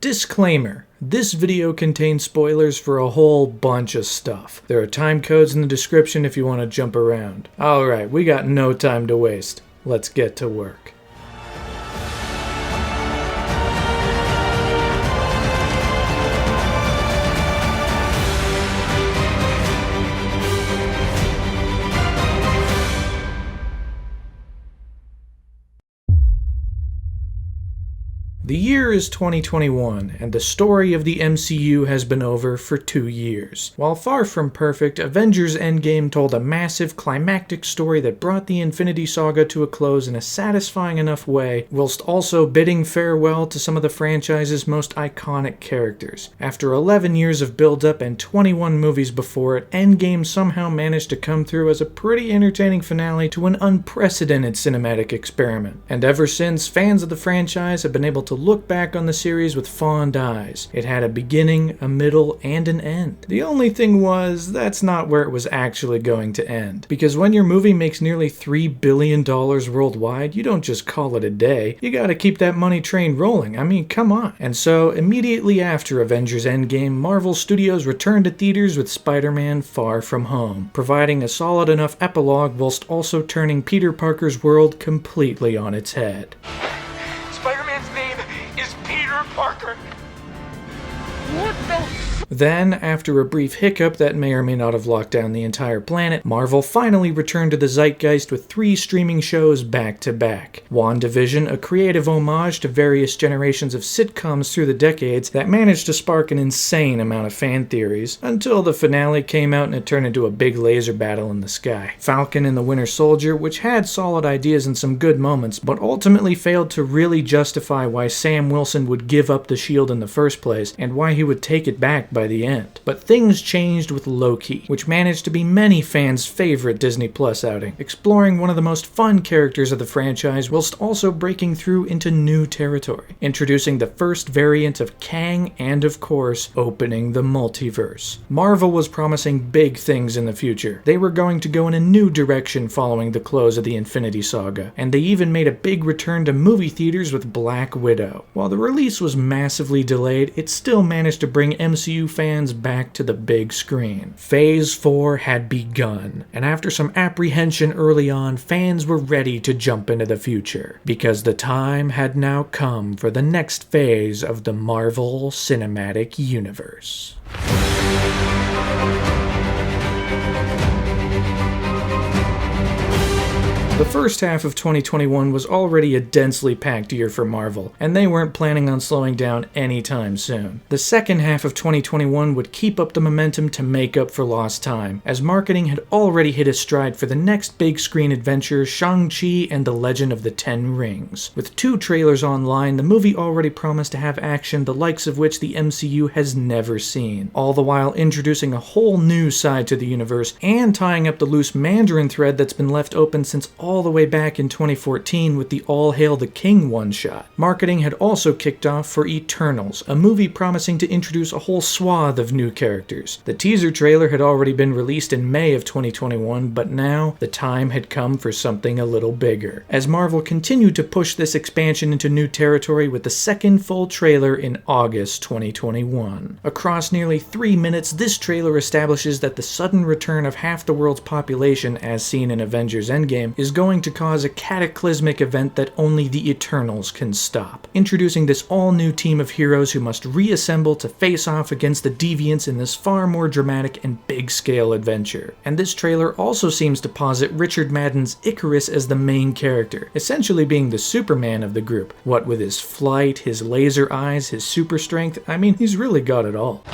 Disclaimer. This video contains spoilers for a whole bunch of stuff. There are time codes in the description if you want to jump around. Alright, we got no time to waste. Let's get to work. The year is 2021, and the story of the MCU has been over for 2 years. While far from perfect, Avengers Endgame told a massive, climactic story that brought the Infinity Saga to a close in a satisfying enough way, whilst also bidding farewell to some of the franchise's most iconic characters. After 11 years of build-up and 21 movies before it, Endgame somehow managed to come through as a pretty entertaining finale to an unprecedented cinematic experiment. And ever since, fans of the franchise have been able to look back on the series with fond eyes. It had a beginning, a middle, and an end. The only thing was, that's not where it was actually going to end. Because when your movie makes nearly $3 billion worldwide, you don't just call it a day. You gotta keep that money train rolling. I mean, come on. And so, immediately after Avengers Endgame, Marvel Studios returned to theaters with Spider-Man Far From Home, providing a solid enough epilogue whilst also turning Peter Parker's world completely on its head. Spider-Man's name is Peter Parker. What the Then, after a brief hiccup that may or may not have locked down the entire planet, Marvel finally returned to the zeitgeist with 3 streaming shows back-to-back. WandaVision, a creative homage to various generations of sitcoms through the decades that managed to spark an insane amount of fan theories, until the finale came out and it turned into a big laser battle in the sky. Falcon and the Winter Soldier, which had solid ideas and some good moments, but ultimately failed to really justify why Sam Wilson would give up the shield in the first place, and why he would take it back by the end. But things changed with Loki, which managed to be many fans' favorite Disney Plus outing, exploring one of the most fun characters of the franchise whilst also breaking through into new territory, introducing the first variant of Kang and, of course, opening the multiverse. Marvel was promising big things in the future. They were going to go in a new direction following the close of the Infinity Saga, and they even made a big return to movie theaters with Black Widow. While the release was massively delayed, it still managed to bring MCU fans back to the big screen. Phase 4 had begun, and after some apprehension early on, fans were ready to jump into the future, because the time had now come for the next phase of the Marvel Cinematic Universe. The first half of 2021 was already a densely packed year for Marvel, and they weren't planning on slowing down anytime soon. The second half of 2021 would keep up the momentum to make up for lost time, as marketing had already hit a stride for the next big screen adventure, Shang-Chi and the Legend of the Ten Rings. With 2 trailers online, the movie already promised to have action the likes of which the MCU has never seen, all the while introducing a whole new side to the universe and tying up the loose Mandarin thread that's been left open since all the way back in 2014 with the All Hail the King one-shot. Marketing had also kicked off for Eternals, a movie promising to introduce a whole swath of new characters. The teaser trailer had already been released in May of 2021, but now the time had come for something a little bigger, as Marvel continued to push this expansion into new territory with the second full trailer in August 2021. Across nearly 3 minutes, this trailer establishes that the sudden return of half the world's population, as seen in Avengers Endgame, is going to cause a cataclysmic event that only the Eternals can stop, introducing this all-new team of heroes who must reassemble to face off against the deviants in this far more dramatic and big-scale adventure. And this trailer also seems to posit Richard Madden's Icarus as the main character, essentially being the Superman of the group. What with his flight, his laser eyes, his super strength, I mean, he's really got it all.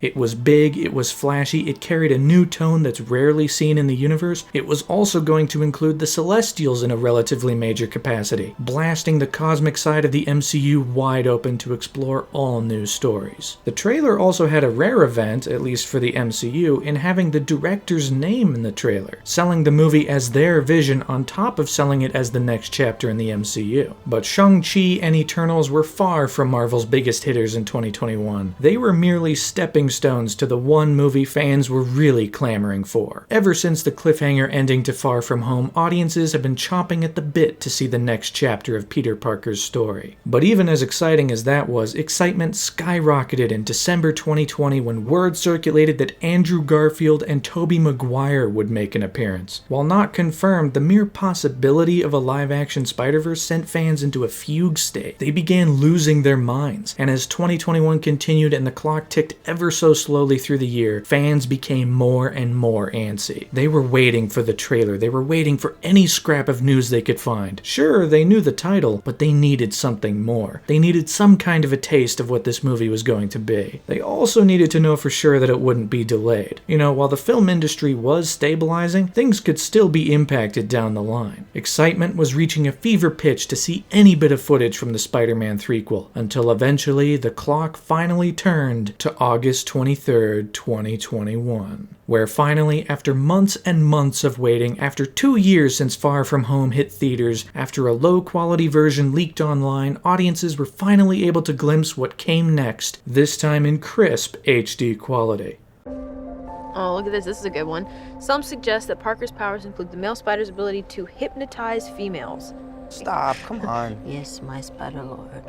It was big, it was flashy, it carried a new tone that's rarely seen in the universe. It was also going to include the Celestials in a relatively major capacity, blasting the cosmic side of the MCU wide open to explore all new stories. The trailer also had a rare event, at least for the MCU, in having the director's name in the trailer, selling the movie as their vision on top of selling it as the next chapter in the MCU. But Shang-Chi and Eternals were far from Marvel's biggest hitters in 2021. They were merely stepping stepping stones to the one movie fans were really clamoring for. Ever since the cliffhanger ending to Far From Home, audiences have been chomping at the bit to see the next chapter of Peter Parker's story. But even as exciting as that was, excitement skyrocketed in December 2020 when word circulated that Andrew Garfield and Tobey Maguire would make an appearance. While not confirmed, the mere possibility of a live-action Spider-Verse sent fans into a fugue state. They began losing their minds, and as 2021 continued and the clock ticked ever so slowly through the year, fans became more and more antsy. They were waiting for the trailer. They were waiting for any scrap of news they could find. Sure, they knew the title, but they needed something more. They needed some kind of a taste of what this movie was going to be. They also needed to know for sure that it wouldn't be delayed. You know, while the film industry was stabilizing, things could still be impacted down the line. Excitement was reaching a fever pitch to see any bit of footage from the Spider-Man threequel, until eventually the clock finally turned to August 23rd, 2021. Where finally, after months and months of waiting, after 2 years since Far From Home hit theaters, after a low-quality version leaked online, audiences were finally able to glimpse what came next, this time in crisp HD quality. Oh, look at this. This is a good one. Some suggest that Parker's powers include the male spider's ability to hypnotize females. Stop, come on. Yes, my spider lord.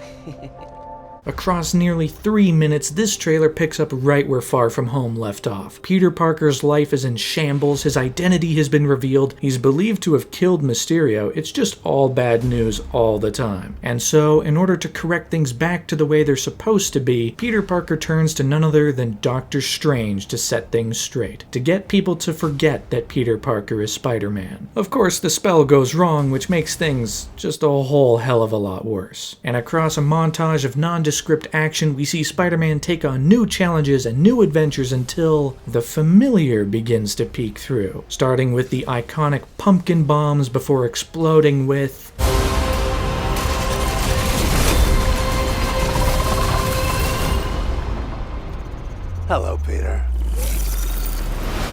Across nearly 3 minutes, this trailer picks up right where Far From Home left off. Peter Parker's life is in shambles, his identity has been revealed, he's believed to have killed Mysterio, it's just all bad news all the time. And so, in order to correct things back to the way they're supposed to be, Peter Parker turns to none other than Doctor Strange to set things straight, to get people to forget that Peter Parker is Spider-Man. Of course, the spell goes wrong, which makes things just a whole hell of a lot worse. And across a montage of nondescript action, we see Spider-Man take on new challenges and new adventures until the familiar begins to peek through, starting with the iconic pumpkin bombs before exploding with Hello, Peter.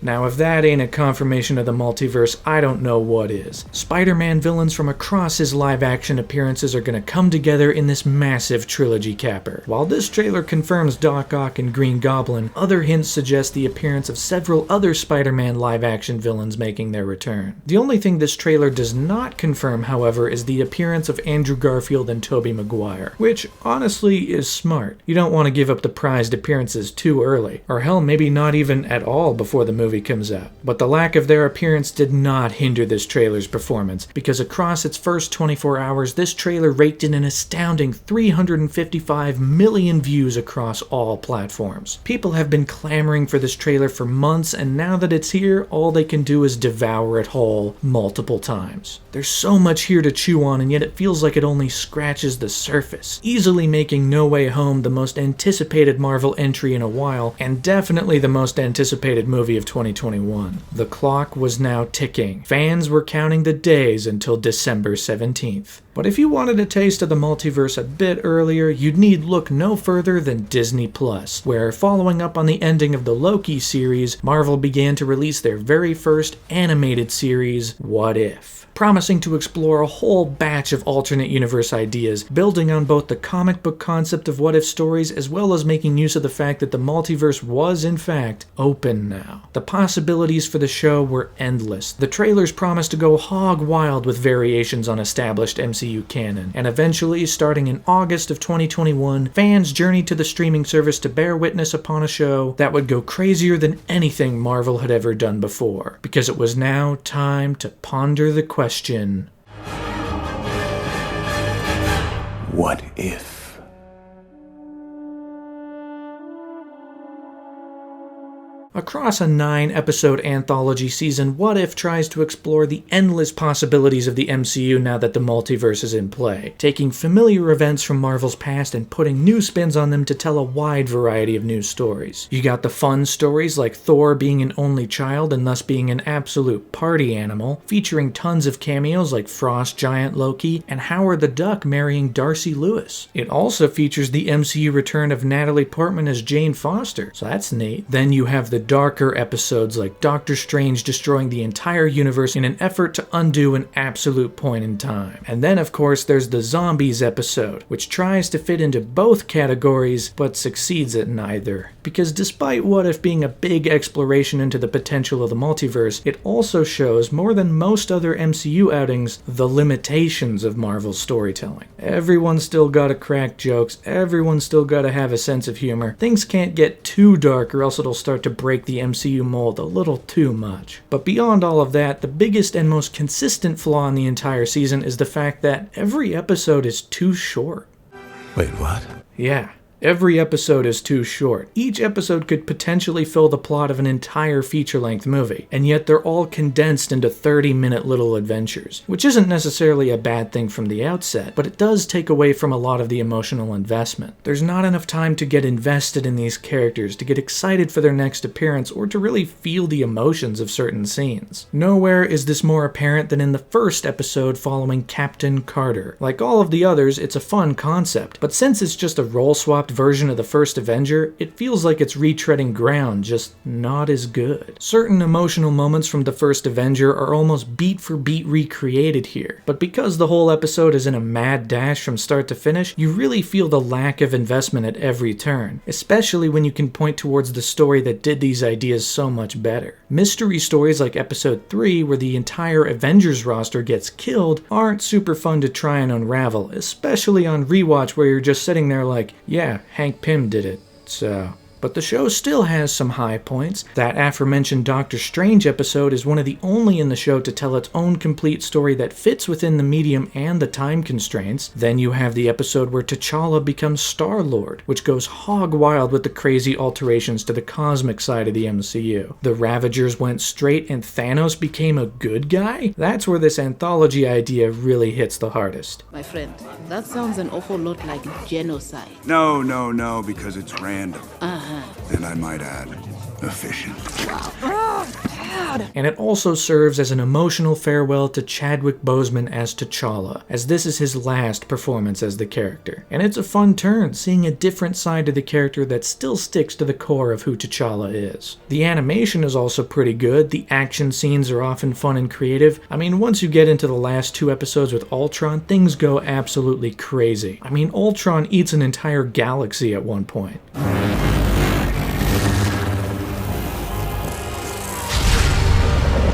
Now, if that ain't a confirmation of the multiverse, I don't know what is. Spider-Man villains from across his live-action appearances are gonna come together in this massive trilogy capper. While this trailer confirms Doc Ock and Green Goblin, other hints suggest the appearance of several other Spider-Man live-action villains making their return. The only thing this trailer does not confirm, however, is the appearance of Andrew Garfield and Tobey Maguire, which honestly is smart. You don't want to give up the prized appearances too early, or hell, maybe not even at all before the movie comes out. But the lack of their appearance did not hinder this trailer's performance, because across its first 24 hours, this trailer raked in an astounding 355 million views across all platforms. People have been clamoring for this trailer for months, and now that it's here, all they can do is devour it whole multiple times. There's so much here to chew on, and yet it feels like it only scratches the surface, easily making No Way Home the most anticipated Marvel entry in a while, and definitely the most anticipated movie of 2021. The clock was now ticking. Fans were counting the days until December 17th. But if you wanted a taste of the multiverse a bit earlier, you'd need look no further than Disney+, where, following up on the ending of the Loki series, Marvel began to release their very first animated series, What If? Promising to explore a whole batch of alternate universe ideas, building on both the comic book concept of what if stories as well as making use of the fact that the multiverse was in fact open now. The possibilities for the show were endless. The trailers promised to go hog wild with variations on established MCU canon, and eventually, starting in August of 2021, fans journeyed to the streaming service to bear witness upon a show that would go crazier than anything Marvel had ever done before, because it was now time to ponder the question, What if? Across a 9-episode anthology season, What If tries to explore the endless possibilities of the MCU now that the multiverse is in play, taking familiar events from Marvel's past and putting new spins on them to tell a wide variety of new stories. You got the fun stories like Thor being an only child and thus being an absolute party animal, featuring tons of cameos like Frost Giant Loki and Howard the Duck marrying Darcy Lewis. It also features the MCU return of Natalie Portman as Jane Foster, so that's neat. Then you have the darker episodes like Doctor Strange destroying the entire universe in an effort to undo an absolute point in time. And then of course there's the Zombies episode, which tries to fit into both categories but succeeds at neither. Because despite What If being a big exploration into the potential of the multiverse, it also shows, more than most other MCU outings, the limitations of Marvel's storytelling. Everyone's still gotta crack jokes, everyone's still gotta have a sense of humor. Things can't get too dark or else it'll start to break the MCU mold a little too much. But beyond all of that, the biggest and most consistent flaw in the entire season is the fact that every episode is too short. Wait, what? Yeah. Every episode is too short. Each episode could potentially fill the plot of an entire feature-length movie, and yet they're all condensed into 30-minute little adventures, which isn't necessarily a bad thing from the outset, but it does take away from a lot of the emotional investment. There's not enough time to get invested in these characters, to get excited for their next appearance, or to really feel the emotions of certain scenes. Nowhere is this more apparent than in the first episode following Captain Carter. Like all of the others, it's a fun concept, but since it's just a role-swap version of the first Avenger, it feels like it's retreading ground, just not as good. Certain emotional moments from the first Avenger are almost beat for beat recreated here, but because the whole episode is in a mad dash from start to finish, you really feel the lack of investment at every turn, especially when you can point towards the story that did these ideas so much better. Mystery stories like episode 3, where the entire Avengers roster gets killed, aren't super fun to try and unravel, especially on rewatch where you're just sitting there like, yeah, Hank Pym did it, so... But the show still has some high points. That aforementioned Doctor Strange episode is one of the only in the show to tell its own complete story that fits within the medium and the time constraints. Then you have the episode where T'Challa becomes Star-Lord, which goes hog wild with the crazy alterations to the cosmic side of the MCU. The Ravagers went straight and Thanos became a good guy? That's where this anthology idea really hits the hardest. My friend, that sounds an awful lot like genocide. No, because it's random. Uh-huh. And I might add, efficient. And it also serves as an emotional farewell to Chadwick Boseman as T'Challa, as this is his last performance as the character. And it's a fun turn, seeing a different side to the character that still sticks to the core of who T'Challa is. The animation is also pretty good, the action scenes are often fun and creative. I mean, once you get into the last 2 episodes with Ultron, things go absolutely crazy. I mean, Ultron eats an entire galaxy at one point.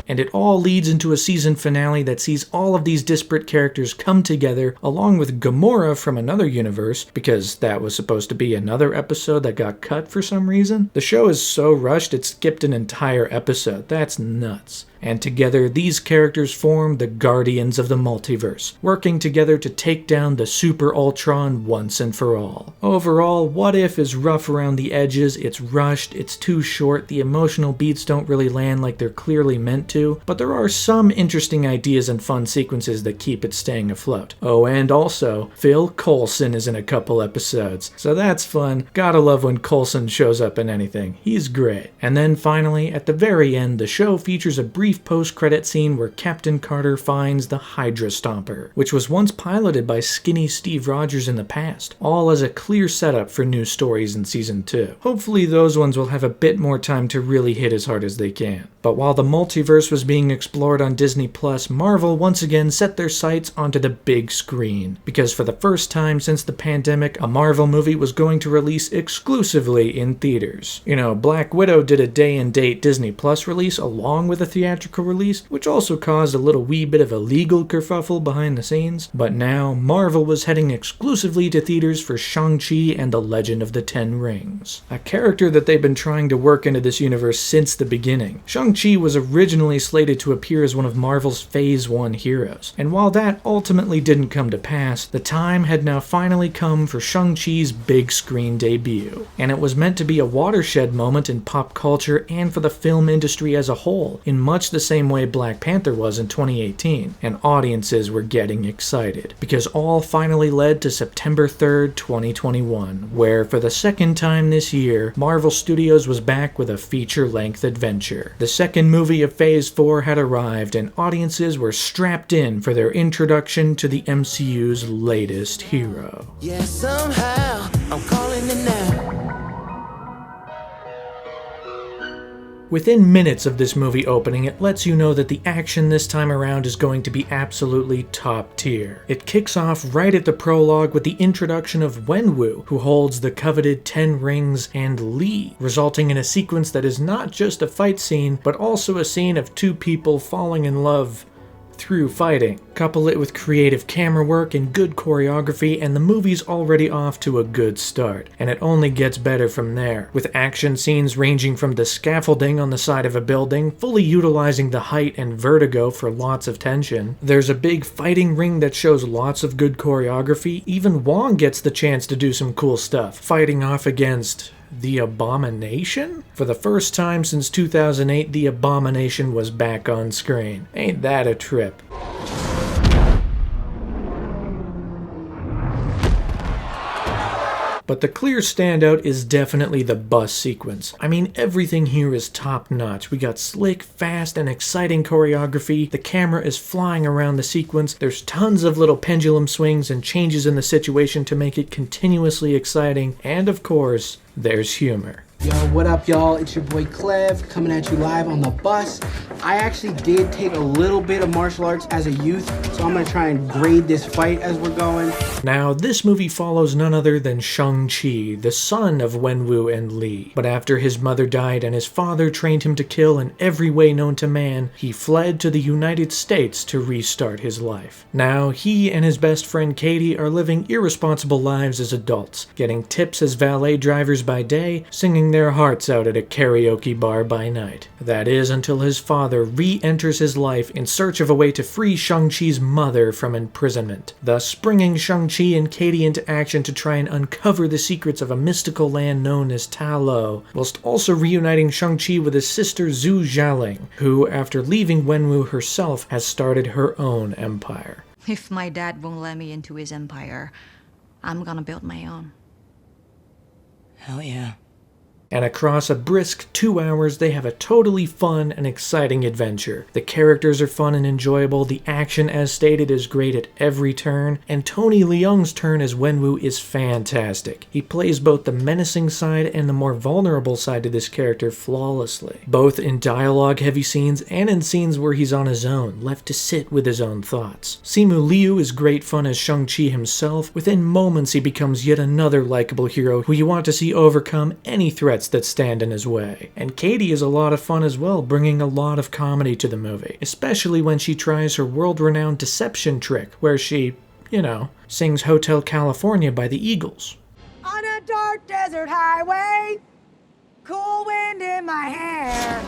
And it all leads into a season finale that sees all of these disparate characters come together, along with Gamora from another universe, because that was supposed to be another episode that got cut for some reason. The show is so rushed it skipped an entire episode. That's nuts. And together, these characters form the Guardians of the Multiverse, working together to take down the Super Ultron once and for all. Overall, What If is rough around the edges, it's rushed, it's too short, the emotional beats don't really land like they're clearly meant to, but there are some interesting ideas and fun sequences that keep it staying afloat. Oh, and also, Phil Coulson is in a couple episodes, so that's fun. Gotta love when Coulson shows up in anything. He's great. And then finally, at the very end, the show features a brief post-credit scene where Captain Carter finds the Hydra Stomper, which was once piloted by skinny Steve Rogers in the past, all as a clear setup for new stories in Season 2. Hopefully those ones will have a bit more time to really hit as hard as they can. But while the multiverse was being explored on Disney+, Marvel once again set their sights onto the big screen, because for the first time since the pandemic, a Marvel movie was going to release exclusively in theaters. You know, Black Widow did a day-and-date Disney+ release along with a theatrical release, which also caused a little wee bit of a legal kerfuffle behind the scenes. But now, Marvel was heading exclusively to theaters for Shang-Chi and the Legend of the Ten Rings, a character that they've been trying to work into this universe since the beginning. Shang-Chi was originally slated to appear as one of Marvel's Phase 1 heroes, and while that ultimately didn't come to pass, the time had now finally come for Shang-Chi's big screen debut. And it was meant to be a watershed moment in pop culture and for the film industry as a whole, in much the same way Black Panther was in 2018, and audiences were getting excited, because all finally led to September 3rd, 2021, where for the second time this year, Marvel Studios was back with a feature-length adventure. The second movie of Phase 4 had arrived, and audiences were strapped in for their introduction to the MCU's latest hero. Yeah, somehow I'm calling it now. Within minutes of this movie opening, it lets you know that the action this time around is going to be absolutely top tier. It kicks off right at the prologue with the introduction of Wenwu, who holds the coveted 10 rings, and Lee, resulting in a sequence that is not just a fight scene, but also a scene of two people falling in love through fighting. Couple it with creative camera work and good choreography, and the movie's already off to a good start, and it only gets better from there, with action scenes ranging from the scaffolding on the side of a building, fully utilizing the height and vertigo for lots of tension. There's a big fighting ring that shows lots of good choreography. Even Wong gets the chance to do some cool stuff, fighting off against the Abomination? For the first time since 2008, the Abomination was back on screen. Ain't that a trip? But the clear standout is definitely the bus sequence. I mean, everything here is top notch. We got slick, fast, and exciting choreography. The camera is flying around the sequence. There's tons of little pendulum swings and changes in the situation to make it continuously exciting. And of course, there's humor. Yo, what up, y'all? It's your boy Clev coming at you live on the bus. I actually did take a little bit of martial arts as a youth, so I'm gonna try and grade this fight as we're going. Now, this movie follows none other than Shang-Chi, the son of Wenwu and Lee. But after his mother died and his father trained him to kill in every way known to man, he fled to the United States to restart his life. Now, he and his best friend Katie are living irresponsible lives as adults, getting tips as valet drivers by day, singing their hearts out at a karaoke bar by night. That is until his father re-enters his life in search of a way to free Shang-Chi's mother from imprisonment, thus bringing Shang-Chi and Katie into action to try and uncover the secrets of a mystical land known as THOR, whilst also reuniting Shang-Chi with his sister Zhu Jialing, who, after leaving Wenwu herself, has started her own empire. If my dad won't let me into his empire, I'm gonna build my own. Hell yeah. And across a brisk 2 hours, they have a totally fun and exciting adventure. The characters are fun and enjoyable, the action, as stated, is great at every turn, and Tony Leung's turn as Wenwu is fantastic. He plays both the menacing side and the more vulnerable side to this character flawlessly, both in dialogue-heavy scenes and in scenes where he's on his own, left to sit with his own thoughts. Simu Liu is great fun as Shang-Chi himself. Within moments, he becomes yet another likable hero who you want to see overcome any threats that stand in his way. And Katie is a lot of fun as well, bringing a lot of comedy to the movie, especially when she tries her world-renowned deception trick, where she, sings Hotel California by the Eagles. On a dark desert highway, cool wind in my hair.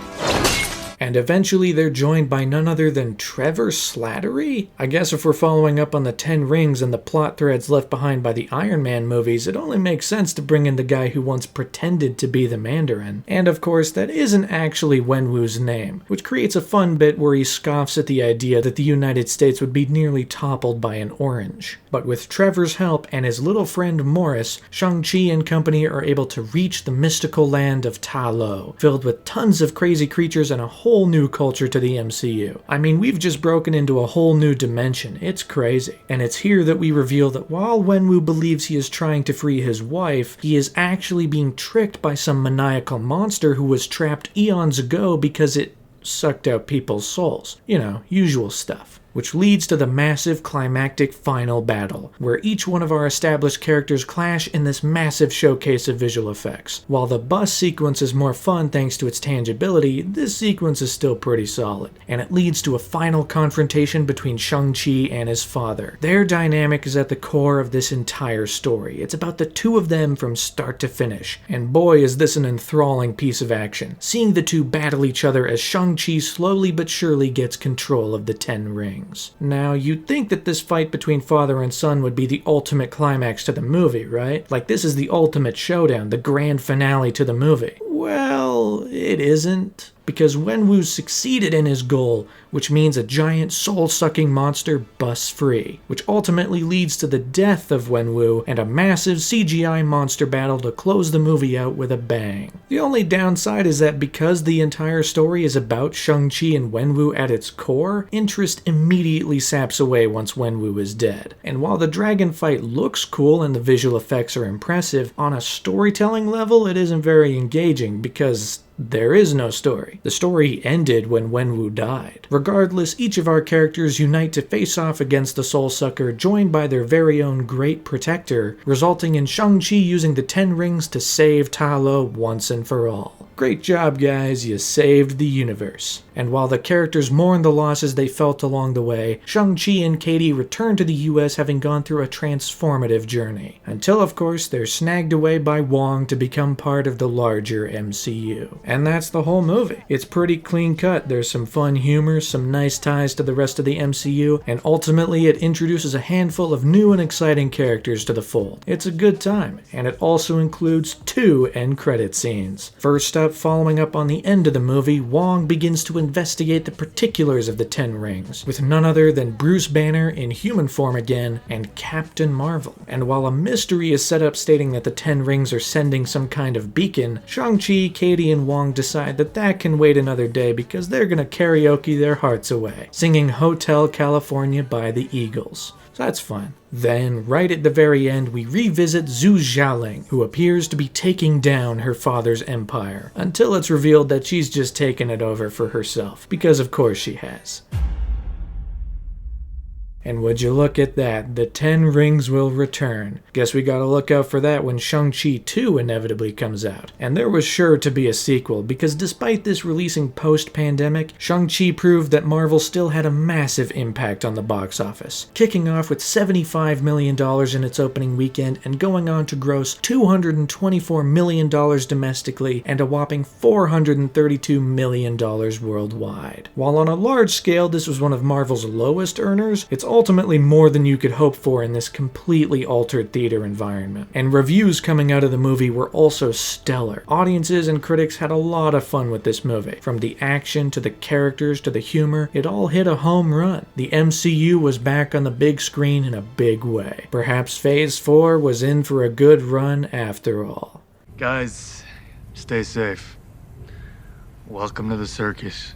And eventually they're joined by none other than Trevor Slattery? I guess if we're following up on the 10 rings and the plot threads left behind by the Iron Man movies, it only makes sense to bring in the guy who once pretended to be the Mandarin. And of course, that isn't actually Wenwu's name, which creates a fun bit where he scoffs at the idea that the United States would be nearly toppled by an orange. But with Trevor's help and his little friend Morris, Shang-Chi and company are able to reach the mystical land of Ta Lo, filled with tons of crazy creatures and a whole new culture to the MCU. I mean, we've just broken into a whole new dimension. It's crazy. And it's here that we reveal that while Wenwu believes he is trying to free his wife, he is actually being tricked by some maniacal monster who was trapped eons ago because it sucked out people's souls. Usual stuff. Which leads to the massive climactic final battle, where each one of our established characters clash in this massive showcase of visual effects. While the bus sequence is more fun thanks to its tangibility, this sequence is still pretty solid, and it leads to a final confrontation between Shang-Chi and his father. Their dynamic is at the core of this entire story. It's about the two of them from start to finish, and boy is this an enthralling piece of action, seeing the two battle each other as Shang-Chi slowly but surely gets control of the 10 rings. Now, you'd think that this fight between father and son would be the ultimate climax to the movie, right? Like, this is the ultimate showdown, the grand finale to the movie. Well, it isn't. Because Wenwu succeeded in his goal, which means a giant soul-sucking monster busts free, which ultimately leads to the death of Wenwu and a massive CGI monster battle to close the movie out with a bang. The only downside is that because the entire story is about Shang-Chi and Wenwu at its core, interest immediately saps away once Wenwu is dead. And while the dragon fight looks cool and the visual effects are impressive, on a storytelling level it isn't very engaging because There is no story. The story ended when Wenwu died. Regardless, each of our characters unite to face off against the Soul Sucker, joined by their very own Great Protector, resulting in Shang-Chi using the 10 rings to save Ta Lo once and for all. Great job, guys, you saved the universe. And while the characters mourn the losses they felt along the way, Shang-Chi and Katie return to the US having gone through a transformative journey. Until, of course, they're snagged away by Wong to become part of the larger MCU. And that's the whole movie. It's pretty clean cut. There's some fun humor, some nice ties to the rest of the MCU, and ultimately it introduces a handful of new and exciting characters to the fold. It's a good time, and it also includes 2 end credit scenes. First up, following up on the end of the movie, Wong begins to investigate the particulars of the 10 rings, with none other than Bruce Banner in human form again, and Captain Marvel. And while a mystery is set up stating that the 10 rings are sending some kind of beacon, Shang-Chi, Katie, and Wong decide that can wait another day because they're gonna karaoke their hearts away, singing Hotel California by the Eagles. So that's fun. Then, right at the very end, we revisit Zhu Xiaoling, who appears to be taking down her father's empire, until it's revealed that she's just taken it over for herself, because of course she has. And would you look at that, the 10 rings will return. Guess we gotta look out for that when Shang-Chi 2 inevitably comes out. And there was sure to be a sequel, because despite this releasing post-pandemic, Shang-Chi proved that Marvel still had a massive impact on the box office, kicking off with $75 million in its opening weekend and going on to gross $224 million domestically and a whopping $432 million worldwide. While on a large scale this was one of Marvel's lowest earners, it's ultimately more than you could hope for in this completely altered theater environment. And reviews coming out of the movie were also stellar. Audiences and critics had a lot of fun with this movie. From the action to the characters to the humor, it all hit a home run. The MCU was back on the big screen in a big way. Perhaps Phase 4 was in for a good run after all. Guys, stay safe. Welcome to the circus.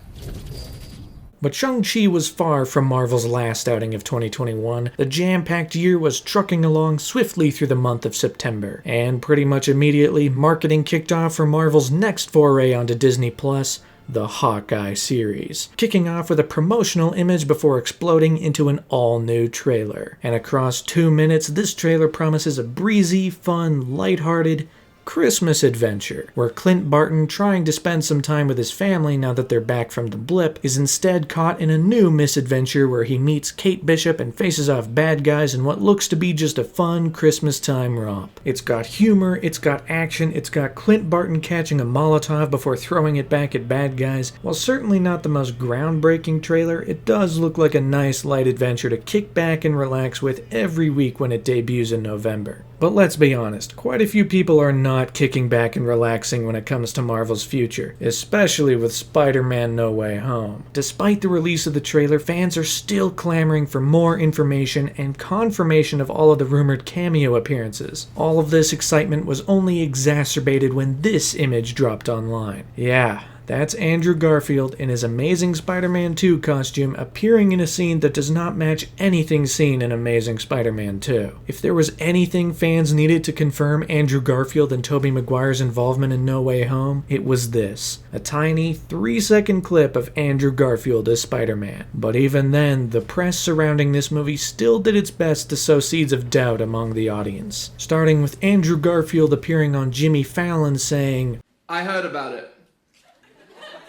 But Shang-Chi was far from Marvel's last outing of 2021. The jam-packed year was trucking along swiftly through the month of September, and pretty much immediately, marketing kicked off for Marvel's next foray onto Disney+, the Hawkeye series, kicking off with a promotional image before exploding into an all-new trailer. And across 2 minutes, this trailer promises a breezy, fun, lighthearted, Christmas adventure, where Clint Barton, trying to spend some time with his family now that they're back from the blip, is instead caught in a new misadventure where he meets Kate Bishop and faces off bad guys in what looks to be just a fun Christmas time romp. It's got humor, it's got action, it's got Clint Barton catching a Molotov before throwing it back at bad guys. While certainly not the most groundbreaking trailer, it does look like a nice light adventure to kick back and relax with every week when it debuts in November. But let's be honest, quite a few people are not kicking back and relaxing when it comes to Marvel's future, especially with Spider-Man No Way Home. Despite the release of the trailer, fans are still clamoring for more information and confirmation of all of the rumored cameo appearances. All of this excitement was only exacerbated when this image dropped online. Yeah, that's Andrew Garfield in his Amazing Spider-Man 2 costume appearing in a scene that does not match anything seen in Amazing Spider-Man 2. If there was anything fans needed to confirm Andrew Garfield and Tobey Maguire's involvement in No Way Home, it was this. A tiny 3-second clip of Andrew Garfield as Spider-Man. But even then, the press surrounding this movie still did its best to sow seeds of doubt among the audience. Starting with Andrew Garfield appearing on Jimmy Fallon saying, "I heard about it.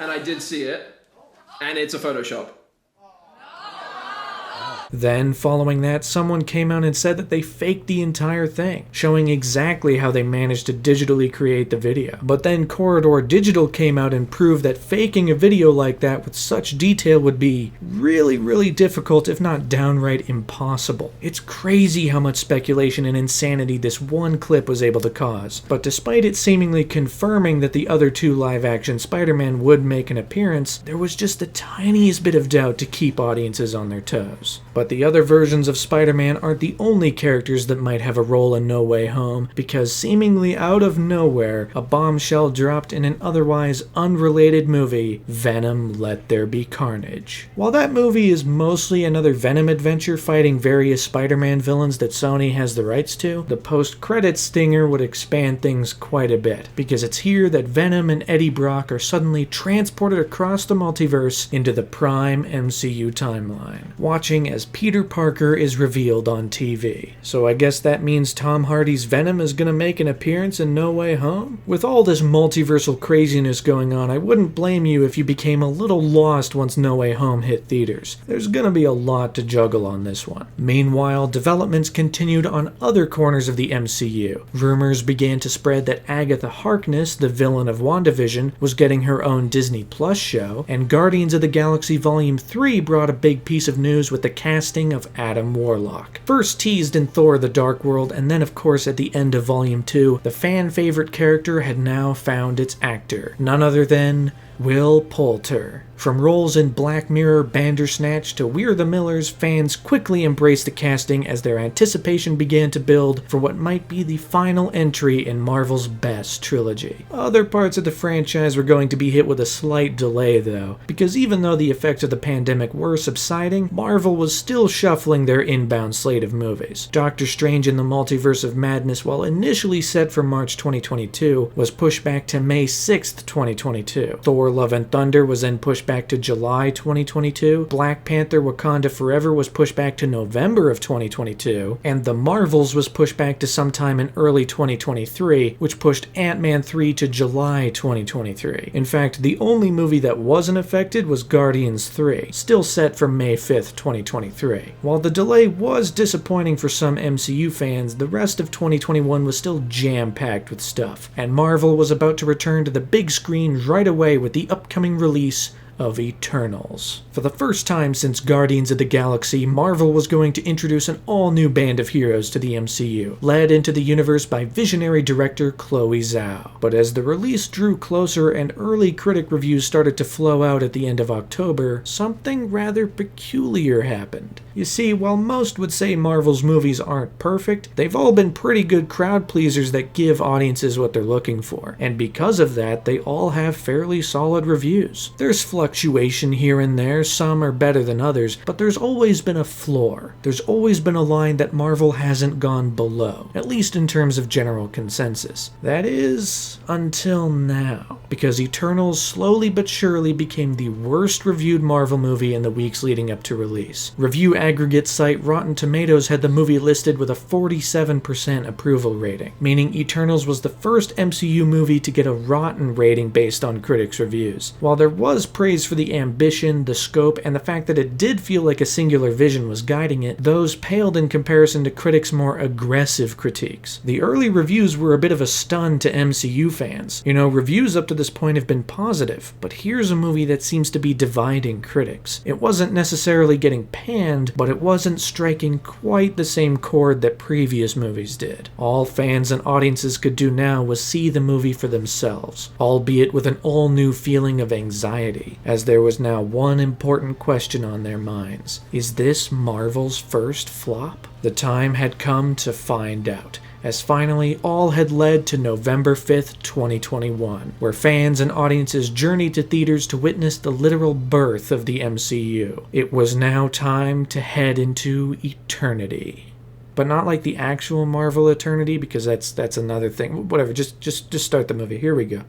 And I did see it, and it's a Photoshop." Then, following that, someone came out and said that they faked the entire thing, showing exactly how they managed to digitally create the video. But then Corridor Digital came out and proved that faking a video like that with such detail would be really difficult, if not downright impossible. It's crazy how much speculation and insanity this one clip was able to cause. But despite it seemingly confirming that the other 2 live-action Spider-Man would make an appearance, there was just the tiniest bit of doubt to keep audiences on their toes. But the other versions of Spider-Man aren't the only characters that might have a role in No Way Home, because seemingly out of nowhere, a bombshell dropped in an otherwise unrelated movie, Venom: Let There Be Carnage. While that movie is mostly another Venom adventure fighting various Spider-Man villains that Sony has the rights to, the post-credits stinger would expand things quite a bit, because it's here that Venom and Eddie Brock are suddenly transported across the multiverse into the prime MCU timeline, watching as Peter Parker is revealed on TV. So I guess that means Tom Hardy's Venom is gonna make an appearance in No Way Home? With all this multiversal craziness going on, I wouldn't blame you if you became a little lost once No Way Home hit theaters. There's gonna be a lot to juggle on this one. Meanwhile, developments continued on other corners of the MCU. Rumors began to spread that Agatha Harkness, the villain of WandaVision, was getting her own Disney Plus show, and Guardians of the Galaxy Volume 3 brought a big piece of news with the casting of Adam Warlock. First teased in Thor: The Dark World, and then of course at the end of Volume 2, the fan favorite character had now found its actor, none other than Will Poulter. From roles in Black Mirror, Bandersnatch to We're the Millers, fans quickly embraced the casting as their anticipation began to build for what might be the final entry in Marvel's best trilogy. Other parts of the franchise were going to be hit with a slight delay though, because even though the effects of the pandemic were subsiding, Marvel was still shuffling their inbound slate of movies. Doctor Strange in the Multiverse of Madness, while initially set for March 2022, was pushed back to May 6th, 2022. Thor: Love and Thunder was then pushed back to July 2022, Black Panther: Wakanda Forever was pushed back to November of 2022, and The Marvels was pushed back to sometime in early 2023, which pushed Ant-Man 3 to July 2023. In fact, the only movie that wasn't affected was Guardians 3, still set for May 5th, 2023. While the delay was disappointing for some MCU fans, the rest of 2021 was still jam-packed with stuff, and Marvel was about to return to the big screen right away with the upcoming release of Eternals. For the first time since Guardians of the Galaxy, Marvel was going to introduce an all-new band of heroes to the MCU, led into the universe by visionary director Chloe Zhao. But as the release drew closer and early critic reviews started to flow out at the end of October, something rather peculiar happened. You see, while most would say Marvel's movies aren't perfect, they've all been pretty good crowd pleasers that give audiences what they're looking for, and because of that, they all have fairly solid reviews. There's fluctuation here and there, some are better than others, but there's always been a floor. There's always been a line that Marvel hasn't gone below, at least in terms of general consensus. That is, until now, because Eternals slowly but surely became the worst reviewed Marvel movie in the weeks leading up to release. Review aggregate site Rotten Tomatoes had the movie listed with a 47% approval rating, meaning Eternals was the first MCU movie to get a rotten rating based on critics' reviews. While there was praise for the ambition, the scope, and the fact that it did feel like a singular vision was guiding it, those paled in comparison to critics' more aggressive critiques. The early reviews were a bit of a stun to MCU fans. You know, reviews up to this point have been positive, but here's a movie that seems to be dividing critics. It wasn't necessarily getting panned, but it wasn't striking quite the same chord that previous movies did. All fans and audiences could do now was see the movie for themselves, albeit with an all-new feeling of anxiety, as there was now one important question on their minds. Is this Marvel's first flop? The time had come to find out, as finally all had led to November 5th, 2021, where fans and audiences journeyed to theaters to witness the literal birth of the MCU. It was now time to head into eternity. But not like the actual Marvel eternity, because that's another thing. Whatever, just start the movie. Here we go.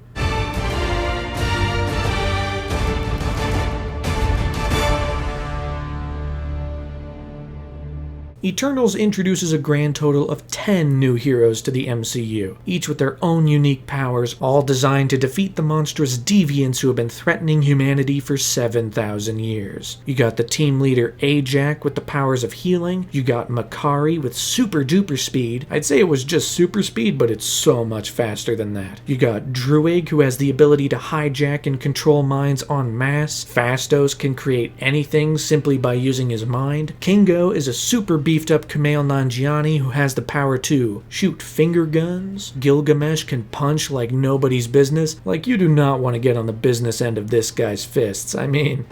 Eternals introduces a grand total of 10 new heroes to the MCU, each with their own unique powers, all designed to defeat the monstrous deviants who have been threatening humanity for 7,000 years. You got the team leader Ajak with the powers of healing, you got Makari with super duper speed. I'd say it was just super speed, but it's so much faster than that. You got Druig, who has the ability to hijack and control minds en masse. Phastos can create anything simply by using his mind. Kingo is a super beefed up Kumail Nanjiani who has the power to shoot finger guns. Gilgamesh can punch like nobody's business. Like, you do not want to get on the business end of this guy's fists. I mean...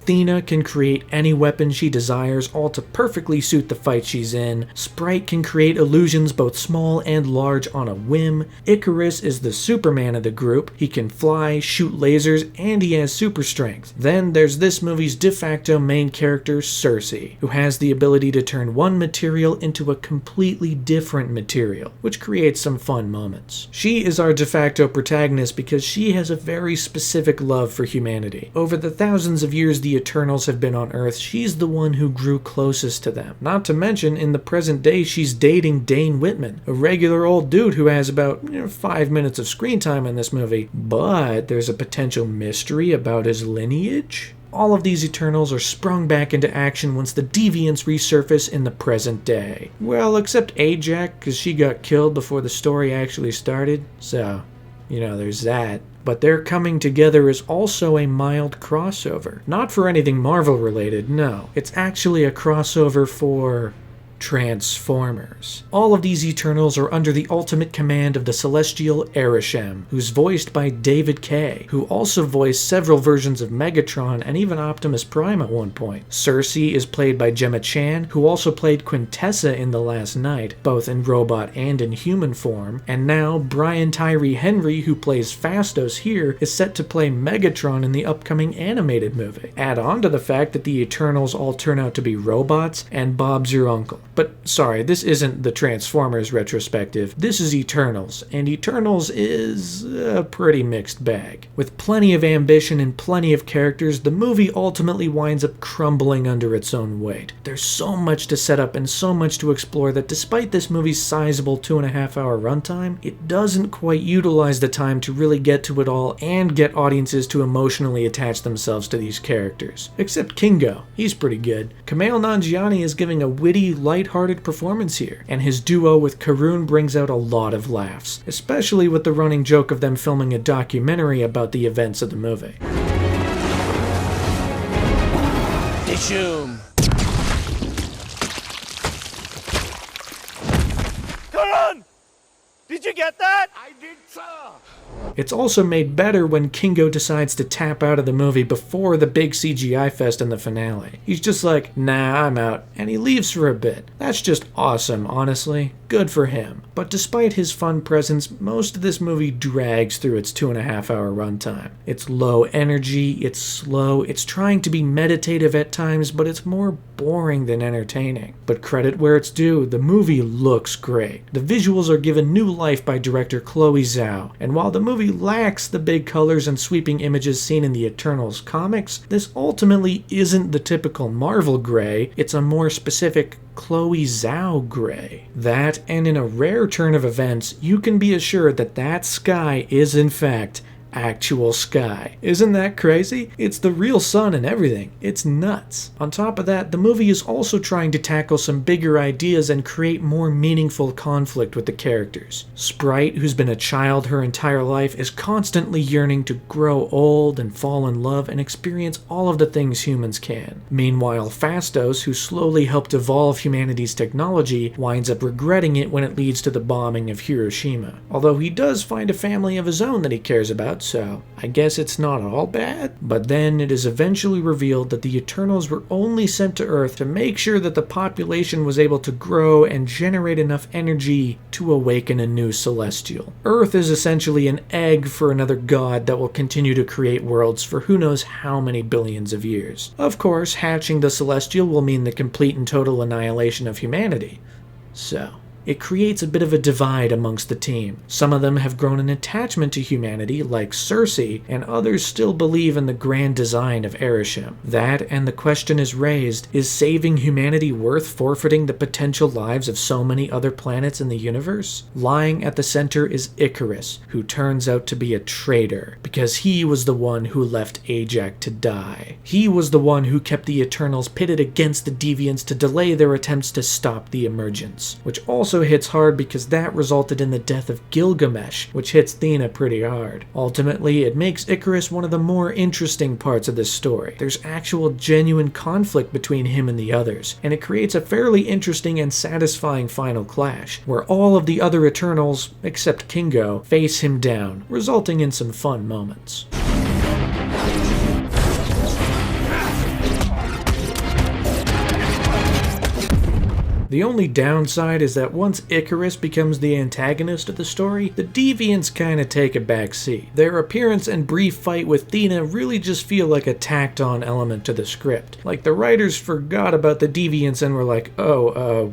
Athena can create any weapon she desires, all to perfectly suit the fight she's in. Sprite can create illusions both small and large on a whim. Icarus is the Superman of the group. He can fly, shoot lasers, and he has super strength. Then there's this movie's de facto main character, Cersei, who has the ability to turn one material into a completely different material, which creates some fun moments. She is our de facto protagonist because she has a very specific love for humanity. Over the thousands of years the Eternals have been on Earth, she's the one who grew closest to them. Not to mention, in the present day, she's dating Dane Whitman, a regular old dude who has about 5 minutes of screen time in this movie, but there's a potential mystery about his lineage. All of these Eternals are sprung back into action once the deviants resurface in the present day. Well, except Ajax, because she got killed before the story actually started, so, there's that. But their coming together is also a mild crossover. Not for anything Marvel related, no. It's actually a crossover for Transformers. All of these Eternals are under the ultimate command of the celestial Arishem, who's voiced by David Kaye, who also voiced several versions of Megatron and even Optimus Prime at one point. Cersei is played by Gemma Chan, who also played Quintessa in The Last Knight, both in robot and in human form, and now Brian Tyree Henry, who plays Phastos here, is set to play Megatron in the upcoming animated movie. Add on to the fact that the Eternals all turn out to be robots, and Bob's your uncle. But sorry, this isn't the Transformers retrospective, this is Eternals, and Eternals is a pretty mixed bag. With plenty of ambition and plenty of characters, the movie ultimately winds up crumbling under its own weight. There's so much to set up and so much to explore that despite this movie's sizable 2.5-hour runtime, it doesn't quite utilize the time to really get to it all and get audiences to emotionally attach themselves to these characters. Except Kingo, he's pretty good. Kumail Nanjiani is giving a witty, light-hearted performance here, and his duo with Karun brings out a lot of laughs, especially with the running joke of them filming a documentary about the events of the movie. Dishoom. Karun! Did you get that? I did, sir. It's also made better when Kingo decides to tap out of the movie before the big CGI fest in the finale. He's just like, nah, I'm out, and he leaves for a bit. That's just awesome, honestly. Good for him. But despite his fun presence, most of this movie drags through its 2.5-hour runtime. It's low energy, it's slow, it's trying to be meditative at times, but it's more boring than entertaining. But credit where it's due, the movie looks great. The visuals are given new life by director Chloe Zhao, and while the movie lacks the big colors and sweeping images seen in the Eternals comics, this ultimately isn't the typical Marvel gray, it's a more specific Chloe Zhao gray. That, and in a rare turn of events, you can be assured that that sky is in fact actual sky. Isn't that crazy? It's the real sun and everything. It's nuts. On top of that, the movie is also trying to tackle some bigger ideas and create more meaningful conflict with the characters. Sprite, who's been a child her entire life, is constantly yearning to grow old and fall in love and experience all of the things humans can. Meanwhile, Phastos, who slowly helped evolve humanity's technology, winds up regretting it when it leads to the bombing of Hiroshima. Although he does find a family of his own that he cares about, so I guess it's not all bad. But then it is eventually revealed that the Eternals were only sent to Earth to make sure that the population was able to grow and generate enough energy to awaken a new Celestial. Earth is essentially an egg for another god that will continue to create worlds for who knows how many billions of years. Of course, hatching the Celestial will mean the complete and total annihilation of humanity. So it creates a bit of a divide amongst the team. Some of them have grown an attachment to humanity, like Cersei, and others still believe in the grand design of Arishem. That, and the question is raised, is saving humanity worth forfeiting the potential lives of so many other planets in the universe? Lying at the center is Icarus, who turns out to be a traitor, because he was the one who left Ajax to die. He was the one who kept the Eternals pitted against the Deviants to delay their attempts to stop the emergence, which also hits hard because that resulted in the death of Gilgamesh, which hits Athena pretty hard. Ultimately, it makes Icarus one of the more interesting parts of this story. There's actual genuine conflict between him and the others, and it creates a fairly interesting and satisfying final clash, where all of the other Eternals, except Kingo, face him down, resulting in some fun moments. The only downside is that once Icarus becomes the antagonist of the story, the deviants kinda take a back seat. Their appearance and brief fight with Thena really just feel like a tacked on element to the script. Like the writers forgot about the deviants and were like,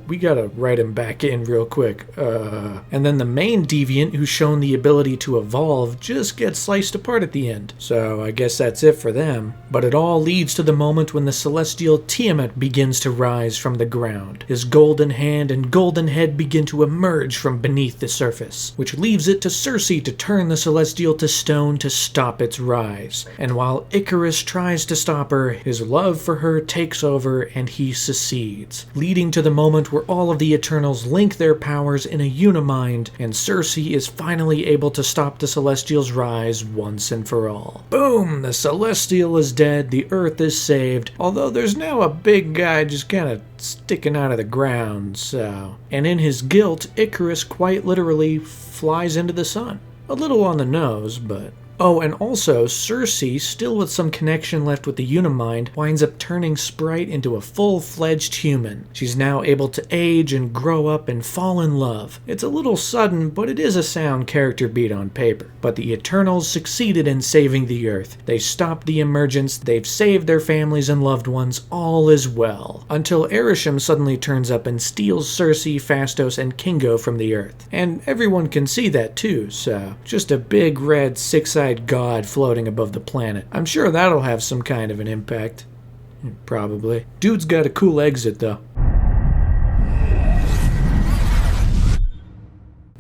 we gotta write him back in real quick, And then the main deviant, who's shown the ability to evolve, just gets sliced apart at the end. So I guess that's it for them. But it all leads to the moment when the celestial Tiamat begins to rise from the ground. His golden hand and golden head begin to emerge from beneath the surface, which leaves it to Cersei to turn the celestial to stone to stop its rise. And while Icarus tries to stop her, his love for her takes over and he succeeds, leading to the moment where all of the Eternals link their powers in a unimind, and Cersei is finally able to stop the Celestial's rise once and for all. Boom! The Celestial is dead, the Earth is saved, although there's now a big guy just kinda sticking out of the ground, so... And in his guilt, Icarus quite literally flies into the sun. A little on the nose, but... Oh, and also, Cersei, still with some connection left with the Unimind, winds up turning Sprite into a full-fledged human. She's now able to age and grow up and fall in love. It's a little sudden, but it is a sound character beat on paper. But the Eternals succeeded in saving the Earth. They stopped the emergence, they've saved their families and loved ones, all is well. Until Arishem suddenly turns up and steals Cersei, Phastos, and Kingo from the Earth. And everyone can see that too, so just a big red six-eyed god floating above the planet. I'm sure that'll have some kind of an impact. Probably. Dude's got a cool exit though.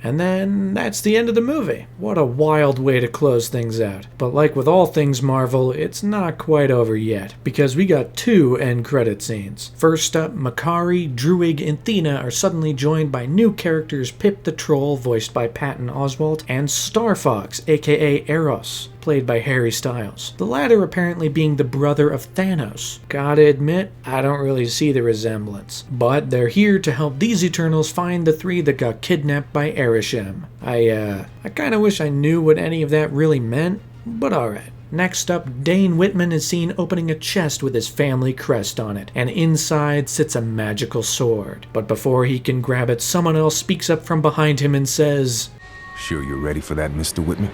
And then that's the end of the movie. What a wild way to close things out. But like with all things Marvel, it's not quite over yet, because we got 2 end credit scenes. First up, Makkari, Druig, and Thena are suddenly joined by new characters Pip the Troll, voiced by Patton Oswalt, and Star Fox, aka Eros, played by Harry Styles. The latter apparently being the brother of Thanos. Gotta admit, I don't really see the resemblance. But they're here to help these Eternals find the 3 that got kidnapped by Arishem. I kinda wish I knew what any of that really meant, but alright. Next up, Dane Whitman is seen opening a chest with his family crest on it, and inside sits a magical sword. But before he can grab it, someone else speaks up from behind him and says, "Sure you're ready for that, Mr. Whitman?"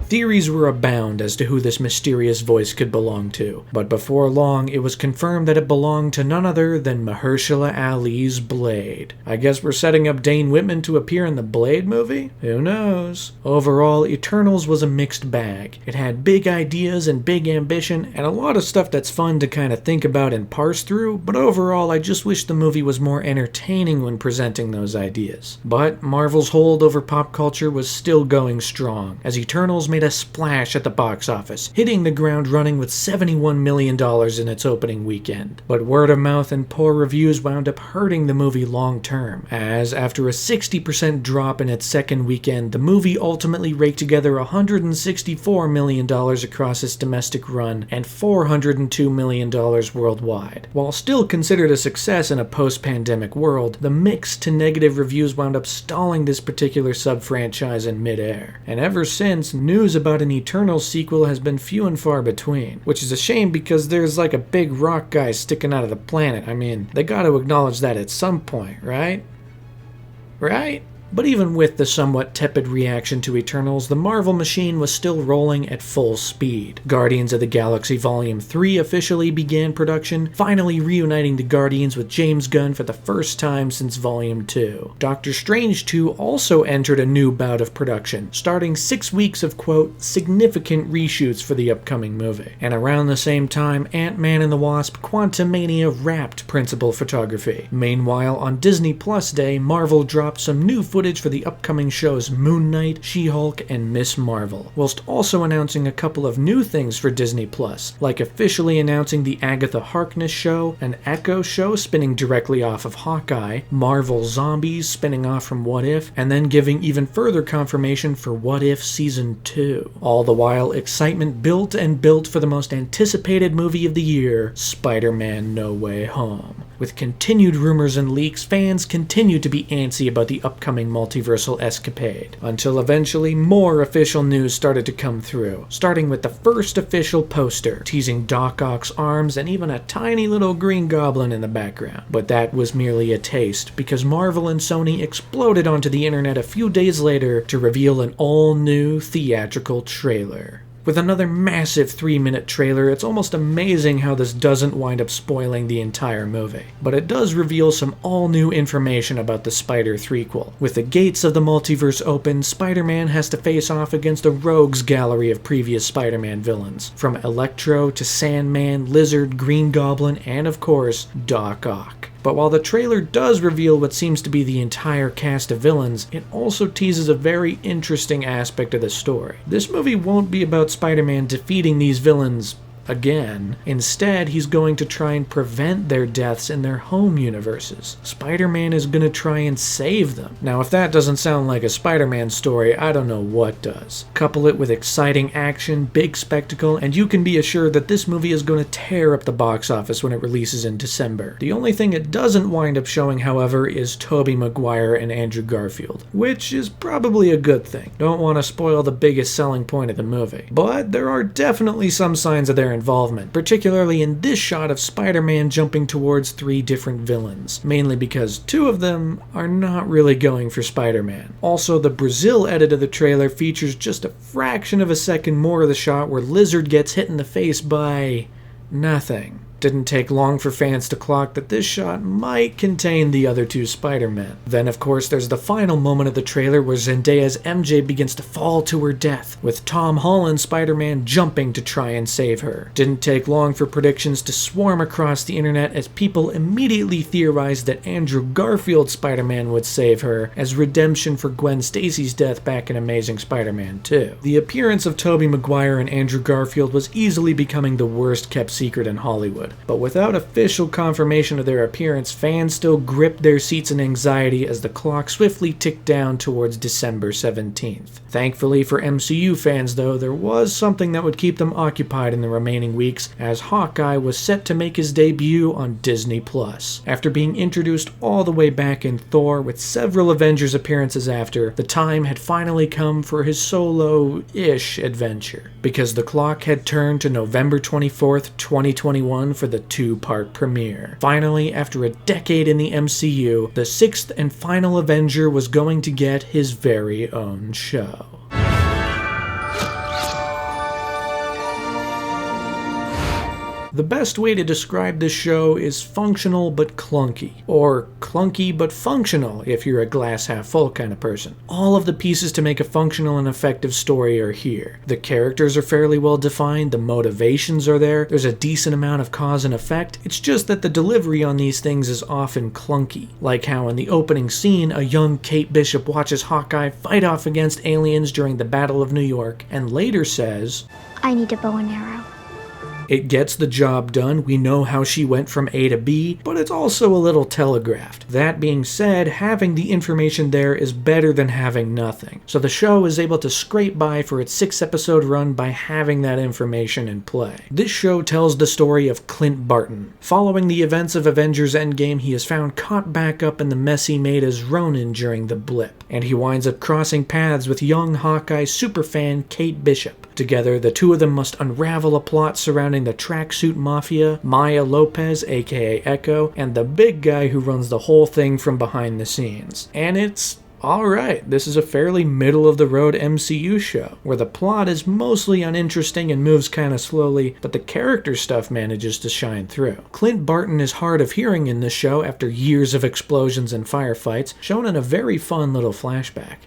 Theories were abound as to who this mysterious voice could belong to, but before long it was confirmed that it belonged to none other than Mahershala Ali's Blade. I guess we're setting up Dane Whitman to appear in the Blade movie? Who knows? Overall, Eternals was a mixed bag. It had big ideas and big ambition, and a lot of stuff that's fun to kind of think about and parse through, but overall I just wish the movie was more entertaining when presenting those ideas. But Marvel's hold over pop culture was still going strong, as Eternals made a splash at the box office, hitting the ground running with $71 million in its opening weekend. But word of mouth and poor reviews wound up hurting the movie long term, as after a 60% drop in its second weekend, the movie ultimately raked together $164 million across its domestic run and $402 million worldwide. While still considered a success in a post-pandemic world, the mixed to negative reviews wound up stalling this particular sub-franchise in midair. And ever since, news about an Eternals sequel has been few and far between, which is a shame because there's like a big rock guy sticking out of the planet. I mean, they gotta acknowledge that at some point, right? Right? But even with the somewhat tepid reaction to Eternals, the Marvel machine was still rolling at full speed. Guardians of the Galaxy Volume 3 officially began production, finally reuniting the Guardians with James Gunn for the first time since Volume 2. Doctor Strange 2 also entered a new bout of production, starting 6 weeks of, quote, significant reshoots for the upcoming movie. And around the same time, Ant-Man and the Wasp Quantumania wrapped principal photography. Meanwhile, on Disney Plus Day, Marvel dropped some new footage for the upcoming shows Moon Knight, She-Hulk, and Miss Marvel, whilst also announcing a couple of new things for Disney Plus, like officially announcing the Agatha Harkness show, an Echo show spinning directly off of Hawkeye, Marvel Zombies spinning off from What If, and then giving even further confirmation for What If Season 2. All the while, excitement built and built for the most anticipated movie of the year, Spider-Man No Way Home. With continued rumors and leaks, fans continued to be antsy about the upcoming multiversal escapade, until eventually more official news started to come through, starting with the first official poster, teasing Doc Ock's arms and even a tiny little Green Goblin in the background. But that was merely a taste, because Marvel and Sony exploded onto the internet a few days later to reveal an all-new theatrical trailer. With another massive 3-minute trailer, it's almost amazing how this doesn't wind up spoiling the entire movie. But it does reveal some all-new information about the Spider threequel. With the gates of the multiverse open, Spider-Man has to face off against a rogues gallery of previous Spider-Man villains, from Electro to Sandman, Lizard, Green Goblin, and of course, Doc Ock. But while the trailer does reveal what seems to be the entire cast of villains, it also teases a very interesting aspect of the story. This movie won't be about Spider-Man defeating these villains again. Instead, he's going to try and prevent their deaths in their home universes. Spider-Man is going to try and save them. Now, if that doesn't sound like a Spider-Man story, I don't know what does. Couple it with exciting action, big spectacle, and you can be assured that this movie is going to tear up the box office when it releases in December. The only thing it doesn't wind up showing, however, is Tobey Maguire and Andrew Garfield, which is probably a good thing. Don't want to spoil the biggest selling point of the movie. But there are definitely some signs of their involvement, particularly in this shot of Spider-Man jumping towards 3 different villains, mainly because 2 of them are not really going for Spider-Man. Also, the Brazil edit of the trailer features just a fraction of a second more of the shot where Lizard gets hit in the face by nothing. Didn't take long for fans to clock that this shot might contain the other 2 Spider-Men. Then, of course, there's the final moment of the trailer where Zendaya's MJ begins to fall to her death, with Tom Holland's Spider-Man jumping to try and save her. Didn't take long for predictions to swarm across the internet as people immediately theorized that Andrew Garfield's Spider-Man would save her as redemption for Gwen Stacy's death back in Amazing Spider-Man 2. The appearance of Tobey Maguire and Andrew Garfield was easily becoming the worst kept secret in Hollywood. But without official confirmation of their appearance, fans still gripped their seats in anxiety as the clock swiftly ticked down towards December 17th. Thankfully for MCU fans, though, there was something that would keep them occupied in the remaining weeks, as Hawkeye was set to make his debut on Disney+. After being introduced all the way back in THOR, with several Avengers appearances after, the time had finally come for his solo-ish adventure, because the clock had turned to November 24th, 2021 for the 2-part premiere. Finally, after a decade in the MCU, the 6th and final Avenger was going to get his very own show. The best way to describe this show is functional but clunky, or clunky but functional if you're a glass half full kind of person. All of the pieces to make a functional and effective story are here. The characters are fairly well defined, the motivations are there, there's a decent amount of cause and effect. It's just that the delivery on these things is often clunky, like how in the opening scene a young Kate Bishop watches Hawkeye fight off against aliens during the Battle of New York and later says, "I need a bow and arrow." It gets the job done, we know how she went from A to B, but it's also a little telegraphed. That being said, having the information there is better than having nothing. So the show is able to scrape by for its 6-episode run by having that information in play. This show tells the story of Clint Barton. Following the events of Avengers Endgame, he is found caught back up in the mess he made as Ronin during the blip, and he winds up crossing paths with young Hawkeye superfan Kate Bishop. Together, the 2 of them must unravel a plot surrounding the tracksuit mafia, Maya Lopez, aka Echo, and the big guy who runs the whole thing from behind the scenes. And it's alright, this is a fairly middle-of-the-road MCU show, where the plot is mostly uninteresting and moves kinda slowly, but the character stuff manages to shine through. Clint Barton is hard of hearing in this show after years of explosions and firefights, shown in a very fun little flashback.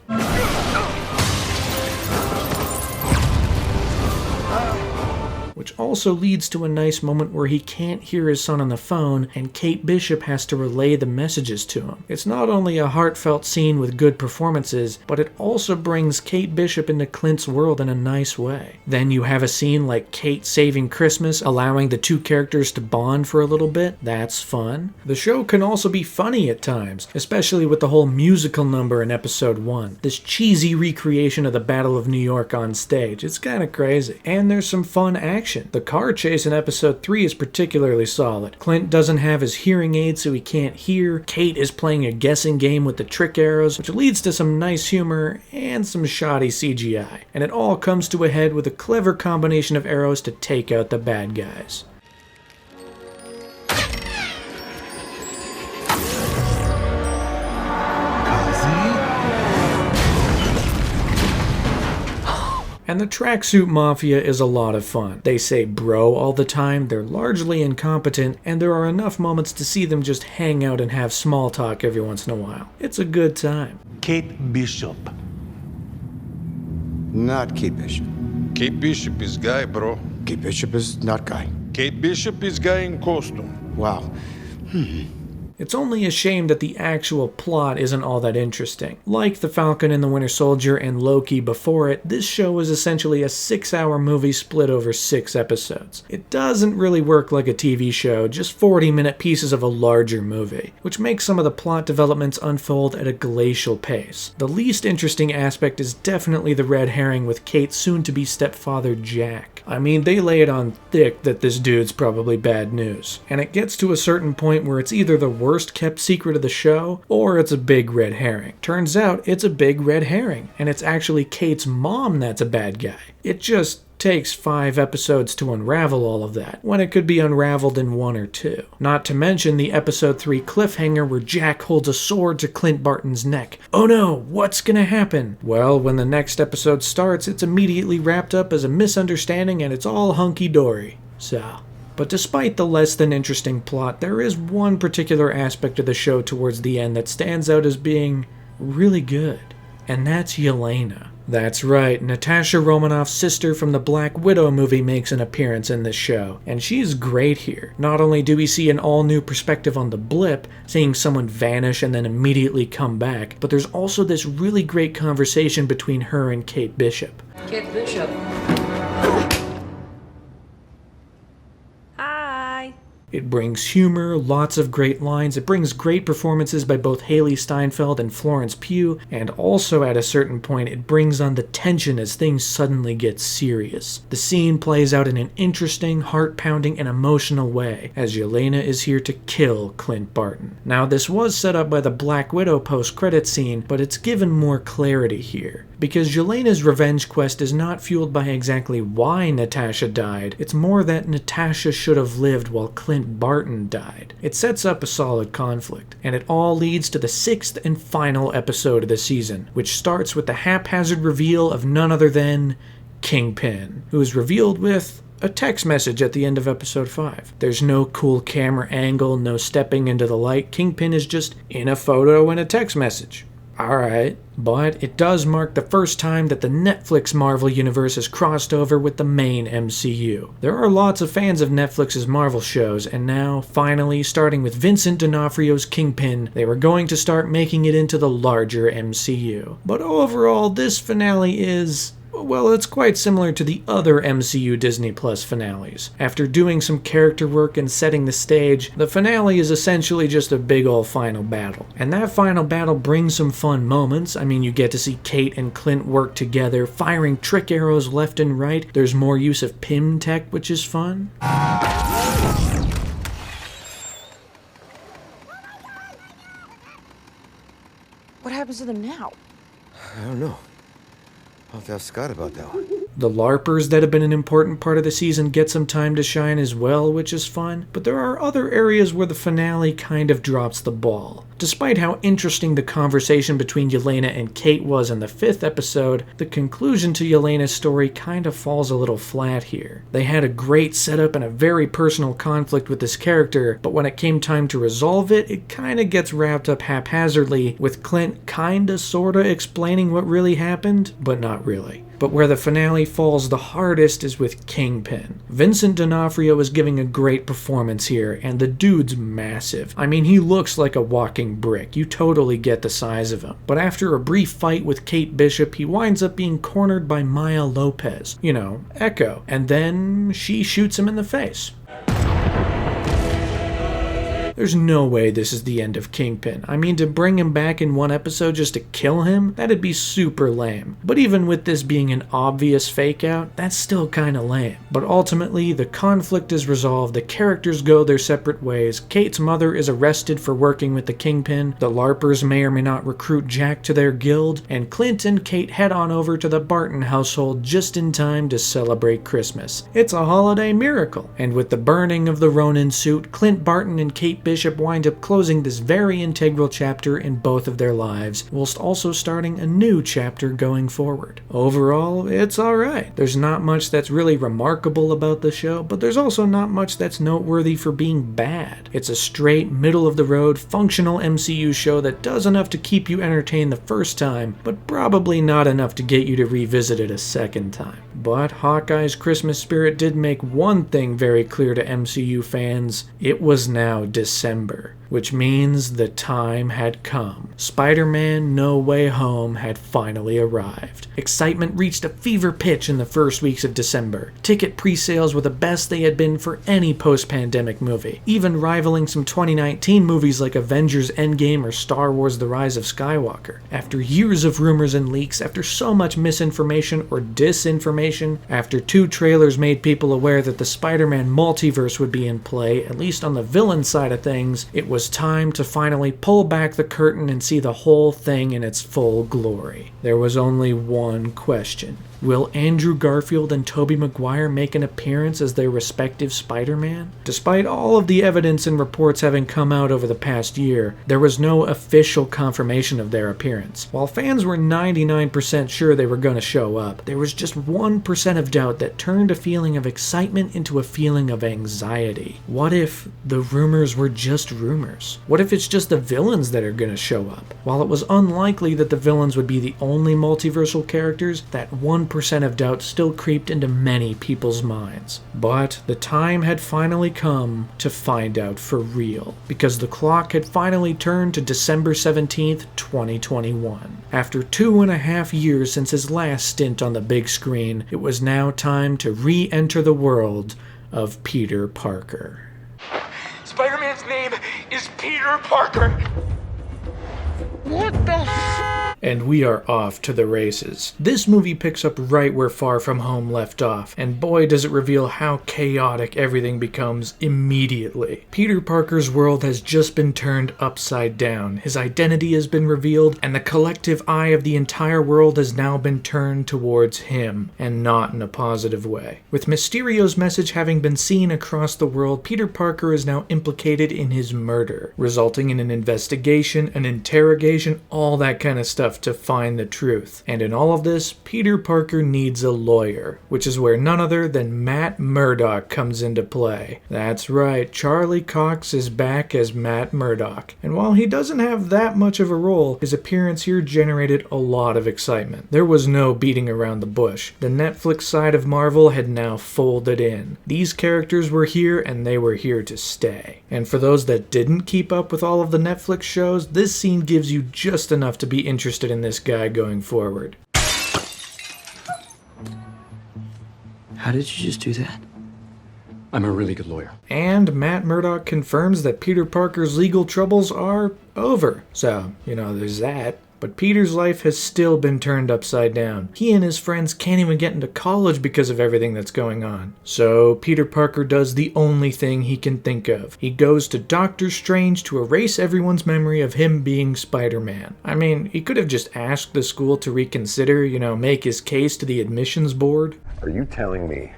Which also leads to a nice moment where he can't hear his son on the phone and Kate Bishop has to relay the messages to him. It's not only a heartfelt scene with good performances, but it also brings Kate Bishop into Clint's world in a nice way. Then you have a scene like Kate saving Christmas, allowing the 2 characters to bond for a little bit. That's fun. The show can also be funny at times, especially with the whole musical number in episode 1. This cheesy recreation of the Battle of New York on stage. It's kinda crazy. And there's some fun action. action. The car chase in episode 3 is particularly solid. Clint doesn't have his hearing aid, so he can't hear. Kate is playing a guessing game with the trick arrows, which leads to some nice humor and some shoddy CGI. And it all comes to a head with a clever combination of arrows to take out the bad guys. And the Tracksuit Mafia is a lot of fun. They say bro all the time, they're largely incompetent, and there are enough moments to see them just hang out and have small talk every once in a while. It's a good time. Kate Bishop. Not Kate Bishop. Kate Bishop is guy, bro. Kate Bishop is not guy. Kate Bishop is guy in costume. Wow. It's only a shame that the actual plot isn't all that interesting. Like The Falcon and the Winter Soldier and Loki before it, this show is essentially a 6-hour movie split over 6 episodes. It doesn't really work like a TV show, just 40-minute pieces of a larger movie, which makes some of the plot developments unfold at a glacial pace. The least interesting aspect is definitely the red herring with Kate's soon-to-be stepfather Jack. I mean, they lay it on thick that this dude's probably bad news. And it gets to a certain point where it's either the worst kept secret of the show, or it's a big red herring. Turns out it's a big red herring, and it's actually Kate's mom that's a bad guy. It just takes 5 episodes to unravel all of that, when it could be unraveled in 1 or 2. Not to mention the episode 3 cliffhanger where Jack holds a sword to Clint Barton's neck. Oh no, what's gonna happen? Well, when the next episode starts, it's immediately wrapped up as a misunderstanding and it's all hunky-dory. So... But despite the less than interesting plot, there is one particular aspect of the show towards the end that stands out as being really good. And that's Yelena. That's right, Natasha Romanoff's sister from the Black Widow movie makes an appearance in this show, and she's great here. Not only do we see an all-new perspective on the blip, seeing someone vanish and then immediately come back, but there's also this really great conversation between her and Kate Bishop. Kate Bishop. It brings humor, lots of great lines, it brings great performances by both Haley Steinfeld and Florence Pugh, and also at a certain point it brings on the tension as things suddenly get serious. The scene plays out in an interesting, heart-pounding, and emotional way, as Yelena is here to kill Clint Barton. Now this was set up by the Black Widow post-credit scene, but it's given more clarity here. Because Yelena's revenge quest is not fueled by exactly why Natasha died, it's more that Natasha should have lived while Clint Barton died. It sets up a solid conflict, and it all leads to the 6th and final episode of the season, which starts with the haphazard reveal of none other than Kingpin, who is revealed with a text message at the end of episode 5. There's no cool camera angle, no stepping into the light. Kingpin is just in a photo and a text message. Alright, but it does mark the first time that the Netflix Marvel universe has crossed over with the main MCU. There are lots of fans of Netflix's Marvel shows, and now, finally, starting with Vincent D'Onofrio's Kingpin, they were going to start making it into the larger MCU. But overall, this finale is... well, it's quite similar to the other MCU Disney Plus finales. After doing some character work and setting the stage, the finale is essentially just a big ol' final battle. And that final battle brings some fun moments. I mean, you get to see Kate and Clint work together, firing trick arrows left and right. There's more use of PIM tech, which is fun. What happens to them now? I don't know. I'll have to ask Scott about that one. The LARPers that have been an important part of the season get some time to shine as well, which is fun, but there are other areas where the finale kind of drops the ball. Despite how interesting the conversation between Yelena and Kate was in the 5th episode, the conclusion to Yelena's story kind of falls a little flat here. They had a great setup and a very personal conflict with this character, but when it came time to resolve it, it kind of gets wrapped up haphazardly, with Clint kinda sorta explaining what really happened, but not really. But where the finale falls the hardest is with Kingpin. Vincent D'Onofrio is giving a great performance here, and the dude's massive. I mean, he looks like a walking brick. You totally get the size of him. But after a brief fight with Kate Bishop, he winds up being cornered by Maya Lopez. You know, Echo. And then she shoots him in the face. There's no way this is the end of Kingpin. I mean, to bring him back in one episode just to kill him, that'd be super lame. But even with this being an obvious fake out, that's still kinda lame. But ultimately, the conflict is resolved, the characters go their separate ways, Kate's mother is arrested for working with the Kingpin, the LARPers may or may not recruit Jack to their guild, and Clint and Kate head on over to the Barton household just in time to celebrate Christmas. It's a holiday miracle. And with the burning of the Ronin suit, Clint Barton and Kate Bishop wind up closing this very integral chapter in both of their lives, whilst also starting a new chapter going forward. Overall, it's alright. There's not much that's really remarkable about the show, but there's also not much that's noteworthy for being bad. It's a straight, middle-of-the-road, functional MCU show that does enough to keep you entertained the first time, but probably not enough to get you to revisit it a second time. But Hawkeye's Christmas spirit did make one thing very clear to MCU fans: it was now December, which means the time had come. Spider-Man No Way Home had finally arrived. Excitement reached a fever pitch in the first weeks of December. Ticket pre-sales were the best they had been for any post-pandemic movie, even rivaling some 2019 movies like Avengers Endgame or Star Wars The Rise of Skywalker. After years of rumors and leaks, after so much misinformation or disinformation, after 2 trailers made people aware that the Spider-Man multiverse would be in play, at least on the villain side of things, it was time to finally pull back the curtain and see the whole thing in its full glory. There was only one question. Will Andrew Garfield and Tobey Maguire make an appearance as their respective Spider-Man? Despite all of the evidence and reports having come out over the past year, there was no official confirmation of their appearance. While fans were 99% sure they were going to show up, there was just 1% of doubt that turned a feeling of excitement into a feeling of anxiety. What if the rumors were just rumors? What if it's just the villains that are going to show up? While it was unlikely that the villains would be the only multiversal characters, that 1% of doubt still creeped into many people's minds. But the time had finally come to find out for real, because the clock had finally turned to December 17th, 2021. After 2.5 years since his last stint on the big screen, it was now time to re-enter the world of Peter Parker. Spider-Man's name is Peter Parker! What the And we are off to the races. This movie picks up right where Far From Home left off, and boy does it reveal how chaotic everything becomes immediately. Peter Parker's world has just been turned upside down, his identity has been revealed, and the collective eye of the entire world has now been turned towards him, and not in a positive way. With Mysterio's message having been seen across the world, Peter Parker is now implicated in his murder, resulting in an investigation, an interrogation, all that kind of stuff to find the truth. And in all of this, Peter Parker needs a lawyer, which is where none other than Matt Murdock comes into play. That's right, Charlie Cox is back as Matt Murdock. And while he doesn't have that much of a role, his appearance here generated a lot of excitement. There was no beating around the bush. The Netflix side of Marvel had now folded in. These characters were here and they were here to stay. And for those that didn't keep up with all of the Netflix shows, this scene gives you just enough to be interested in this guy going forward. How did you just do that? I'm a really good lawyer. And Matt Murdock confirms that Peter Parker's legal troubles are over. So, there's that. But Peter's life has still been turned upside down. He and his friends can't even get into college because of everything that's going on. So Peter Parker does the only thing he can think of. He goes to Doctor Strange to erase everyone's memory of him being Spider-Man. I mean, he could have just asked the school to reconsider, make his case to the admissions board. Are you telling me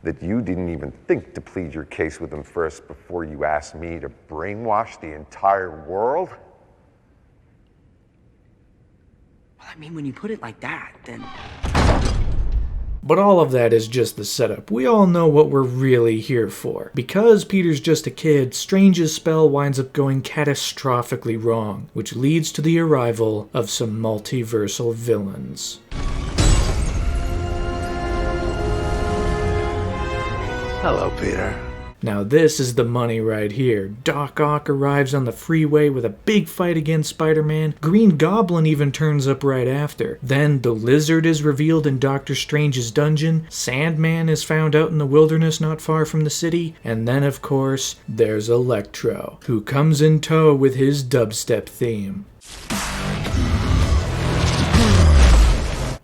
that you didn't even think to plead your case with him first before you asked me to brainwash the entire world? I mean, when you put it like that, then... But all of that is just the setup. We all know what we're really here for. Because Peter's just a kid, Strange's spell winds up going catastrophically wrong, which leads to the arrival of some multiversal villains. Hello, Peter. Now this is the money right here. Doc Ock arrives on the freeway with a big fight against Spider-Man. Green Goblin even turns up right after. Then the Lizard is revealed in Doctor Strange's dungeon. Sandman is found out in the wilderness not far from the city. And then of course, there's Electro, who comes in tow with his dubstep theme.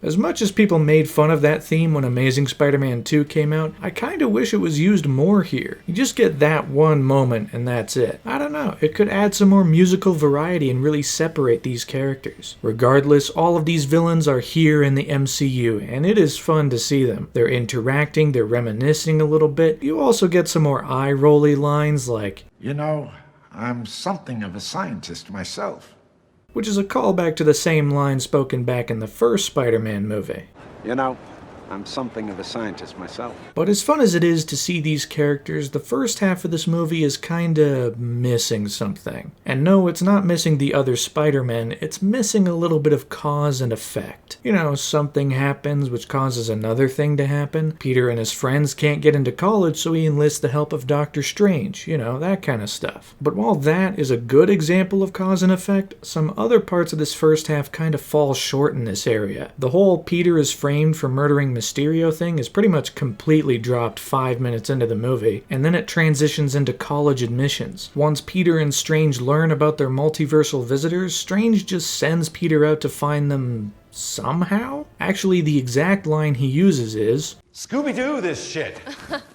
As much as people made fun of that theme when Amazing Spider-Man 2 came out, I kinda wish it was used more here. You just get that one moment and that's it. I don't know, it could add some more musical variety and really separate these characters. Regardless, all of these villains are here in the MCU, and it is fun to see them. They're interacting, they're reminiscing a little bit. You also get some more eye-rolly lines like, "You know, I'm something of a scientist myself." Which is a callback to the same line spoken back in the first Spider-Man movie. "You know, I'm something of a scientist myself." But as fun as it is to see these characters, the first half of this movie is kinda missing something. And no, it's not missing the other Spider-Men, it's missing a little bit of cause and effect. You know, something happens which causes another thing to happen. Peter and his friends can't get into college, so he enlists the help of Doctor Strange. You know, that kind of stuff. But while that is a good example of cause and effect, some other parts of this first half kind of fall short in this area. The whole Peter is framed for murdering Mysterio thing is pretty much completely dropped 5 minutes into the movie, and then it transitions into college admissions. Once Peter and Strange learn about their multiversal visitors, Strange just sends Peter out to find them somehow? Actually, the exact line he uses is, "Scooby-Doo this shit."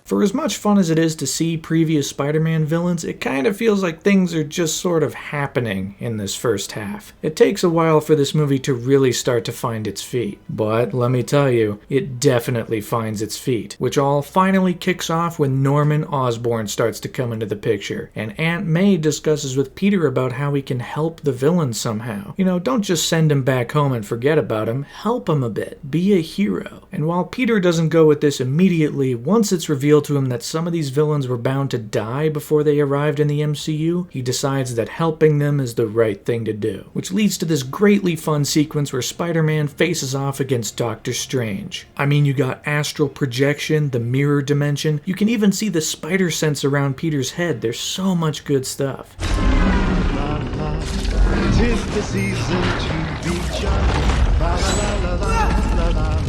For as much fun as it is to see previous Spider-Man villains, it kind of feels like things are just sort of happening in this first half. It takes a while for this movie to really start to find its feet. But let me tell you, it definitely finds its feet, which all finally kicks off when Norman Osborn starts to come into the picture, and Aunt May discusses with Peter about how he can help the villain somehow. You know, don't just send him back home and forget about him, help him a bit, be a hero. And while Peter doesn't go with this immediately, once it's revealed to him that some of these villains were bound to die before they arrived in the MCU, he decides that helping them is the right thing to do. Which leads to this greatly fun sequence where Spider-Man faces off against Doctor Strange. I mean, you got astral projection, the mirror dimension, you can even see the spider sense around Peter's head. There's so much good stuff. 'Tis the season to be jolly. La la la la la la la.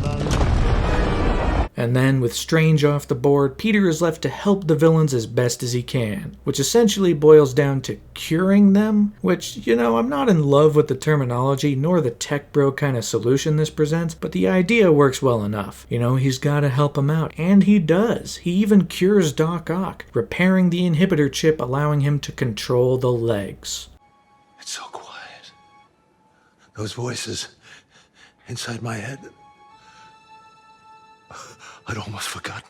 And then, with Strange off the board, Peter is left to help the villains as best as he can, which essentially boils down to curing them, which, you know, I'm not in love with the terminology nor the tech bro kind of solution this presents, but the idea works well enough. You know, he's got to help him out, and he does. He even cures Doc Ock, repairing the inhibitor chip, allowing him to control the legs. It's so quiet. Those voices inside my head, I'd almost forgotten.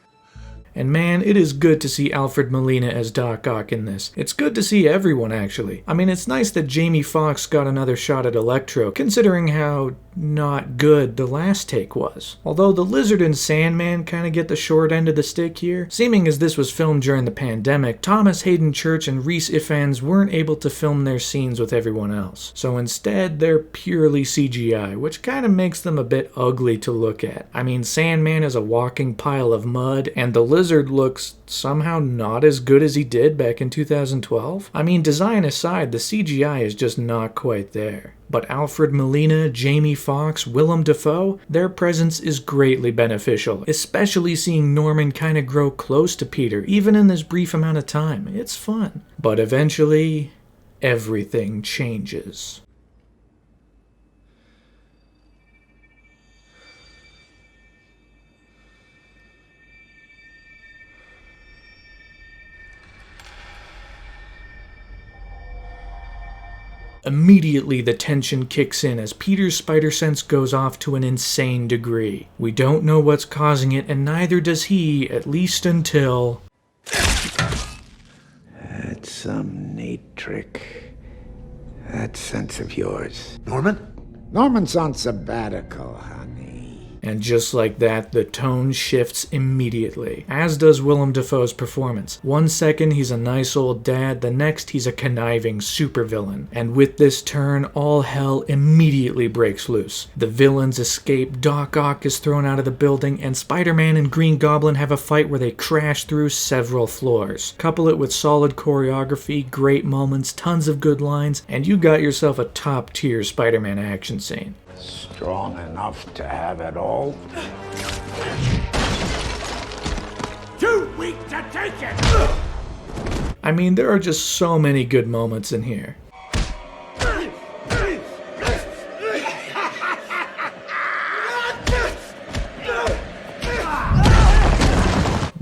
And man, it is good to see Alfred Molina as Doc Ock in this. It's good to see everyone, actually. I mean, it's nice that Jamie Foxx got another shot at Electro, considering how not good the last take was. Although the Lizard and Sandman kind of get the short end of the stick here. Seeming as this was filmed during the pandemic, Thomas Hayden Church and Rhys Ifans weren't able to film their scenes with everyone else. So instead, they're purely CGI, which kind of makes them a bit ugly to look at. I mean, Sandman is a walking pile of mud, and the Lizard looks somehow not as good as he did back in 2012. I mean, design aside, the CGI is just not quite there. But Alfred Molina, Jamie Foxx, Willem Dafoe, their presence is greatly beneficial, especially seeing Norman kind of grow close to Peter, even in this brief amount of time. It's fun. But eventually, everything changes. Immediately, the tension kicks in as Peter's spider sense goes off to an insane degree. We don't know what's causing it, and neither does he, at least until... That's some neat trick. That sense of yours. Norman? Norman's on sabbatical, honey. And just like that, the tone shifts immediately, as does Willem Dafoe's performance. One second he's a nice old dad, the next he's a conniving supervillain. And with this turn, all hell immediately breaks loose. The villains escape, Doc Ock is thrown out of the building, and Spider-Man and Green Goblin have a fight where they crash through several floors. Couple it with solid choreography, great moments, tons of good lines, and you got yourself a top-tier Spider-Man action scene. Strong enough to have it all. Too weak to take it! I mean, there are just so many good moments in here.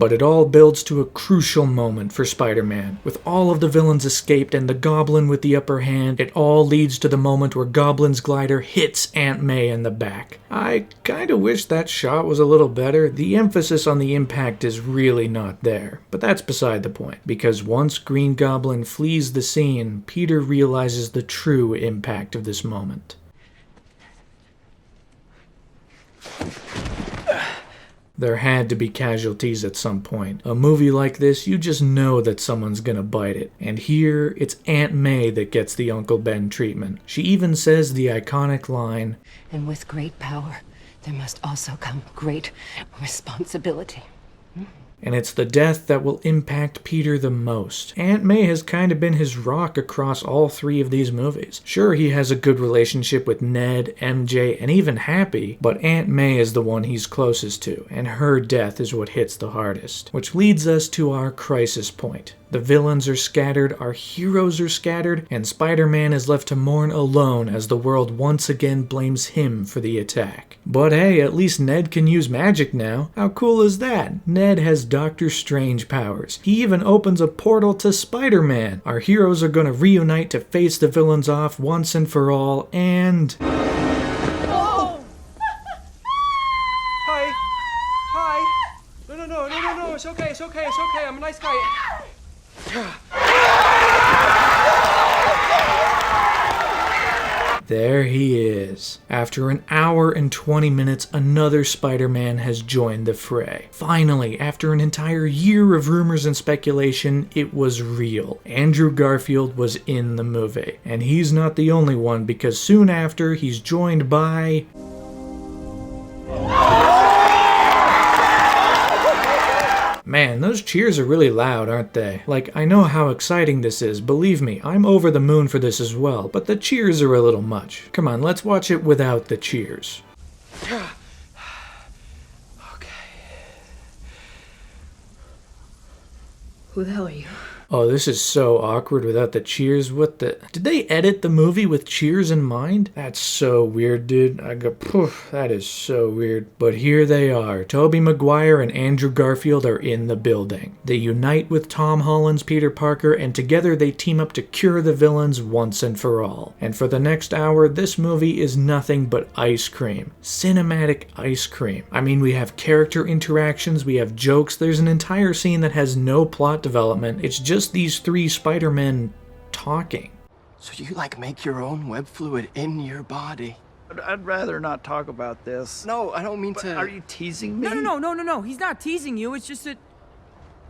But it all builds to a crucial moment for Spider-Man. With all of the villains escaped and the Goblin with the upper hand, it all leads to the moment where Goblin's glider hits Aunt May in the back. I kinda wish that shot was a little better. The emphasis on the impact is really not there. But that's beside the point, because once Green Goblin flees the scene, Peter realizes the true impact of this moment. There had to be casualties at some point. A movie like this, you just know that someone's gonna bite it. And here, it's Aunt May that gets the Uncle Ben treatment. She even says the iconic line, "And with great power, there must also come great responsibility." and it's the death that will impact Peter the most. Aunt May has kind of been his rock across all three of these movies. Sure, he has a good relationship with Ned, MJ, and even Happy, but Aunt May is the one he's closest to, and her death is what hits the hardest. Which leads us to our crisis point. The villains are scattered, our heroes are scattered, and Spider-Man is left to mourn alone as the world once again blames him for the attack. But hey, at least Ned can use magic now. How cool is that? Ned has Doctor Strange powers. He even opens a portal to Spider-Man. Our heroes are gonna reunite to face the villains off once and for all, and... Oh! Hi. Hi. No, it's okay, I'm a nice guy. There he is. After an hour and 20 minutes, another Spider-Man has joined the fray. Finally, after an entire year of rumors and speculation, it was real. Andrew Garfield was in the movie. And he's not the only one, because soon after, he's joined by... Man, those cheers are really loud, aren't they? Like, I know how exciting this is, believe me, I'm over the moon for this as well, but the cheers are a little much. Come on, let's watch it without the cheers. Okay. Who the hell are you? Oh, this is so awkward without the cheers. What the... Did they edit the movie with cheers in mind? That's so weird, dude. I go, poof, that is so weird. But here they are. Tobey Maguire and Andrew Garfield are in the building. They unite with Tom Holland's Peter Parker, and together they team up to cure the villains once and for all. And for the next hour, this movie is nothing but ice cream. Cinematic ice cream. I mean, we have character interactions, we have jokes, there's an entire scene that has no plot development. It's just these three Spider-Men talking. So you make your own web fluid in your body? I'd rather not talk about this. No, I don't mean to. Are you teasing me? No. He's not teasing you. It's just that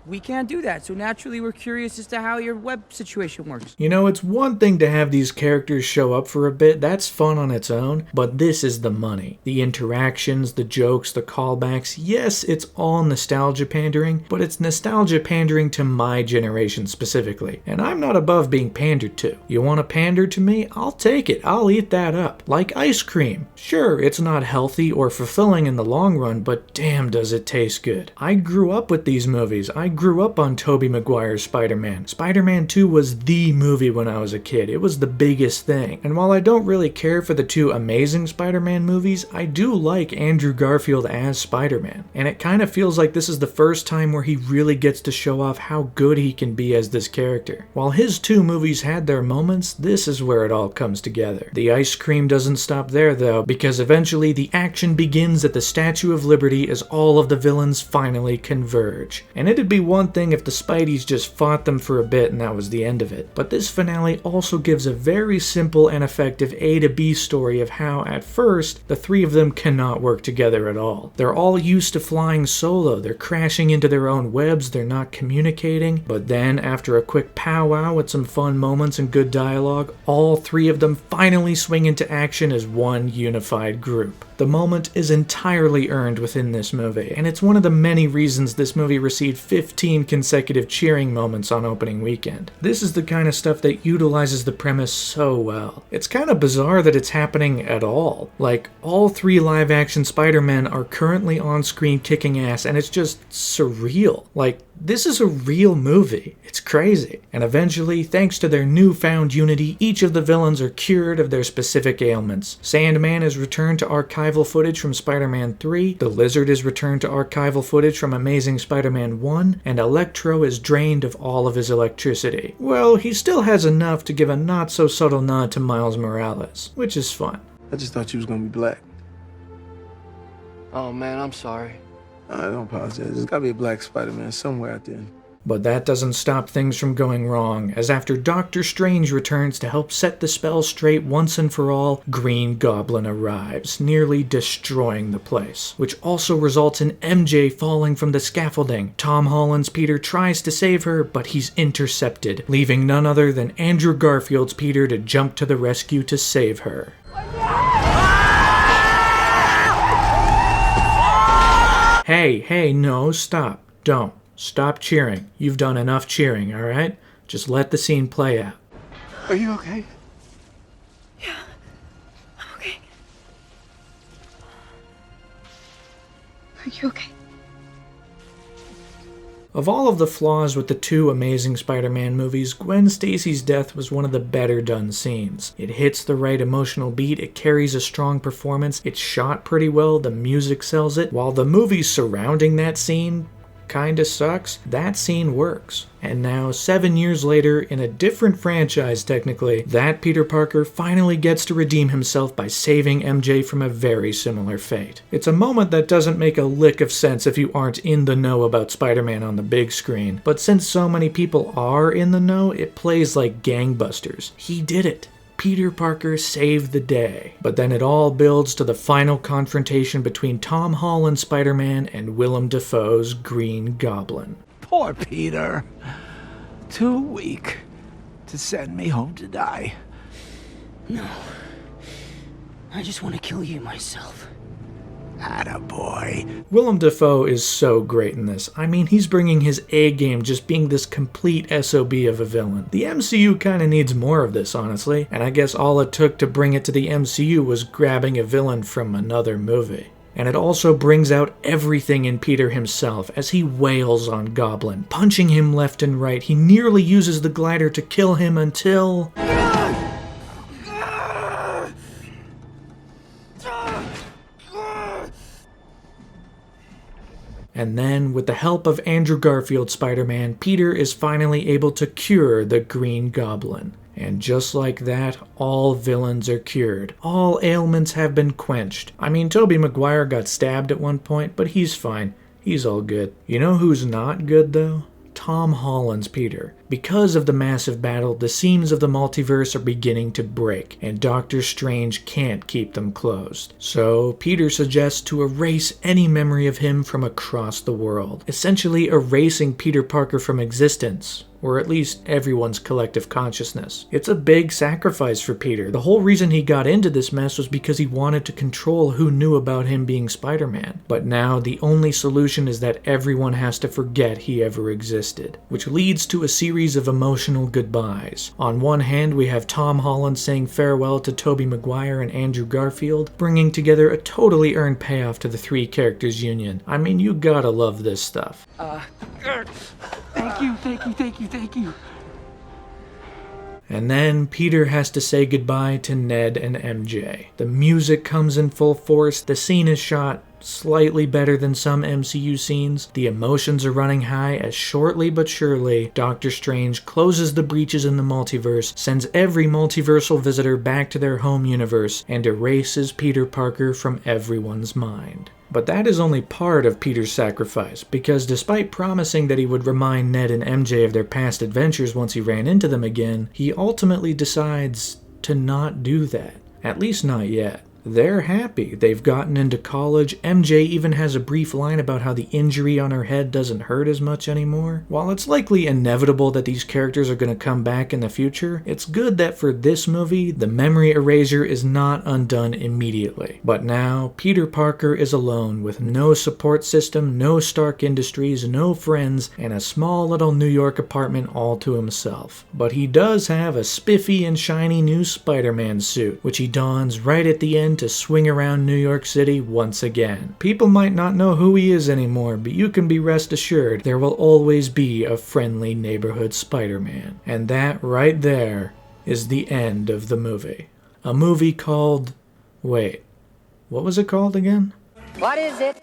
we can't do that. So naturally, we're curious as to how your web situation works. You know, it's one thing to have these characters show up for a bit. That's fun on its own. But this is the money. The interactions, the jokes, the callbacks. Yes, it's all nostalgia pandering, but it's nostalgia pandering to my generation specifically. And I'm not above being pandered to. You want to pander to me? I'll take it. I'll eat that up. Like ice cream. Sure, it's not healthy or fulfilling in the long run, but damn does it taste good. I grew up with these movies. I grew up on Tobey Maguire's Spider-Man. Spider-Man 2 was the movie when I was a kid. It was the biggest thing. And while I don't really care for the two Amazing Spider-Man movies, I do like Andrew Garfield as Spider-Man. And it kind of feels like this is the first time where he really gets to show off how good he can be as this character. While his two movies had their moments, this is where it all comes together. The ice cream doesn't stop there though, because eventually the action begins at the Statue of Liberty as all of the villains finally converge. And it'd be be one thing if the Spideys just fought them for a bit and that was the end of it, but this finale also gives a very simple and effective A to B story of how, at first, the three of them cannot work together at all. They're all used to flying solo, they're crashing into their own webs, they're not communicating, but then, after a quick powwow with some fun moments and good dialogue, all three of them finally swing into action as one unified group. The moment is entirely earned within this movie, and it's one of the many reasons this movie received 15 consecutive cheering moments on opening weekend. This is the kind of stuff that utilizes the premise so well. It's kind of bizarre that it's happening at all. Like, all three live-action Spider-Men are currently on screen kicking ass, and it's just surreal. Like, this is a real movie. It's crazy. And eventually, thanks to their newfound unity, each of the villains are cured of their specific ailments. Sandman is returned to archival footage from Spider-Man 3, the Lizard is returned to archival footage from Amazing Spider-Man 1, and Electro is drained of all of his electricity. Well, he still has enough to give a not-so-subtle nod to Miles Morales, which is fun. I just thought you was gonna be black. Oh man, I'm sorry. I don't apologize. There's gotta be a black Spider-Man somewhere out there. But that doesn't stop things from going wrong, as after Doctor Strange returns to help set the spell straight once and for all, Green Goblin arrives, nearly destroying the place, which also results in MJ falling from the scaffolding. Tom Holland's Peter tries to save her, but he's intercepted, leaving none other than Andrew Garfield's Peter to jump to the rescue to save her. Hey, no, stop. Don't. Stop cheering. You've done enough cheering, alright? Just let the scene play out. Are you okay? Yeah, I'm okay. Are you okay? Of all of the flaws with the two Amazing Spider-Man movies, Gwen Stacy's death was one of the better done scenes. It hits the right emotional beat, it carries a strong performance, it's shot pretty well, the music sells it. While the movie surrounding that scene kinda sucks, that scene works. And now, 7 years later, in a different franchise technically, that Peter Parker finally gets to redeem himself by saving MJ from a very similar fate. It's a moment that doesn't make a lick of sense if you aren't in the know about Spider-Man on the big screen, but since so many people are in the know, it plays like gangbusters. He did it. Peter Parker saved the day. But then it all builds to the final confrontation between Tom Holland's Spider-Man and Willem Dafoe's Green Goblin. Poor Peter. Too weak to send me home to die. No. I just want to kill you myself. Attaboy. Willem Dafoe is so great in this. I mean, he's bringing his A game just being this complete SOB of a villain. The MCU kinda needs more of this, honestly, and I guess all it took to bring it to the MCU was grabbing a villain from another movie. And it also brings out everything in Peter himself as he wails on Goblin, punching him left and right. He nearly uses the glider to kill him until... And then, with the help of Andrew Garfield's Spider-Man, Peter is finally able to cure the Green Goblin. And just like that, all villains are cured. All ailments have been quenched. I mean, Tobey Maguire got stabbed at one point, but he's fine. He's all good. You know who's not good, though? Tom Holland's Peter. Because of the massive battle, the seams of the multiverse are beginning to break, and Doctor Strange can't keep them closed. So, Peter suggests to erase any memory of him from across the world, essentially erasing Peter Parker from existence, or at least everyone's collective consciousness. It's a big sacrifice for Peter. The whole reason he got into this mess was because he wanted to control who knew about him being Spider-Man. But now, the only solution is that everyone has to forget he ever existed, which leads to a series of emotional goodbyes. On one hand, we have Tom Holland saying farewell to Tobey Maguire and Andrew Garfield, bringing together a totally earned payoff to the three characters' union. I mean, you gotta love this stuff. Thank you. And then Peter has to say goodbye to Ned and MJ. The music comes in full force, the scene is shot slightly better than some MCU scenes. The emotions are running high as shortly but surely, Doctor Strange closes the breaches in the multiverse, sends every multiversal visitor back to their home universe, and erases Peter Parker from everyone's mind. But that is only part of Peter's sacrifice, because despite promising that he would remind Ned and MJ of their past adventures once he ran into them again, he ultimately decides to not do that. At least not yet. They're happy. They've gotten into college. MJ even has a brief line about how the injury on her head doesn't hurt as much anymore. While it's likely inevitable that these characters are going to come back in the future, it's good that for this movie, the memory erasure is not undone immediately. But now, Peter Parker is alone with no support system, no Stark Industries, no friends, and a small little New York apartment all to himself. But he does have a spiffy and shiny new Spider-Man suit, which he dons right at the end to swing around New York City once again. People might not know who he is anymore, but you can be rest assured there will always be a friendly neighborhood Spider-Man. And that right there is the end of the movie. A movie called... wait, what was it called again? What is it?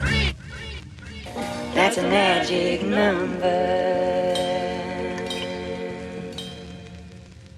That's a magic number.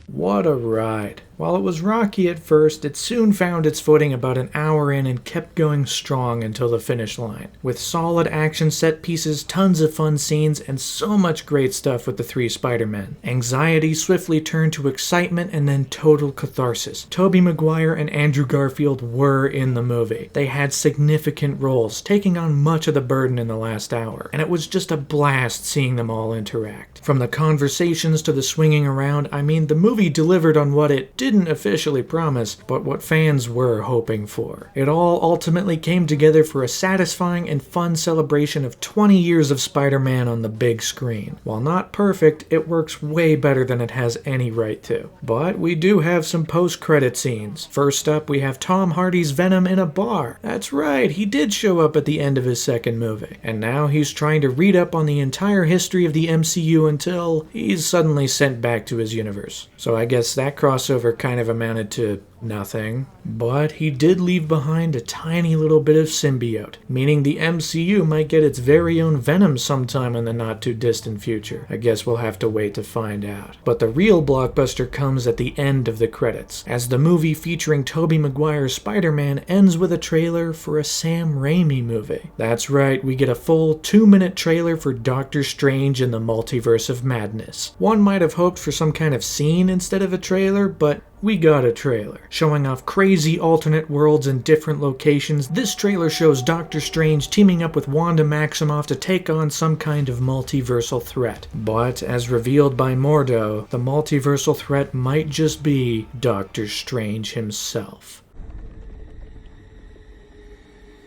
What a ride. While it was rocky at first, it soon found its footing about an hour in and kept going strong until the finish line. With solid action set pieces, tons of fun scenes, and so much great stuff with the three Spider-Men. Anxiety swiftly turned to excitement and then total catharsis. Tobey Maguire and Andrew Garfield were in the movie. They had significant roles, taking on much of the burden in the last hour, and it was just a blast seeing them all interact. From the conversations to the swinging around, I mean, the movie delivered on what it didn't officially promise, but what fans were hoping for. It all ultimately came together for a satisfying and fun celebration of 20 years of Spider-Man on the big screen. While not perfect, it works way better than it has any right to. But we do have some post-credit scenes. First up, we have Tom Hardy's Venom in a bar. That's right, he did show up at the end of his second movie. And now he's trying to read up on the entire history of the MCU until he's suddenly sent back to his universe. So I guess that crossover kind of amounted to nothing. But he did leave behind a tiny little bit of symbiote, meaning the MCU might get its very own Venom sometime in the not too distant future. I guess we'll have to wait to find out. But the real blockbuster comes at the end of the credits, as the movie featuring Tobey Maguire's Spider-Man ends with a trailer for a Sam Raimi movie. That's right, we get a full 2-minute trailer for Doctor Strange in the Multiverse of Madness. One might have hoped for some kind of scene instead of a trailer, but we got a trailer. Showing off crazy alternate worlds and different locations, this trailer shows Doctor Strange teaming up with Wanda Maximoff to take on some kind of multiversal threat. But, as revealed by Mordo, the multiversal threat might just be Doctor Strange himself.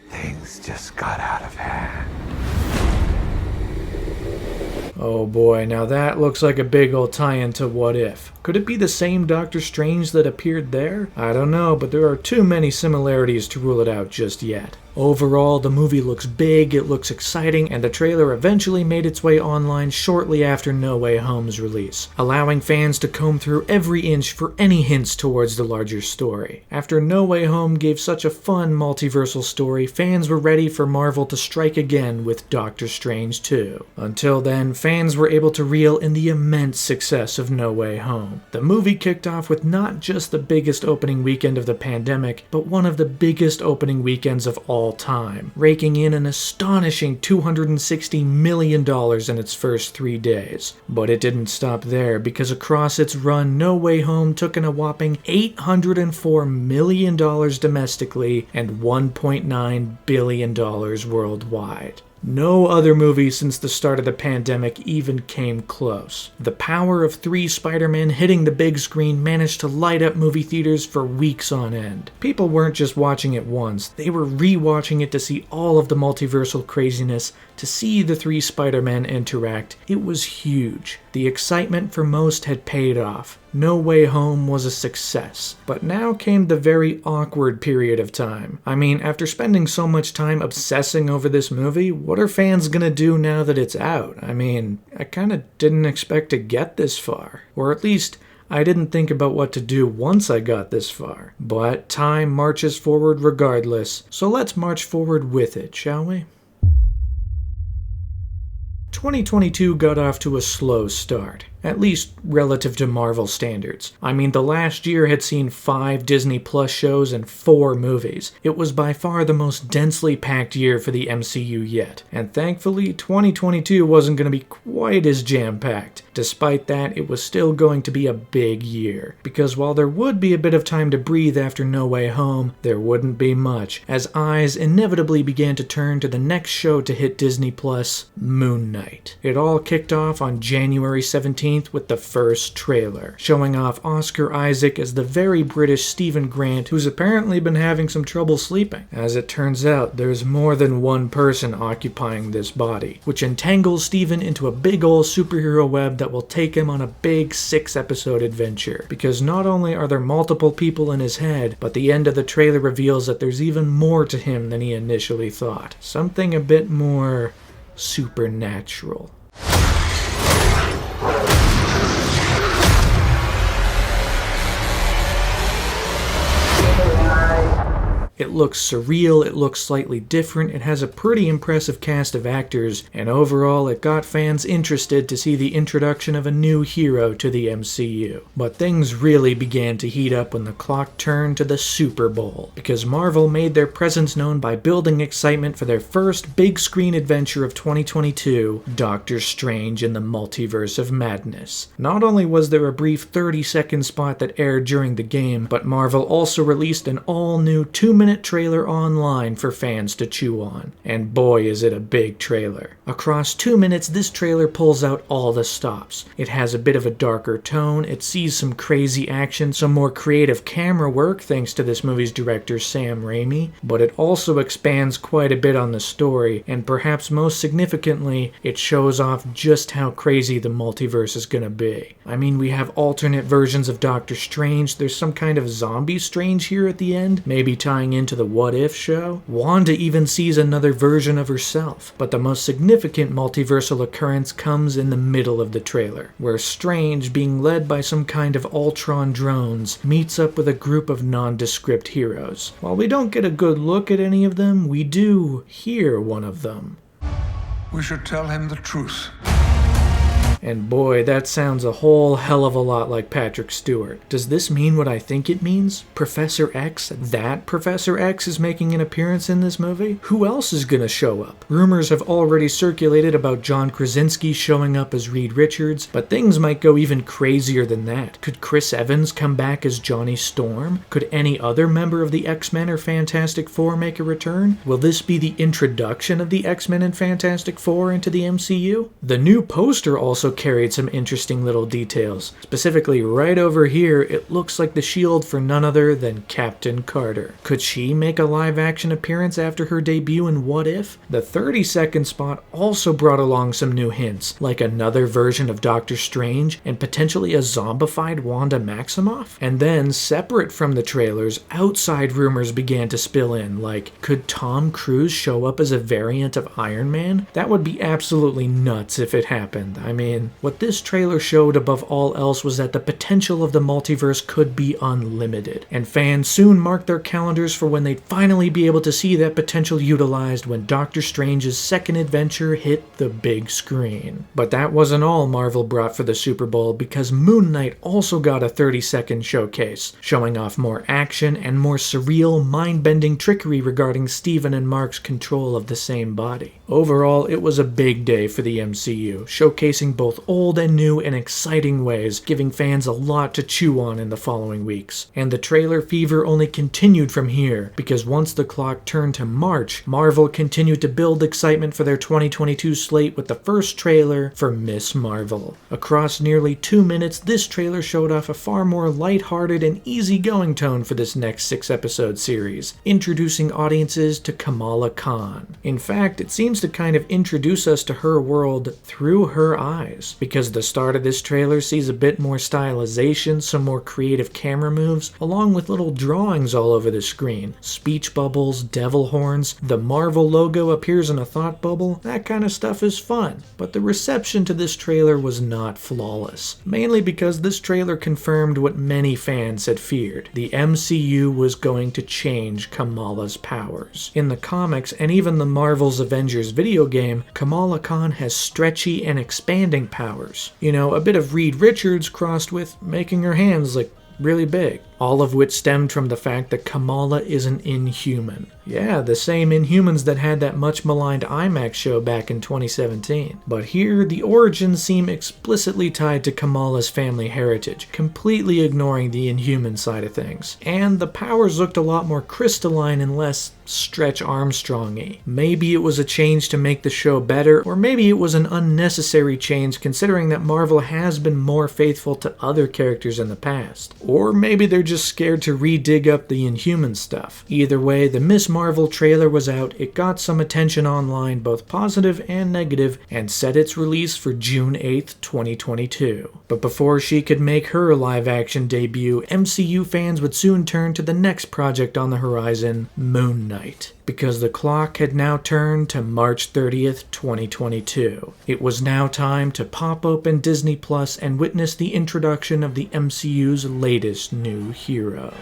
Things just got out of hand. Oh boy, now that looks like a big old tie-in to What If. Could it be the same Doctor Strange that appeared there? I don't know, but there are too many similarities to rule it out just yet. Overall, the movie looks big, it looks exciting, and the trailer eventually made its way online shortly after No Way Home's release, allowing fans to comb through every inch for any hints towards the larger story. After No Way Home gave such a fun multiversal story, fans were ready for Marvel to strike again with Doctor Strange 2. Until then, fans were able to reel in the immense success of No Way Home. The movie kicked off with not just the biggest opening weekend of the pandemic, but one of the biggest opening weekends of all time, raking in an astonishing $260 million in its first 3 days. But it didn't stop there, because across its run, No Way Home took in a whopping $804 million domestically and $1.9 billion worldwide. No other movie since the start of the pandemic even came close. The power of 3 Spider-Men hitting the big screen managed to light up movie theaters for weeks on end. People weren't just watching it once, they were re-watching it to see all of the multiversal craziness, to see the 3 Spider-Men interact. It was huge. The excitement for most had paid off. No Way Home was a success. But now came the very awkward period of time. I mean, after spending so much time obsessing over this movie, what are fans gonna do now that it's out? I mean, I kinda didn't expect to get this far. Or at least, I didn't think about what to do once I got this far. But time marches forward regardless, so let's march forward with it, shall we? 2022 got off to a slow start, at least relative to Marvel standards. I mean, the last year had seen 5 Disney Plus shows and 4 movies. It was by far the most densely packed year for the MCU yet, and thankfully 2022 wasn't going to be quite as jam-packed. Despite that, it was still going to be a big year, because while there would be a bit of time to breathe after No Way Home, there wouldn't be much, as eyes inevitably began to turn to the next show to hit Disney Plus, Moon Knight. It all kicked off on January 17th with the first trailer, showing off Oscar Isaac as the very British Stephen Grant, who's apparently been having some trouble sleeping. As it turns out, there's more than one person occupying this body, which entangles Stephen into a big ol' superhero web that will take him on a big 6-episode adventure. Because not only are there multiple people in his head, but the end of the trailer reveals that there's even more to him than he initially thought. Something a bit more supernatural. It looks surreal, it looks slightly different, it has a pretty impressive cast of actors, and overall it got fans interested to see the introduction of a new hero to the MCU. But things really began to heat up when the clock turned to the Super Bowl, because Marvel made their presence known by building excitement for their first big screen adventure of 2022, Doctor Strange in the Multiverse of Madness. Not only was there a brief 30-second spot that aired during the game, but Marvel also released an all-new 2-minute trailer online for fans to chew on. And boy is it a big trailer. Across 2 minutes, this trailer pulls out all the stops. It has a bit of a darker tone, it sees some crazy action, some more creative camera work thanks to this movie's director Sam Raimi, but it also expands quite a bit on the story, and perhaps most significantly, it shows off just how crazy the multiverse is gonna be. I mean, we have alternate versions of Doctor Strange, there's some kind of zombie Strange here at the end, maybe tying into the What If show. Wanda even sees another version of herself, but the most significant multiversal occurrence comes in the middle of the trailer, where Strange, being led by some kind of Ultron drones, meets up with a group of nondescript heroes. While we don't get a good look at any of them, we do hear one of them. We should tell him the truth. And boy, that sounds a whole hell of a lot like Patrick Stewart. Does this mean what I think it means? Professor X? That Professor X is making an appearance in this movie? Who else is gonna show up? Rumors have already circulated about John Krasinski showing up as Reed Richards, but things might go even crazier than that. Could Chris Evans come back as Johnny Storm? Could any other member of the X-Men or Fantastic Four make a return? Will this be the introduction of the X-Men and Fantastic Four into the MCU? The new poster also carried some interesting little details. Specifically, right over here, it looks like the shield for none other than Captain Carter. Could she make a live-action appearance after her debut in What If? The 30-second spot also brought along some new hints, like another version of Doctor Strange and potentially a zombified Wanda Maximoff. And then, separate from the trailers, outside rumors began to spill in, like, could Tom Cruise show up as a variant of Iron Man? That would be absolutely nuts if it happened. I mean, what this trailer showed above all else was that the potential of the multiverse could be unlimited, and fans soon marked their calendars for when they'd finally be able to see that potential utilized when Doctor Strange's second adventure hit the big screen. But that wasn't all Marvel brought for the Super Bowl, because Moon Knight also got a 30-second showcase, showing off more action and more surreal, mind-bending trickery regarding Stephen and Mark's control of the same body. Overall, it was a big day for the MCU, showcasing both old and new in exciting ways, giving fans a lot to chew on in the following weeks. And the trailer fever only continued from here, because once the clock turned to March, Marvel continued to build excitement for their 2022 slate with the first trailer for Ms. Marvel. Across nearly 2 minutes, this trailer showed off a far more lighthearted and easygoing tone for this next 6-episode series, introducing audiences to Kamala Khan. In fact, it seems to kind of introduce us to her world through her eyes. ways, because the start of this trailer sees a bit more stylization, some more creative camera moves, along with little drawings all over the screen, speech bubbles, devil horns, the Marvel logo appears in a thought bubble. That kind of stuff is fun, but the reception to this trailer was not flawless, mainly because this trailer confirmed what many fans had feared. The MCU was going to change Kamala's powers. In the comics, and even the Marvel's Avengers video game, Kamala Khan has stretchy and expanding powers. You know, a bit of Reed Richards crossed with making her hands like really big. All of which stemmed from the fact that Kamala is an Inhuman. Yeah, the same Inhumans that had that much maligned IMAX show back in 2017. But here, the origins seem explicitly tied to Kamala's family heritage, completely ignoring the Inhuman side of things. And the powers looked a lot more crystalline and less Stretch Armstrong-y. Maybe it was a change to make the show better, or maybe it was an unnecessary change considering that Marvel has been more faithful to other characters in the past. Or maybe they're just scared to re-dig up the Inhuman stuff. Either way, the Miss Marvel trailer was out, it got some attention online, both positive and negative, and set its release for June 8th, 2022. But before she could make her live-action debut, MCU fans would soon turn to the next project on the horizon, Moon Knight. Because the clock had now turned to March 30th, 2022. It was now time to pop open Disney Plus and witness the introduction of the MCU's latest new hero.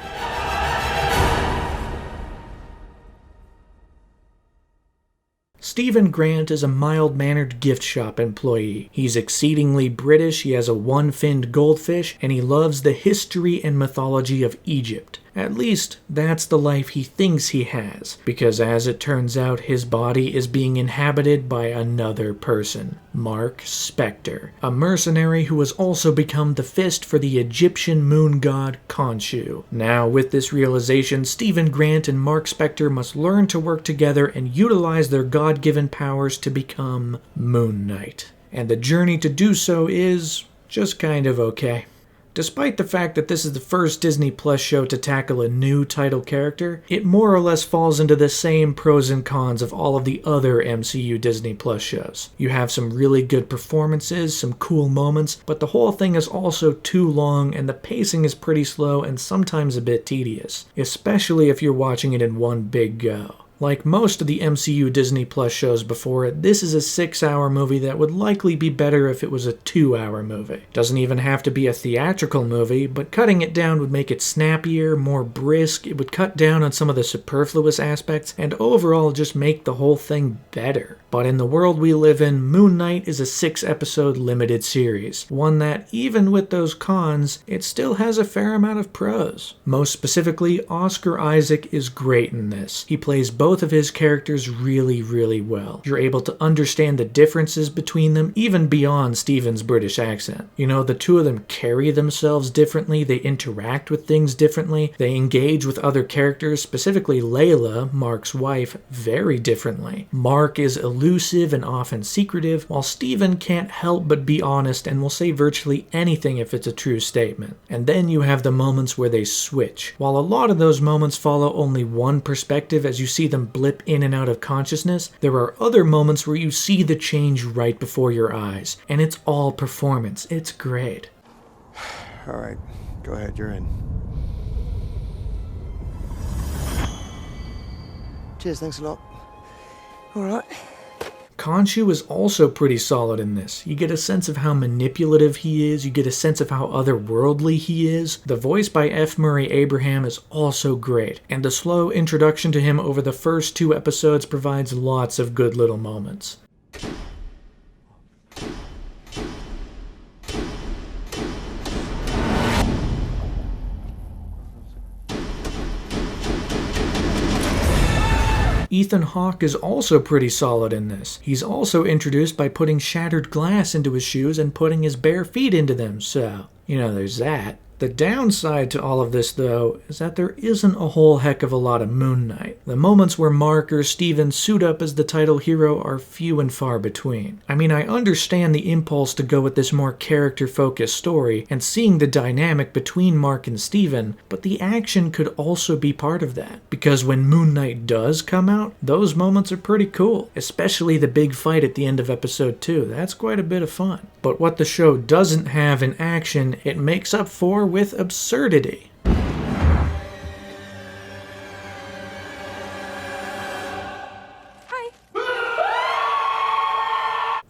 Stephen Grant is a mild-mannered gift shop employee. He's exceedingly British, he has a one-finned goldfish, and he loves the history and mythology of Egypt. At least, that's the life he thinks he has, because as it turns out, his body is being inhabited by another person, Mark Spector, a mercenary who has also become the fist for the Egyptian moon god Khonshu. Now, with this realization, Stephen Grant and Mark Spector must learn to work together and utilize their God-given powers to become Moon Knight. And the journey to do so is just kind of okay. Despite the fact that this is the first Disney Plus show to tackle a new title character, it more or less falls into the same pros and cons of all of the other MCU Disney Plus shows. You have some really good performances, some cool moments, but the whole thing is also too long and the pacing is pretty slow and sometimes a bit tedious, especially if you're watching it in one big go. Like most of the MCU Disney Plus shows before it, this is a 6-hour movie that would likely be better if it was a 2-hour movie. Doesn't even have to be a theatrical movie, but cutting it down would make it snappier, more brisk, it would cut down on some of the superfluous aspects, and overall just make the whole thing better. But in the world we live in, Moon Knight is a 6-episode limited series, one that, even with those cons, it still has a fair amount of pros. Most specifically, Oscar Isaac is great in this. He plays both of his characters really, really well. You're able to understand the differences between them, even beyond Stephen's British accent. You know, the two of them carry themselves differently, they interact with things differently, they engage with other characters, specifically Layla, Mark's wife, very differently. Mark is elusive and often secretive, while Stephen can't help but be honest and will say virtually anything if it's a true statement. And then you have the moments where they switch. While a lot of those moments follow only one perspective as you see them blip in and out of consciousness, there are other moments where you see the change right before your eyes. And it's all performance. It's great. Alright, go ahead, you're in. Cheers, thanks a lot. Alright. Khonshu is also pretty solid in this. You get a sense of how manipulative he is, you get a sense of how otherworldly he is. The voice by F. Murray Abraham is also great, and the slow introduction to him over the first 2 episodes provides lots of good little moments. Ethan Hawke is also pretty solid in this. He's also introduced by putting shattered glass into his shoes and putting his bare feet into them, so, you know, there's that. The downside to all of this, though, is that there isn't a whole heck of a lot of Moon Knight. The moments where Mark or Steven suit up as the title hero are few and far between. I mean, I understand the impulse to go with this more character-focused story and seeing the dynamic between Mark and Steven, but the action could also be part of that. Because when Moon Knight does come out, those moments are pretty cool, especially the big fight at the end of episode 2. That's quite a bit of fun. But what the show doesn't have in action, it makes up for with absurdity.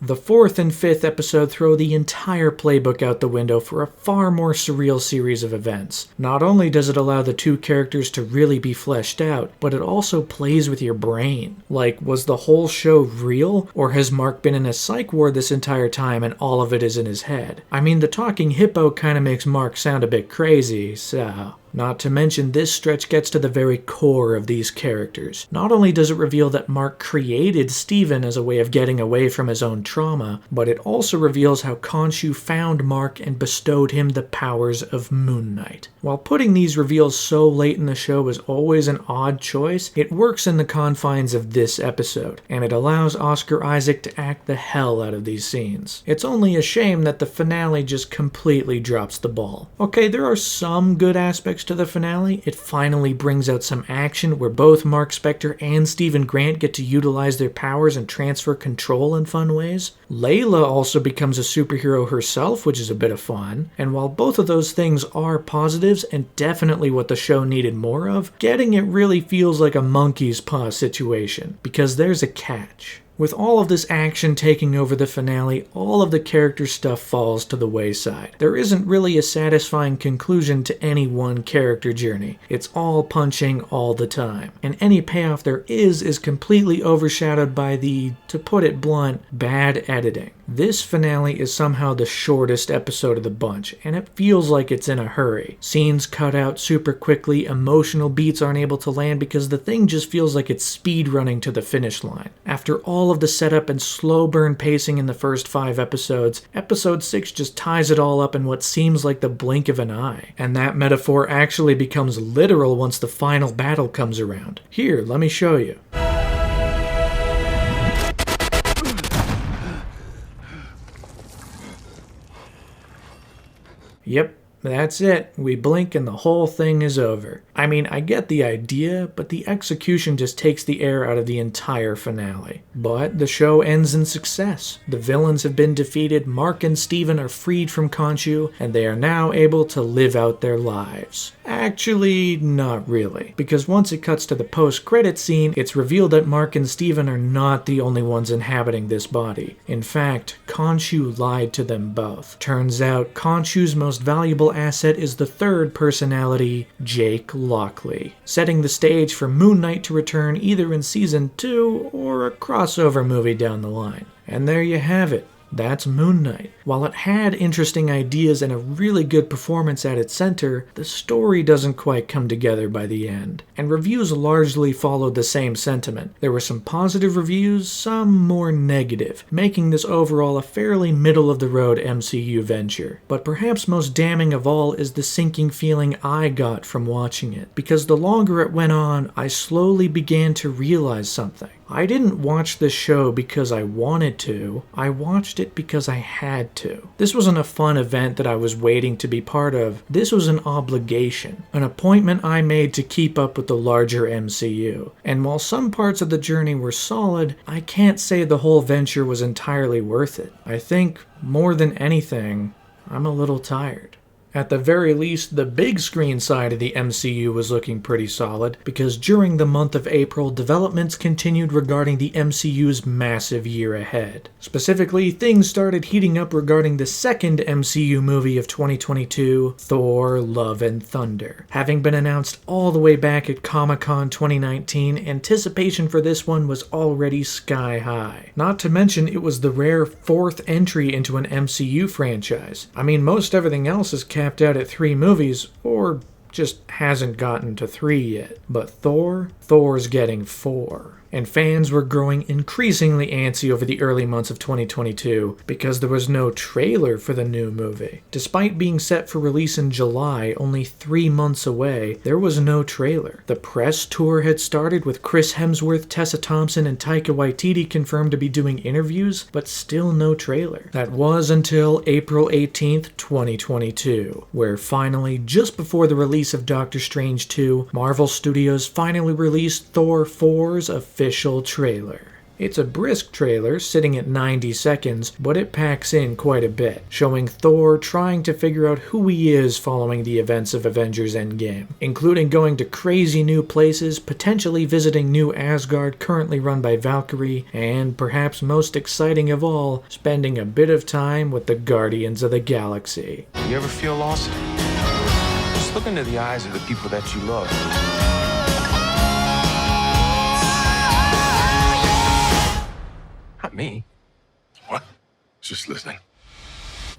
The 4th and 5th episode throw the entire playbook out the window for a far more surreal series of events. Not only does it allow the two characters to really be fleshed out, but it also plays with your brain. Like, was the whole show real, or has Mark been in a psych ward this entire time and all of it is in his head? I mean, the talking hippo kinda makes Mark sound a bit crazy, so... Not to mention, this stretch gets to the very core of these characters. Not only does it reveal that Mark created Steven as a way of getting away from his own trauma, but it also reveals how Khonshu found Mark and bestowed him the powers of Moon Knight. While putting these reveals so late in the show is always an odd choice, it works in the confines of this episode, and it allows Oscar Isaac to act the hell out of these scenes. It's only a shame that the finale just completely drops the ball. Okay, there are some good aspects to the finale. It finally brings out some action where both Mark Spector and Stephen Grant get to utilize their powers and transfer control in fun ways. Layla also becomes a superhero herself, which is a bit of fun. And while both of those things are positives and definitely what the show needed more of, getting it really feels like a monkey's paw situation, because there's a catch. With all of this action taking over the finale, all of the character stuff falls to the wayside. There isn't really a satisfying conclusion to any one character journey. It's all punching all the time. And any payoff there is completely overshadowed by the, to put it blunt, bad editing. This finale is somehow the shortest episode of the bunch, and it feels like it's in a hurry. Scenes cut out super quickly, emotional beats aren't able to land because the thing just feels like it's speed running to the finish line. After all of the setup and slow burn pacing in the first 5 episodes, episode 6 just ties it all up in what seems like the blink of an eye. And that metaphor actually becomes literal once the final battle comes around. Here, let me show you. Yep, that's it. We blink and the whole thing is over. I mean, I get the idea, but the execution just takes the air out of the entire finale. But the show ends in success. The villains have been defeated, Mark and Steven are freed from Khonshu, and they are now able to live out their lives. Actually, not really, because once it cuts to the post-credit scene, it's revealed that Mark and Steven are not the only ones inhabiting this body. In fact, Khonshu lied to them both. Turns out, Khonshu's most valuable asset is the third personality, Jake Lockley, setting the stage for Moon Knight to return either in Season 2 or a crossover movie down the line. And there you have it. That's Moon Knight. While it had interesting ideas and a really good performance at its center, the story doesn't quite come together by the end. And reviews largely followed the same sentiment. There were some positive reviews, some more negative, making this overall a fairly middle-of-the-road MCU venture. But perhaps most damning of all is the sinking feeling I got from watching it. Because the longer it went on, I slowly began to realize something. I didn't watch this show because I wanted to, I watched it because I had to. This wasn't a fun event that I was waiting to be part of, this was an obligation, an appointment I made to keep up with the larger MCU. And while some parts of the journey were solid, I can't say the whole venture was entirely worth it. I think, more than anything, I'm a little tired. At the very least, the big screen side of the MCU was looking pretty solid, because during the month of April, developments continued regarding the MCU's massive year ahead. Specifically, things started heating up regarding the second MCU movie of 2022, Thor: Love and Thunder. Having been announced all the way back at Comic-Con 2019, anticipation for this one was already sky high. Not to mention, it was the rare 4th entry into an MCU franchise. I mean, most everything else is capped out at 3 movies, or just hasn't gotten to 3 yet. But Thor's getting 4. And fans were growing increasingly antsy over the early months of 2022 because there was no trailer for the new movie. Despite being set for release in July, only 3 months away, there was no trailer. The press tour had started with Chris Hemsworth, Tessa Thompson, and Taika Waititi confirmed to be doing interviews, but still no trailer. That was until April 18th, 2022, where finally, just before the release of Doctor Strange 2, Marvel Studios finally released Thor 4's official trailer. It's a brisk trailer, sitting at 90 seconds, but it packs in quite a bit, showing Thor trying to figure out who he is following the events of Avengers Endgame, including going to crazy new places, potentially visiting New Asgard currently run by Valkyrie, and perhaps most exciting of all, spending a bit of time with the Guardians of the Galaxy. You ever feel lost? Just look into the eyes of the people that you love. Not me. What? Just listening.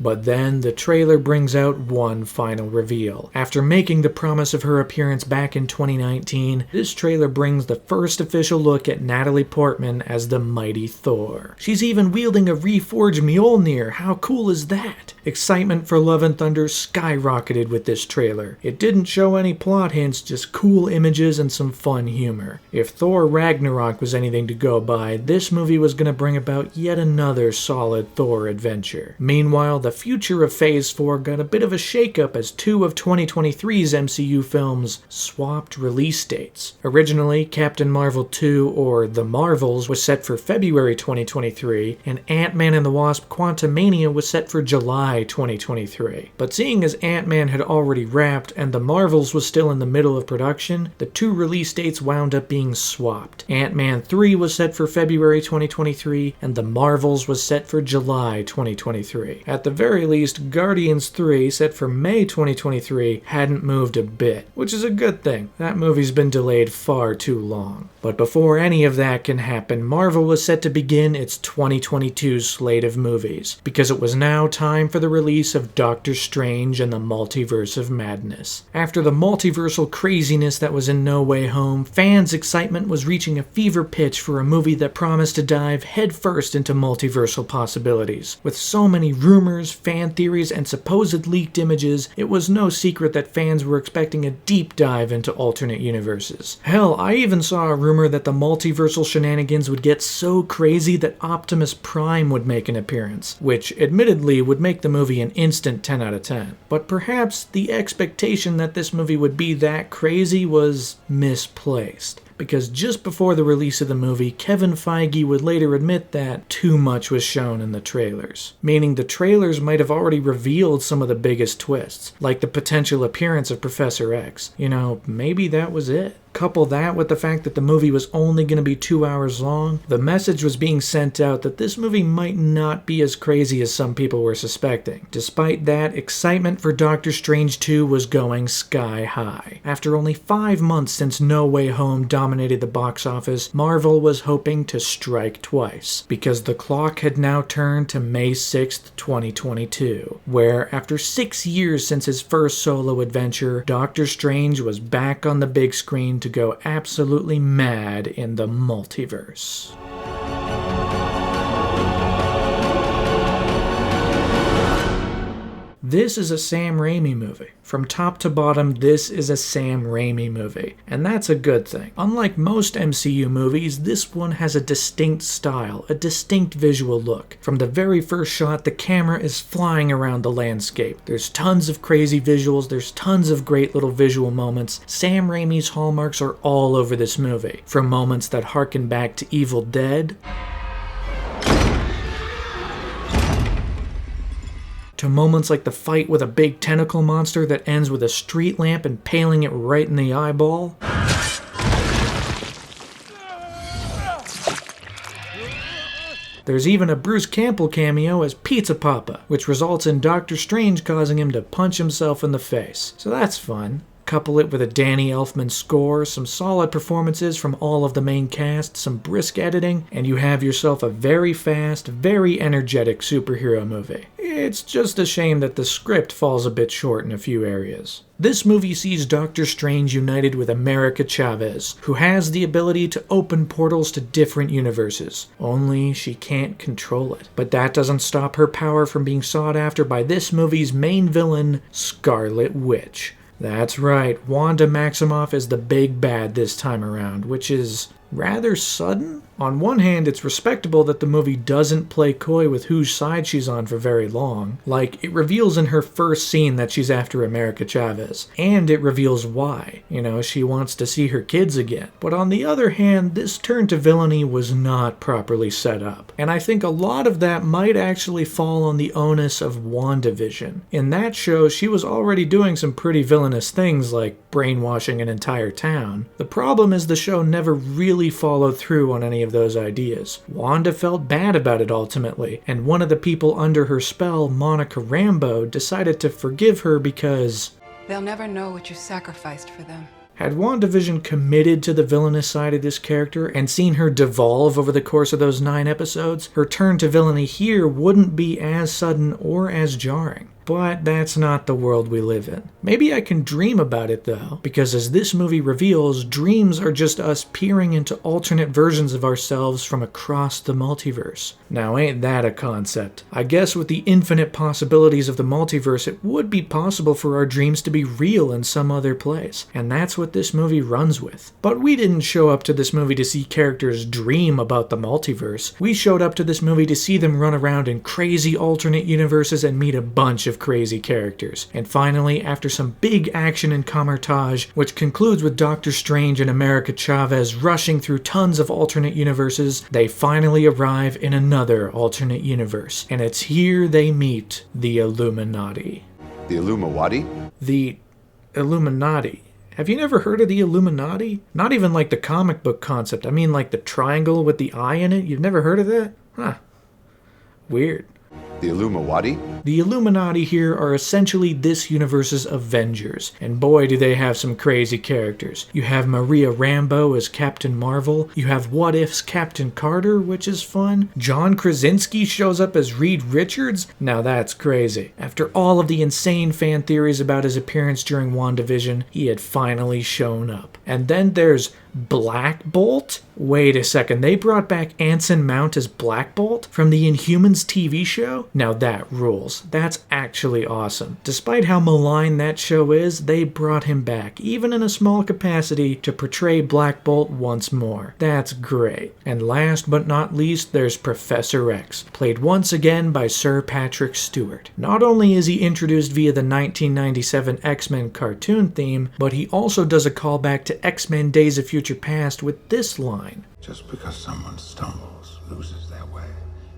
But then the trailer brings out one final reveal. After making the promise of her appearance back in 2019, this trailer brings the first official look at Natalie Portman as the mighty Thor. She's even wielding a reforged Mjolnir. How cool is that? Excitement for Love and Thunder skyrocketed with this trailer. It didn't show any plot hints, just cool images and some fun humor. If Thor Ragnarok was anything to go by, this movie was going to bring about yet another solid Thor adventure. Meanwhile, the future of Phase 4 got a bit of a shakeup as 2 of 2023's MCU films swapped release dates. Originally, Captain Marvel 2, or The Marvels, was set for February 2023, and Ant-Man and the Wasp Quantumania was set for July 2023. But seeing as Ant-Man had already wrapped and The Marvels was still in the middle of production, the 2 release dates wound up being swapped. Ant-Man 3 was set for February 2023, and The Marvels was set for July 2023. At the very least, Guardians 3, set for May 2023, hadn't moved a bit, which is a good thing. That movie's been delayed far too long. But before any of that can happen, Marvel was set to begin its 2022 slate of movies, because it was now time for the release of Doctor Strange and the Multiverse of Madness. After the multiversal craziness that was in No Way Home, fans' excitement was reaching a fever pitch for a movie that promised to dive headfirst into multiversal possibilities. With so many rumors, fan theories, and supposed leaked images, it was no secret that fans were expecting a deep dive into alternate universes. Hell, I even saw a rumor that the multiversal shenanigans would get so crazy that Optimus Prime would make an appearance, which admittedly would make the movie an instant 10 out of 10. But perhaps the expectation that this movie would be that crazy was misplaced, because just before the release of the movie, Kevin Feige would later admit that too much was shown in the trailers. Meaning the trailers might have already revealed some of the biggest twists, like the potential appearance of Professor X. You know, maybe that was it. Couple that with the fact that the movie was only going to be 2 hours long, the message was being sent out that this movie might not be as crazy as some people were suspecting. Despite that, excitement for Doctor Strange 2 was going sky high. After only 5 months since No Way Home dominated the box office, Marvel was hoping to strike twice, because the clock had now turned to May 6th, 2022, where after 6 years since his first solo adventure, Doctor Strange was back on the big screen to go absolutely mad in the multiverse. This is a Sam Raimi movie. From top to bottom, this is a Sam Raimi movie, and that's a good thing. Unlike most MCU movies, this one has a distinct style, a distinct visual look. From the very first shot, the camera is flying around the landscape. There's tons of crazy visuals, there's tons of great little visual moments. Sam Raimi's hallmarks are all over this movie, from moments that harken back to Evil Dead, to moments like the fight with a big tentacle monster that ends with a street lamp impaling it right in the eyeball. There's even a Bruce Campbell cameo as Pizza Papa, which results in Doctor Strange causing him to punch himself in the face. So that's fun. Couple it with a Danny Elfman score, some solid performances from all of the main cast, some brisk editing, and you have yourself a very fast, very energetic superhero movie. It's just a shame that the script falls a bit short in a few areas. This movie sees Doctor Strange united with America Chavez, who has the ability to open portals to different universes, only she can't control it. But that doesn't stop her power from being sought after by this movie's main villain, Scarlet Witch. That's right, Wanda Maximoff is the big bad this time around, which is rather sudden. On one hand, it's respectable that the movie doesn't play coy with whose side she's on for very long. Like, it reveals in her first scene that she's after America Chavez, and it reveals why. She wants to see her kids again. But on the other hand, this turn to villainy was not properly set up. And I think a lot of that might actually fall on the onus of WandaVision. In that show, she was already doing some pretty villainous things like brainwashing an entire town. The problem is the show never really followed through on any of those ideas. Wanda felt bad about it ultimately, and one of the people under her spell, Monica Rambeau, decided to forgive her because they'll never know what you sacrificed for them. Had WandaVision committed to the villainous side of this character and seen her devolve over the course of those 9 episodes, her turn to villainy here wouldn't be as sudden or as jarring. But that's not the world we live in. Maybe I can dream about it though, because as this movie reveals, dreams are just us peering into alternate versions of ourselves from across the multiverse. Now ain't that a concept? I guess with the infinite possibilities of the multiverse, it would be possible for our dreams to be real in some other place, and that's what this movie runs with. But we didn't show up to this movie to see characters dream about the multiverse. We showed up to this movie to see them run around in crazy alternate universes and meet a bunch of crazy characters. And finally, after some big action and camouflage, which concludes with Doctor Strange and America Chavez rushing through tons of alternate universes, they finally arrive in another alternate universe. And it's here they meet the Illuminati. The Illuminati? The Illuminati. Have you never heard of the Illuminati? Not even like the comic book concept. I mean like the triangle with the eye in it. You've never heard of that? Huh. Weird. The Illuminati? The Illuminati here are essentially this universe's Avengers, and boy do they have some crazy characters. You have Maria Rambeau as Captain Marvel, you have What If's Captain Carter, which is fun. John Krasinski shows up as Reed Richards? Now that's crazy. After all of the insane fan theories about his appearance during WandaVision, he had finally shown up. And then there's Black Bolt? Wait a second, they brought back Anson Mount as Black Bolt from the Inhumans TV show? Now that rules. That's actually awesome. Despite how malign that show is, they brought him back, even in a small capacity, to portray Black Bolt once more. That's great. And last but not least, there's Professor X, played once again by Sir Patrick Stewart. Not only is he introduced via the 1997 X-Men cartoon theme, but he also does a callback to X-Men Days of Future Past with this line. Just because someone stumbles, loses their way,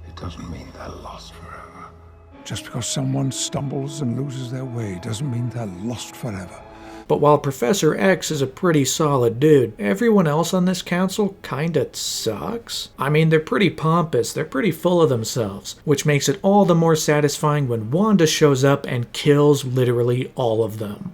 it doesn't mean they're lost forever. Just because someone stumbles and loses their way doesn't mean they're lost forever. But while Professor X is a pretty solid dude, everyone else on this council kinda sucks. I mean, they're pretty pompous, they're pretty full of themselves, which makes it all the more satisfying when Wanda shows up and kills literally all of them.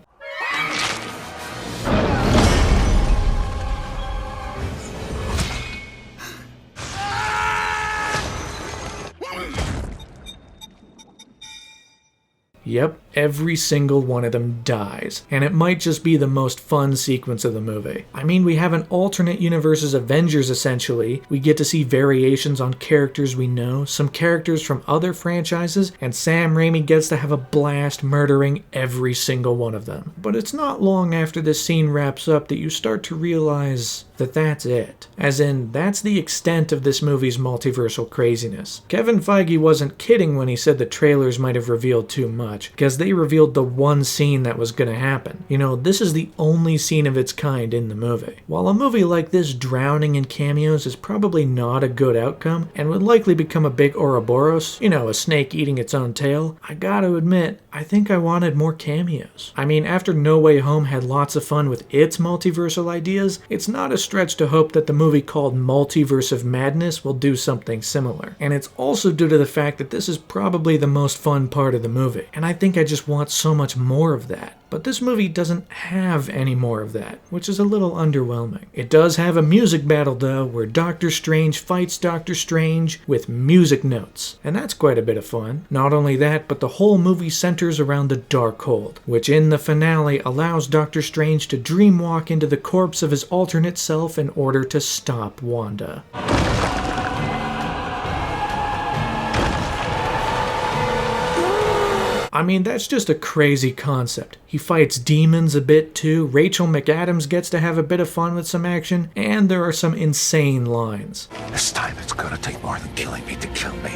Yep, every single one of them dies, and it might just be the most fun sequence of the movie. I mean, we have an alternate universe's Avengers essentially, we get to see variations on characters we know, some characters from other franchises, and Sam Raimi gets to have a blast murdering every single one of them. But it's not long after this scene wraps up that you start to realize that that's it. As in, that's the extent of this movie's multiversal craziness. Kevin Feige wasn't kidding when he said the trailers might have revealed too much, because they revealed the one scene that was gonna happen. You know, this is the only scene of its kind in the movie. While a movie like this drowning in cameos is probably not a good outcome, and would likely become a big Ouroboros, you know, a snake eating its own tail, I gotta admit, I think I wanted more cameos. I mean, after No Way Home had lots of fun with its multiversal ideas, it's not a stretch to hope that the movie called Multiverse of Madness will do something similar. And it's also due to the fact that this is probably the most fun part of the movie, and I think I just want so much more of that. But this movie doesn't have any more of that, which is a little underwhelming. It does have a music battle though, where Doctor Strange fights Doctor Strange with music notes, and that's quite a bit of fun. Not only that, but the whole movie centers around the Darkhold, which in the finale allows Doctor Strange to dreamwalk into the corpse of his alternate self in order to stop Wanda. I mean, that's just a crazy concept. He fights demons a bit too, Rachel McAdams gets to have a bit of fun with some action, and there are some insane lines. This time it's gonna take more than killing me to kill me.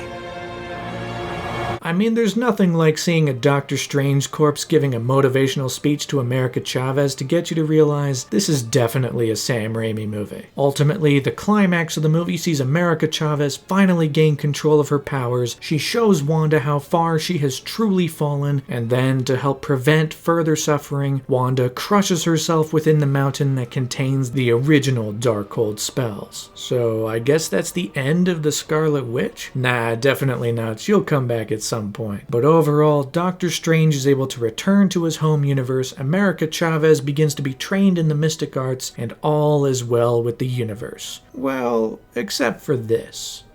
I mean, there's nothing like seeing a Doctor Strange corpse giving a motivational speech to America Chavez to get you to realize this is definitely a Sam Raimi movie. Ultimately, the climax of the movie sees America Chavez finally gain control of her powers. She shows Wanda how far she has truly fallen, and then, to help prevent further suffering, Wanda crushes herself within the mountain that contains the original Darkhold spells. So I guess that's the end of the Scarlet Witch? Nah, definitely not. She'll come back at some point. But overall, Doctor Strange is able to return to his home universe, America Chavez begins to be trained in the mystic arts, and all is well with the universe. Well, except for this.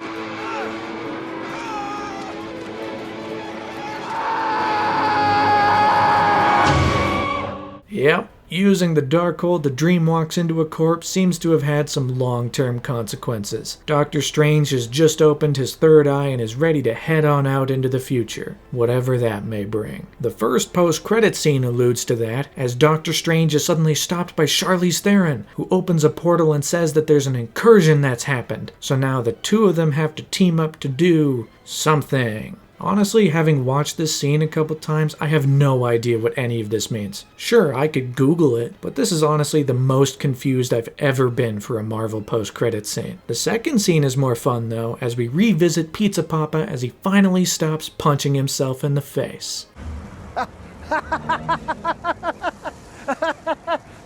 Yep. Using the Darkhold to dreamwalks into a corpse seems to have had some long-term consequences. Doctor Strange has just opened his third eye and is ready to head on out into the future, whatever that may bring. The first post-credit scene alludes to that, as Doctor Strange is suddenly stopped by Charlize Theron, who opens a portal and says that there's an incursion that's happened, so now the two of them have to team up to do something. Honestly, having watched this scene a couple times, I have no idea what any of this means. Sure, I could Google it, but this is honestly the most confused I've ever been for a Marvel post-credits scene. The second scene is more fun though, as we revisit Pizza Papa as he finally stops punching himself in the face.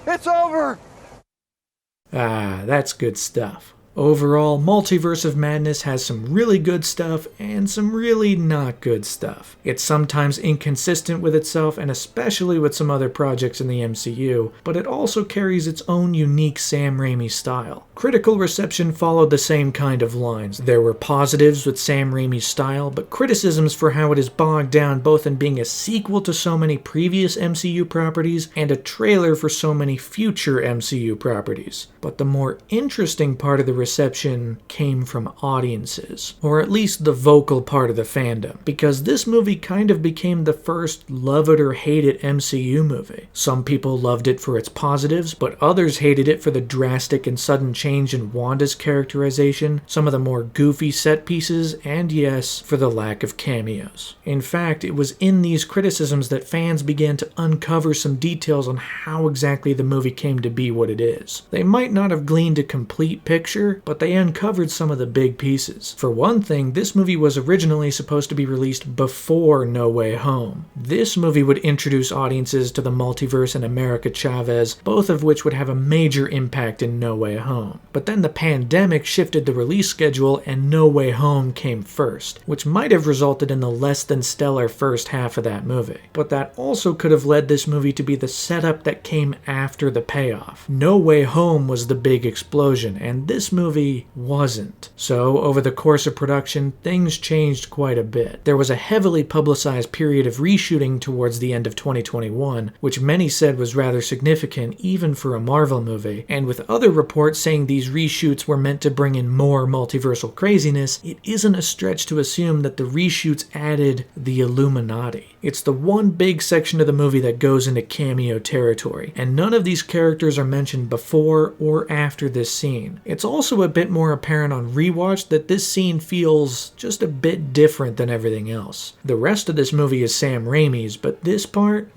It's over! Ah, that's good stuff. Overall, Multiverse of Madness has some really good stuff and some really not good stuff. It's sometimes inconsistent with itself and especially with some other projects in the MCU, but it also carries its own unique Sam Raimi style. Critical reception followed the same kind of lines. There were positives with Sam Raimi's style, but criticisms for how it is bogged down both in being a sequel to so many previous MCU properties and a trailer for so many future MCU properties. But the more interesting part of the reception came from audiences, or at least the vocal part of the fandom, because this movie kind of became the first love it or hate it MCU movie. Some people loved it for its positives, but others hated it for the drastic and sudden change in Wanda's characterization, some of the more goofy set pieces, and yes, for the lack of cameos. In fact, it was in these criticisms that fans began to uncover some details on how exactly the movie came to be what it is. They might not have gleaned a complete picture, but they uncovered some of the big pieces. For one thing, this movie was originally supposed to be released before No Way Home. This movie would introduce audiences to the multiverse and America Chavez, both of which would have a major impact in No Way Home. But then the pandemic shifted the release schedule and No Way Home came first, which might have resulted in the less than stellar first half of that movie. But that also could have led this movie to be the setup that came after the payoff. No Way Home was the big explosion, and this movie wasn't. So, over the course of production, things changed quite a bit. There was a heavily publicized period of reshooting towards the end of 2021, which many said was rather significant even for a Marvel movie, and with other reports saying these reshoots were meant to bring in more multiversal craziness, it isn't a stretch to assume that the reshoots added the Illuminati. It's the one big section of the movie that goes into cameo territory, and none of these characters are mentioned before or after this scene. It's also also a bit more apparent on rewatch that this scene feels just a bit different than everything else. The rest of this movie is Sam Raimi's, but this part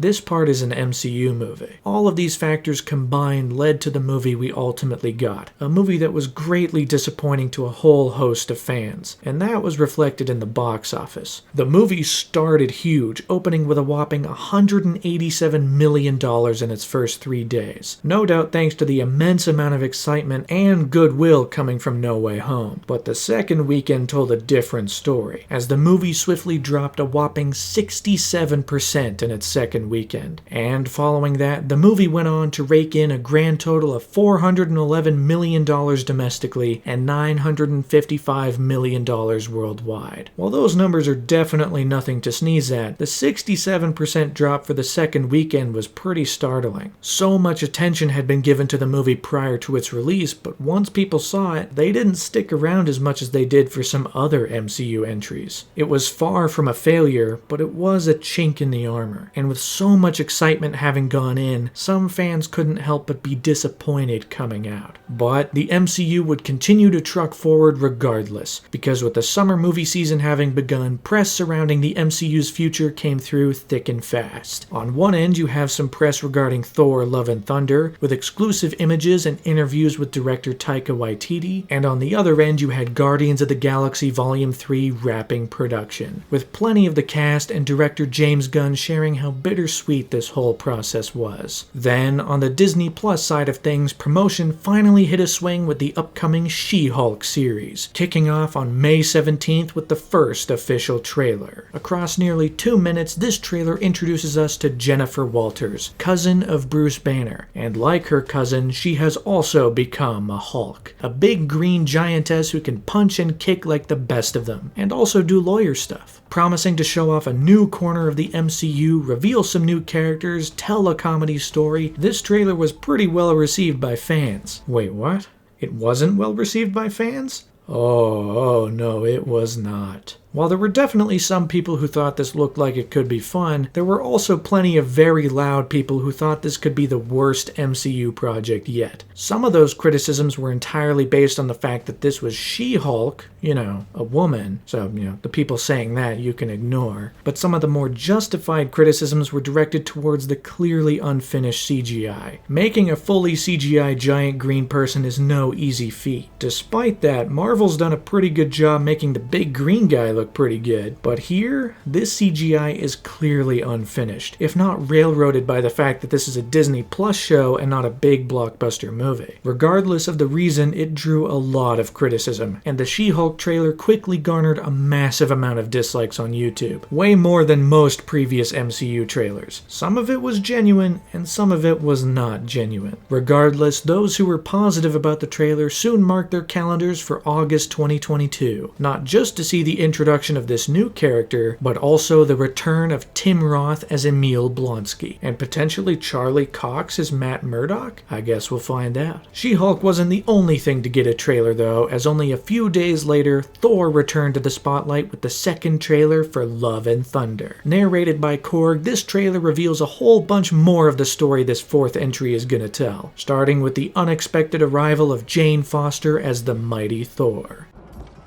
is an MCU movie. All of these factors combined led to the movie we ultimately got, a movie that was greatly disappointing to a whole host of fans, and that was reflected in the box office. The movie started huge, opening with a whopping $187 million in its first 3 days. No doubt thanks to the immense amount of excitement and goodwill coming from No Way Home. But the second weekend told a different story, as the movie swiftly dropped a whopping 67% in its second weekend. And following that, the movie went on to rake in a grand total of $411 million domestically and $955 million worldwide. While those numbers are definitely nothing to sneeze at, the 67% drop for the second weekend was pretty startling. So much attention had been given to the movie prior to its release, but once people saw it, they didn't stick around as much as they did for some other MCU entries. It was far from a failure, but it was a chink in the armor, and with so much excitement having gone in, some fans couldn't help but be disappointed coming out. But the MCU would continue to truck forward regardless, because with the summer movie season having begun, press surrounding the MCU's future came through thick and fast. On one end, you have some press regarding Thor: Love and Thunder, with exclusive images and interviews with director Taika Waititi, and on the other end, you had Guardians of the Galaxy Volume 3 wrapping production, with plenty of the cast and director James Gunn sharing how bittersweet this whole process was. Then, on the Disney Plus side of things, promotion finally hit a swing with the upcoming She-Hulk series, kicking off on May 17th with the first official trailer. Across nearly 2 minutes, this trailer introduces us to Jennifer Walters, cousin of Bruce Banner, and like her cousin, she has also become a Hulk, a big green giantess who can punch and kick like the best of them, and also do lawyer stuff. Promising to show off a new corner of the MCU, reveal some new characters, tell a comedy story, this trailer was pretty well received by fans. Wait, what? It wasn't well received by fans? Oh no, it was not. While there were definitely some people who thought this looked like it could be fun, there were also plenty of very loud people who thought this could be the worst MCU project yet. Some of those criticisms were entirely based on the fact that this was She-Hulk, a woman, so, the people saying that you can ignore. But some of the more justified criticisms were directed towards the clearly unfinished CGI. Making a fully CGI giant green person is no easy feat. Despite that, Marvel's done a pretty good job making the big green guy look pretty good, but here, this CGI is clearly unfinished, if not railroaded by the fact that this is a Disney Plus show and not a big blockbuster movie. Regardless of the reason, it drew a lot of criticism, and the She-Hulk trailer quickly garnered a massive amount of dislikes on YouTube, way more than most previous MCU trailers. Some of it was genuine, and some of it was not genuine. Regardless, those who were positive about the trailer soon marked their calendars for August 2022, not just to see the introduction of this new character, but also the return of Tim Roth as Emil Blonsky, and potentially Charlie Cox as Matt Murdock? I guess we'll find out. She-Hulk wasn't the only thing to get a trailer though, as only a few days later, Thor returned to the spotlight with the second trailer for Love and Thunder. Narrated by Korg, this trailer reveals a whole bunch more of the story this fourth entry is gonna tell, starting with the unexpected arrival of Jane Foster as the mighty Thor.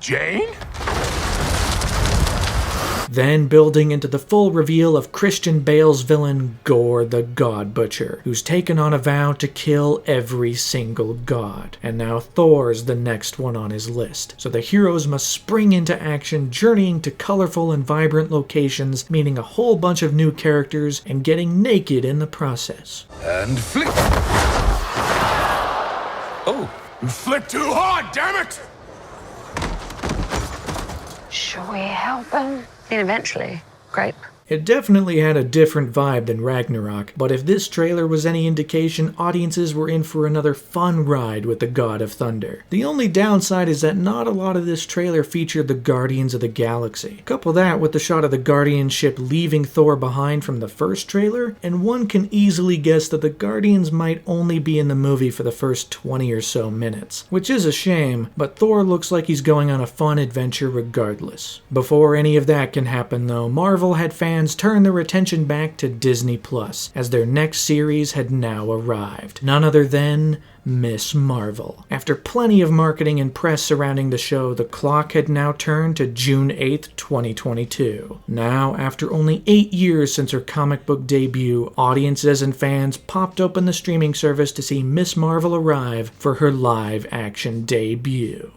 Jane? Then building into the full reveal of Christian Bale's villain, Gore the God Butcher, who's taken on a vow to kill every single god. And now Thor's the next one on his list. So the heroes must spring into action, journeying to colorful and vibrant locations, meeting a whole bunch of new characters, and getting naked in the process. And flick! Oh, you flicked too hard, damn it! Shall we help him? Then eventually, grape. It definitely had a different vibe than Ragnarok, but if this trailer was any indication, audiences were in for another fun ride with the God of Thunder. The only downside is that not a lot of this trailer featured the Guardians of the Galaxy. Couple that with the shot of the Guardian ship leaving Thor behind from the first trailer, and one can easily guess that the Guardians might only be in the movie for the first 20 or so minutes. Which is a shame, but Thor looks like he's going on a fun adventure regardless. Before any of that can happen though, Marvel had fans turn their attention back to Disney Plus, as their next series had now arrived. None other than Miss Marvel. After plenty of marketing and press surrounding the show, the clock had now turned to June 8th, 2022. Now, after only 8 years since her comic book debut, audiences and fans popped open the streaming service to see Miss Marvel arrive for her live-action debut.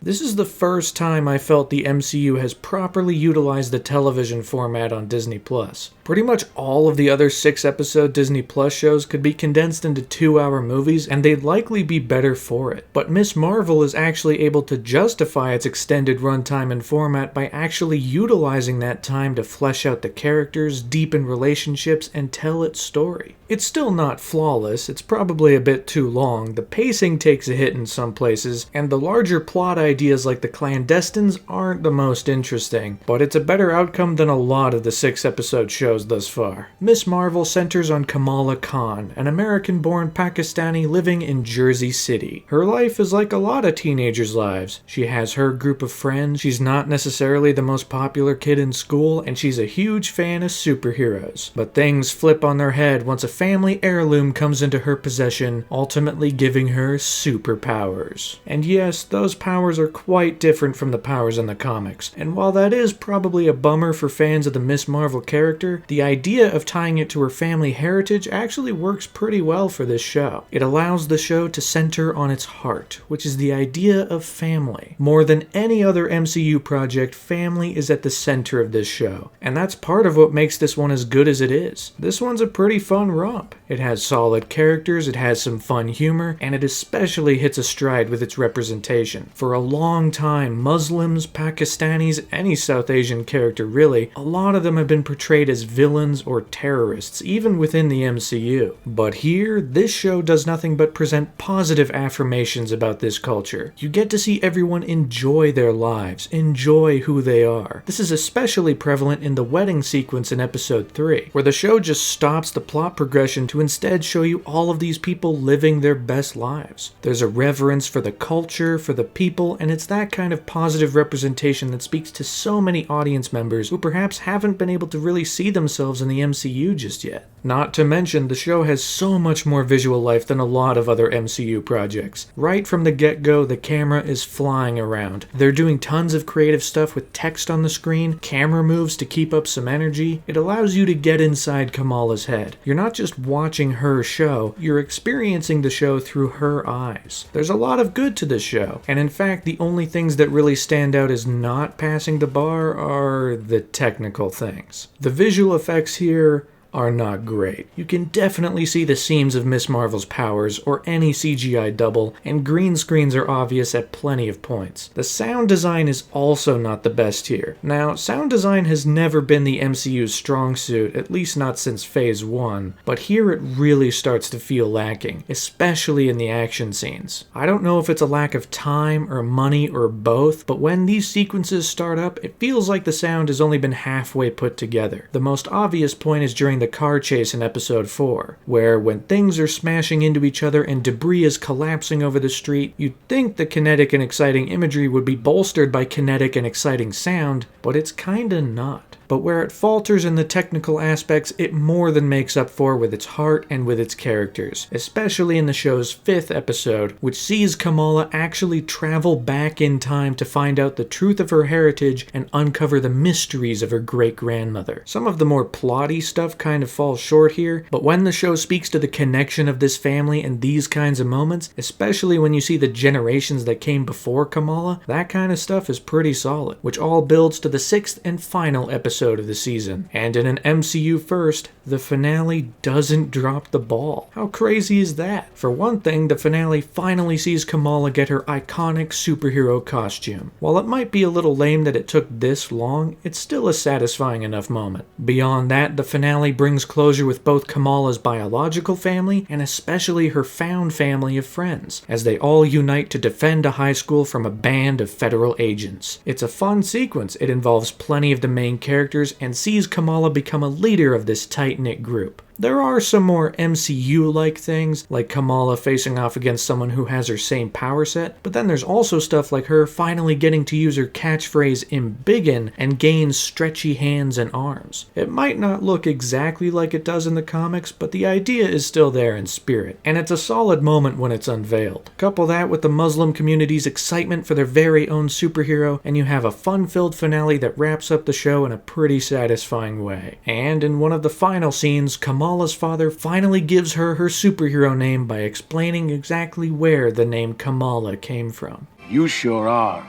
This is the first time I felt the MCU has properly utilized the television format on Disney+. Pretty much all of the other 6-episode Disney Plus shows could be condensed into 2-hour movies, and they'd likely be better for it. But Miss Marvel is actually able to justify its extended runtime and format by actually utilizing that time to flesh out the characters, deepen relationships, and tell its story. It's still not flawless, it's probably a bit too long, the pacing takes a hit in some places, and the larger plot ideas like the clandestines aren't the most interesting, but it's a better outcome than a lot of the 6-episode shows thus far. Miss Marvel centers on Kamala Khan, an American-born Pakistani living in Jersey City. Her life is like a lot of teenagers' lives. She has her group of friends, she's not necessarily the most popular kid in school, and she's a huge fan of superheroes. But things flip on their head once a family heirloom comes into her possession, ultimately giving her superpowers. And yes, those powers are quite different from the powers in the comics, and while that is probably a bummer for fans of the Miss Marvel character, the idea of tying it to her family heritage actually works pretty well for this show. It allows the show to center on its heart, which is the idea of family. More than any other MCU project, family is at the center of this show, and that's part of what makes this one as good as it is. This one's a pretty fun romp. It has solid characters, it has some fun humor, and it especially hits a stride with its representation. For a long time, Muslims, Pakistanis, any South Asian character really, a lot of them have been portrayed as villains or terrorists, even within the MCU. But here, this show does nothing but present positive affirmations about this culture. You get to see everyone enjoy their lives, enjoy who they are. This is especially prevalent in the wedding sequence in episode 3, where the show just stops the plot progression to instead show you all of these people living their best lives. There's a reverence for the culture, for the people, and it's that kind of positive representation that speaks to so many audience members who perhaps haven't been able to really see themselves in the MCU just yet. Not to mention, the show has so much more visual life than a lot of other MCU projects. Right from the get-go, the camera is flying around. They're doing tons of creative stuff with text on the screen, camera moves to keep up some energy. It allows you to get inside Kamala's head. You're not just watching her show, you're experiencing the show through her eyes. There's a lot of good to this show, and in fact, the only things that really stand out as not passing the bar are the technical things. The visual effects here are not great. You can definitely see the seams of Miss Marvel's powers or any CGI double, and green screens are obvious at plenty of points. The sound design is also not the best here. Now, sound design has never been the MCU's strong suit, at least not since Phase 1, but here it really starts to feel lacking, especially in the action scenes. I don't know if it's a lack of time or money or both, but when these sequences start up, it feels like the sound has only been halfway put together. The most obvious point is during the car chase in episode 4, where when things are smashing into each other and debris is collapsing over the street, you'd think the kinetic and exciting imagery would be bolstered by kinetic and exciting sound, but it's kinda not. But where it falters in the technical aspects, it more than makes up for with its heart and with its characters, especially in the show's 5th episode, which sees Kamala actually travel back in time to find out the truth of her heritage and uncover the mysteries of her great-grandmother. Some of the more plotty stuff kind of falls short here, but when the show speaks to the connection of this family and these kinds of moments, especially when you see the generations that came before Kamala, that kind of stuff is pretty solid, which all builds to the 6th and final episode of the season. And in an MCU first, the finale doesn't drop the ball. How crazy is that? For one thing, the finale finally sees Kamala get her iconic superhero costume. While it might be a little lame that it took this long, it's still a satisfying enough moment. Beyond that, the finale brings closure with both Kamala's biological family and especially her found family of friends, as they all unite to defend a high school from a band of federal agents. It's a fun sequence. It involves plenty of the main characters and sees Kamala become a leader of this tight-knit group. There are some more MCU-like things, like Kamala facing off against someone who has her same power set, but then there's also stuff like her finally getting to use her catchphrase "embiggen" and gain stretchy hands and arms. It might not look exactly like it does in the comics, but the idea is still there in spirit, and it's a solid moment when it's unveiled. Couple that with the Muslim community's excitement for their very own superhero, and you have a fun-filled finale that wraps up the show in a pretty satisfying way. And in one of the final scenes, Kamala's father finally gives her her superhero name by explaining exactly where the name Kamala came from. You sure are,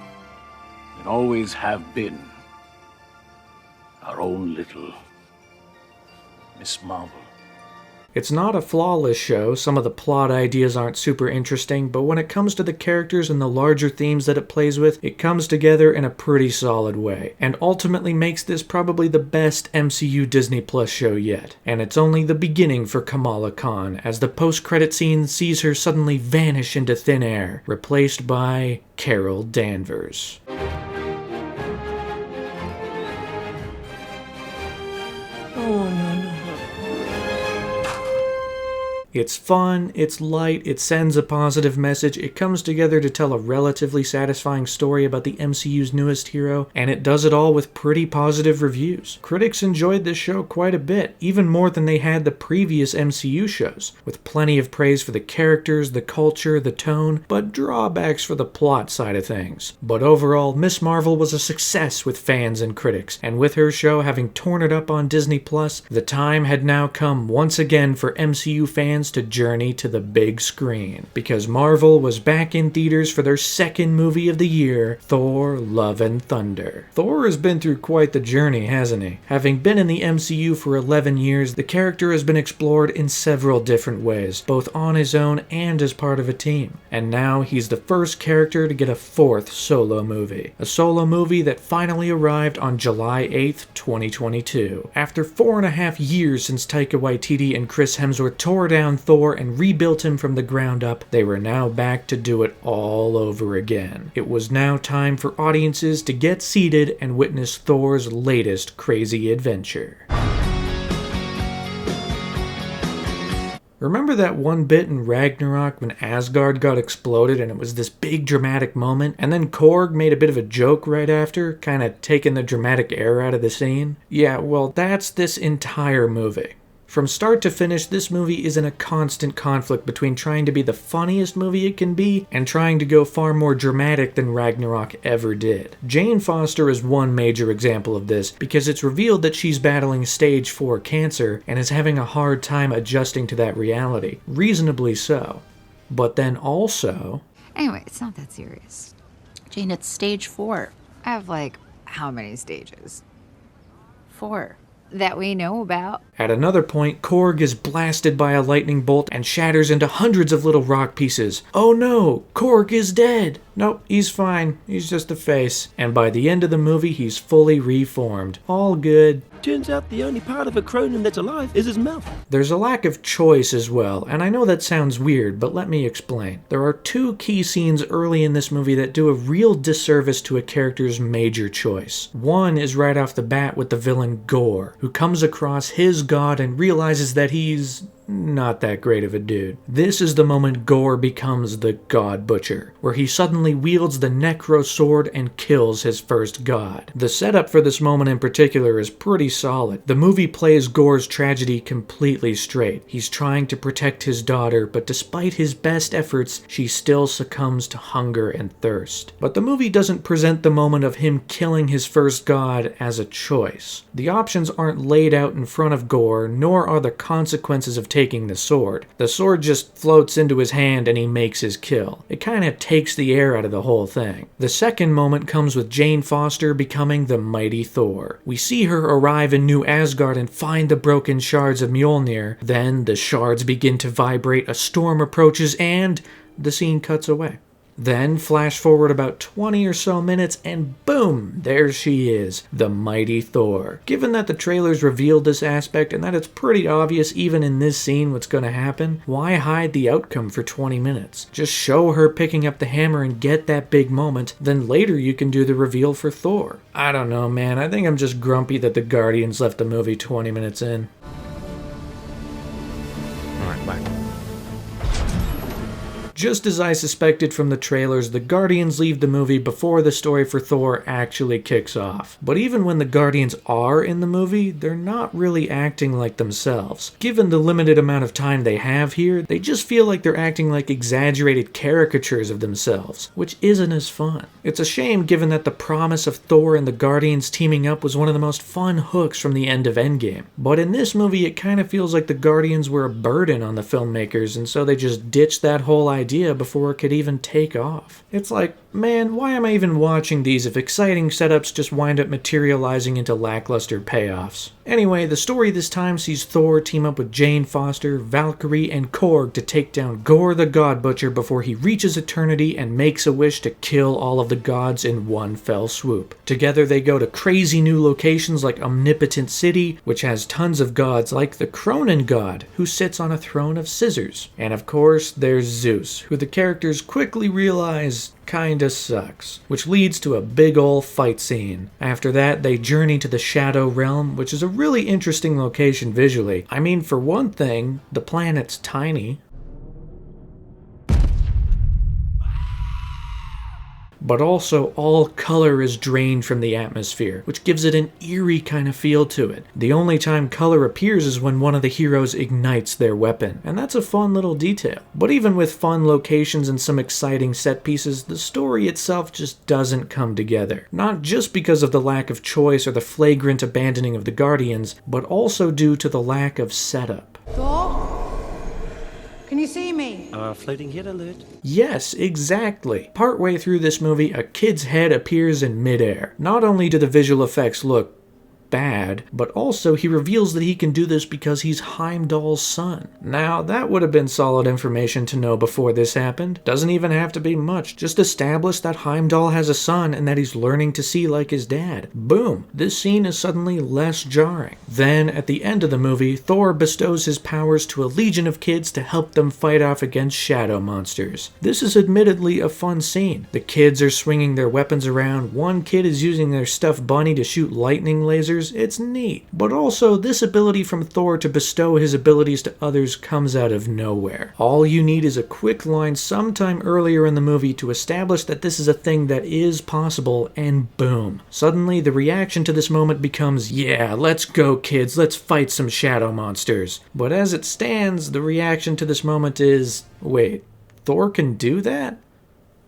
and always have been, our own little Miss Marvel. It's not a flawless show, some of the plot ideas aren't super interesting, but when it comes to the characters and the larger themes that it plays with, it comes together in a pretty solid way, and ultimately makes this probably the best MCU Disney Plus show yet. And it's only the beginning for Kamala Khan, as the post-credit scene sees her suddenly vanish into thin air, replaced by Carol Danvers. Oh, no. It's fun, it's light, it sends a positive message, it comes together to tell a relatively satisfying story about the MCU's newest hero, and it does it all with pretty positive reviews. Critics enjoyed this show quite a bit, even more than they had the previous MCU shows, with plenty of praise for the characters, the culture, the tone, but drawbacks for the plot side of things. But overall, Ms. Marvel was a success with fans and critics, and with her show having torn it up on Disney Plus, the time had now come once again for MCU fans to journey to the big screen, because Marvel was back in theaters for their second movie of the year, Thor: Love and Thunder. Thor has been through quite the journey, hasn't he? Having been in the MCU for 11 years, the character has been explored in several different ways, both on his own and as part of a team. And now he's the first character to get a fourth solo movie. A solo movie that finally arrived on July 8th, 2022. After 4.5 years since Taika Waititi and Chris Hemsworth tore down Thor and rebuilt him from the ground up, they were now back to do it all over again. It was now time for audiences to get seated and witness Thor's latest crazy adventure. Remember that one bit in Ragnarok when Asgard got exploded and it was this big dramatic moment, and then Korg made a bit of a joke right after, kinda taking the dramatic air out of the scene? Yeah, well, that's this entire movie. From start to finish, this movie is in a constant conflict between trying to be the funniest movie it can be and trying to go far more dramatic than Ragnarok ever did. Jane Foster is one major example of this, because it's revealed that she's battling stage 4 cancer and is having a hard time adjusting to that reality. Reasonably so. But then also... Anyway, it's not that serious. Jane, it's stage 4. I have, like, how many stages? 4. That we know about. At another point, Korg is blasted by a lightning bolt and shatters into hundreds of little rock pieces. Oh no, Korg is dead! Nope, he's fine. He's just a face. And by the end of the movie, he's fully reformed. All good. Turns out the only part of a Cronin that's alive is his mouth. There's a lack of choice as well, and I know that sounds weird, but let me explain. There are 2 key scenes early in this movie that do a real disservice to a character's major choice. One is right off the bat with the villain Gore, who comes across his god and realizes that he's not that great of a dude. This is the moment Gore becomes the God Butcher, where he suddenly wields the Necro Sword and kills his first god. The setup for this moment in particular is pretty solid. The movie plays Gore's tragedy completely straight. He's trying to protect his daughter, but despite his best efforts, she still succumbs to hunger and thirst. But the movie doesn't present the moment of him killing his first god as a choice. The options aren't laid out in front of Gore, nor are the consequences of taking the sword. The sword just floats into his hand and he makes his kill. It kind of takes the air out of the whole thing. The second moment comes with Jane Foster becoming the mighty Thor. We see her arrive in New Asgard and find the broken shards of Mjolnir. Then the shards begin to vibrate, a storm approaches, and the scene cuts away. Then flash forward about 20 or so minutes and boom, there she is, the mighty Thor. Given that the trailers revealed this aspect and that it's pretty obvious even in this scene what's going to happen, why hide the outcome for 20 minutes? Just show her picking up the hammer and get that big moment, then later you can do the reveal for Thor. I don't know, man, I think I'm just grumpy that the Guardians left the movie 20 minutes in. Just as I suspected from the trailers, the Guardians leave the movie before the story for Thor actually kicks off. But even when the Guardians are in the movie, they're not really acting like themselves. Given the limited amount of time they have here, they just feel like they're acting like exaggerated caricatures of themselves, which isn't as fun. It's a shame given that the promise of Thor and the Guardians teaming up was one of the most fun hooks from the end of Endgame. But in this movie, it kind of feels like the Guardians were a burden on the filmmakers, and so they just ditched that whole idea before it could even take off. It's like, man, why am I even watching these if exciting setups just wind up materializing into lackluster payoffs? Anyway, the story this time sees Thor team up with Jane Foster, Valkyrie, and Korg to take down Gore the God Butcher before he reaches eternity and makes a wish to kill all of the gods in one fell swoop. Together they go to crazy new locations like Omnipotent City, which has tons of gods like the Cronin God, who sits on a throne of scissors. And of course, there's Zeus, who the characters quickly realize kinda sucks, which leads to a big ol' fight scene. After that, they journey to the Shadow Realm, which is a really interesting location visually. I mean, for one thing, the planet's tiny. But also all color is drained from the atmosphere, which gives it an eerie kind of feel to it. The only time color appears is when one of the heroes ignites their weapon, and that's a fun little detail. But even with fun locations and some exciting set pieces, the story itself just doesn't come together. Not just because of the lack of choice or the flagrant abandoning of the Guardians, but also due to the lack of setup. Thor? Can you see me? Floating hit alert. Yes, exactly. Partway through this movie, a kid's head appears in midair. Not only do the visual effects look bad, but also he reveals that he can do this because he's Heimdall's son. Now, that would have been solid information to know before this happened. Doesn't even have to be much. Just establish that Heimdall has a son and that he's learning to see like his dad. Boom. This scene is suddenly less jarring. Then, at the end of the movie, Thor bestows his powers to a legion of kids to help them fight off against shadow monsters. This is admittedly a fun scene. The kids are swinging their weapons around, one kid is using their stuffed bunny to shoot lightning lasers. It's neat. But also, this ability from Thor to bestow his abilities to others comes out of nowhere. All you need is a quick line sometime earlier in the movie to establish that this is a thing that is possible, and boom. Suddenly, the reaction to this moment becomes, yeah, let's go kids, let's fight some shadow monsters. But as it stands, the reaction to this moment is, wait, Thor can do that?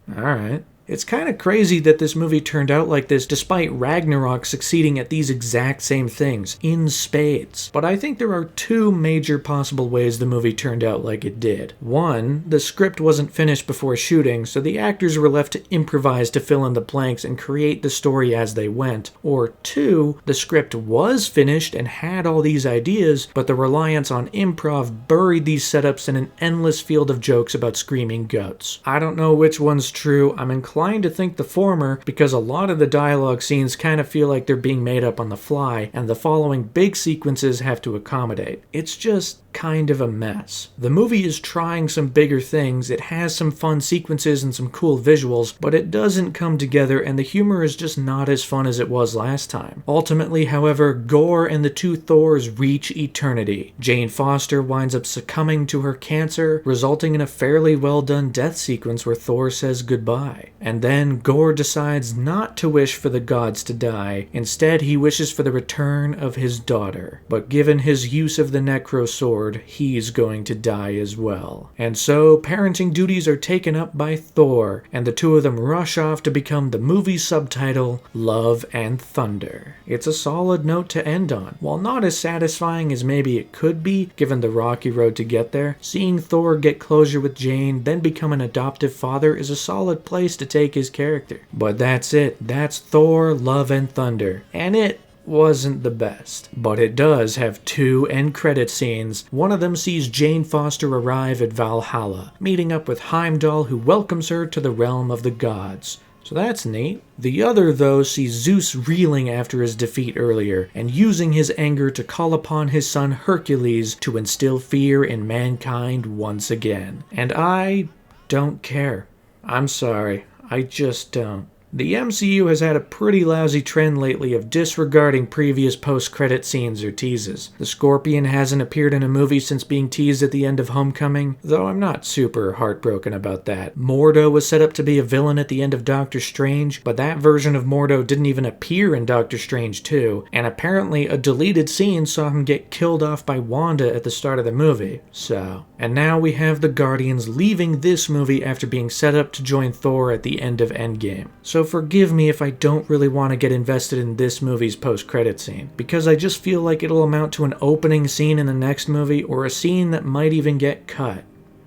Alright. It's kind of crazy that this movie turned out like this despite Ragnarok succeeding at these exact same things, in spades. But I think there are two major possible ways the movie turned out like it did. One, the script wasn't finished before shooting, so the actors were left to improvise to fill in the blanks and create the story as they went. Or two, the script was finished and had all these ideas, but the reliance on improv buried these setups in an endless field of jokes about screaming goats. I don't know which one's true. I'm inclined to think the former because a lot of the dialogue scenes kind of feel like they're being made up on the fly, and the following big sequences have to accommodate. It's just kind of a mess. The movie is trying some bigger things, it has some fun sequences and some cool visuals, but it doesn't come together and the humor is just not as fun as it was last time. Ultimately, however, Gore and the two Thors reach eternity. Jane Foster winds up succumbing to her cancer, resulting in a fairly well done death sequence where Thor says goodbye. And then Gore decides not to wish for the gods to die. Instead, he wishes for the return of his daughter. But given his use of the Necro Sword, he's going to die as well. And so, parenting duties are taken up by Thor, and the two of them rush off to become the movie's subtitle, Love and Thunder. It's a solid note to end on. While not as satisfying as maybe it could be, given the rocky road to get there, seeing Thor get closure with Jane, then become an adoptive father is a solid place to take his character. But that's it. That's Thor, Love and Thunder. And it wasn't the best, but it does have two end credit scenes. One of them sees Jane Foster arrive at Valhalla, meeting up with Heimdall, who welcomes her to the realm of the gods. So that's neat. The other, though, sees Zeus reeling after his defeat earlier, and using his anger to call upon his son Hercules to instill fear in mankind once again. And I don't care. I'm sorry. I just don't. The MCU has had a pretty lousy trend lately of disregarding previous post-credit scenes or teases. The Scorpion hasn't appeared in a movie since being teased at the end of Homecoming, though I'm not super heartbroken about that. Mordo was set up to be a villain at the end of Doctor Strange, but that version of Mordo didn't even appear in Doctor Strange 2, and apparently a deleted scene saw him get killed off by Wanda at the start of the movie, so. And now we have the Guardians leaving this movie after being set up to join Thor at the end of Endgame. So forgive me if I don't really want to get invested in this movie's post-credit scene, because I just feel like it'll amount to an opening scene in the next movie or a scene that might even get cut.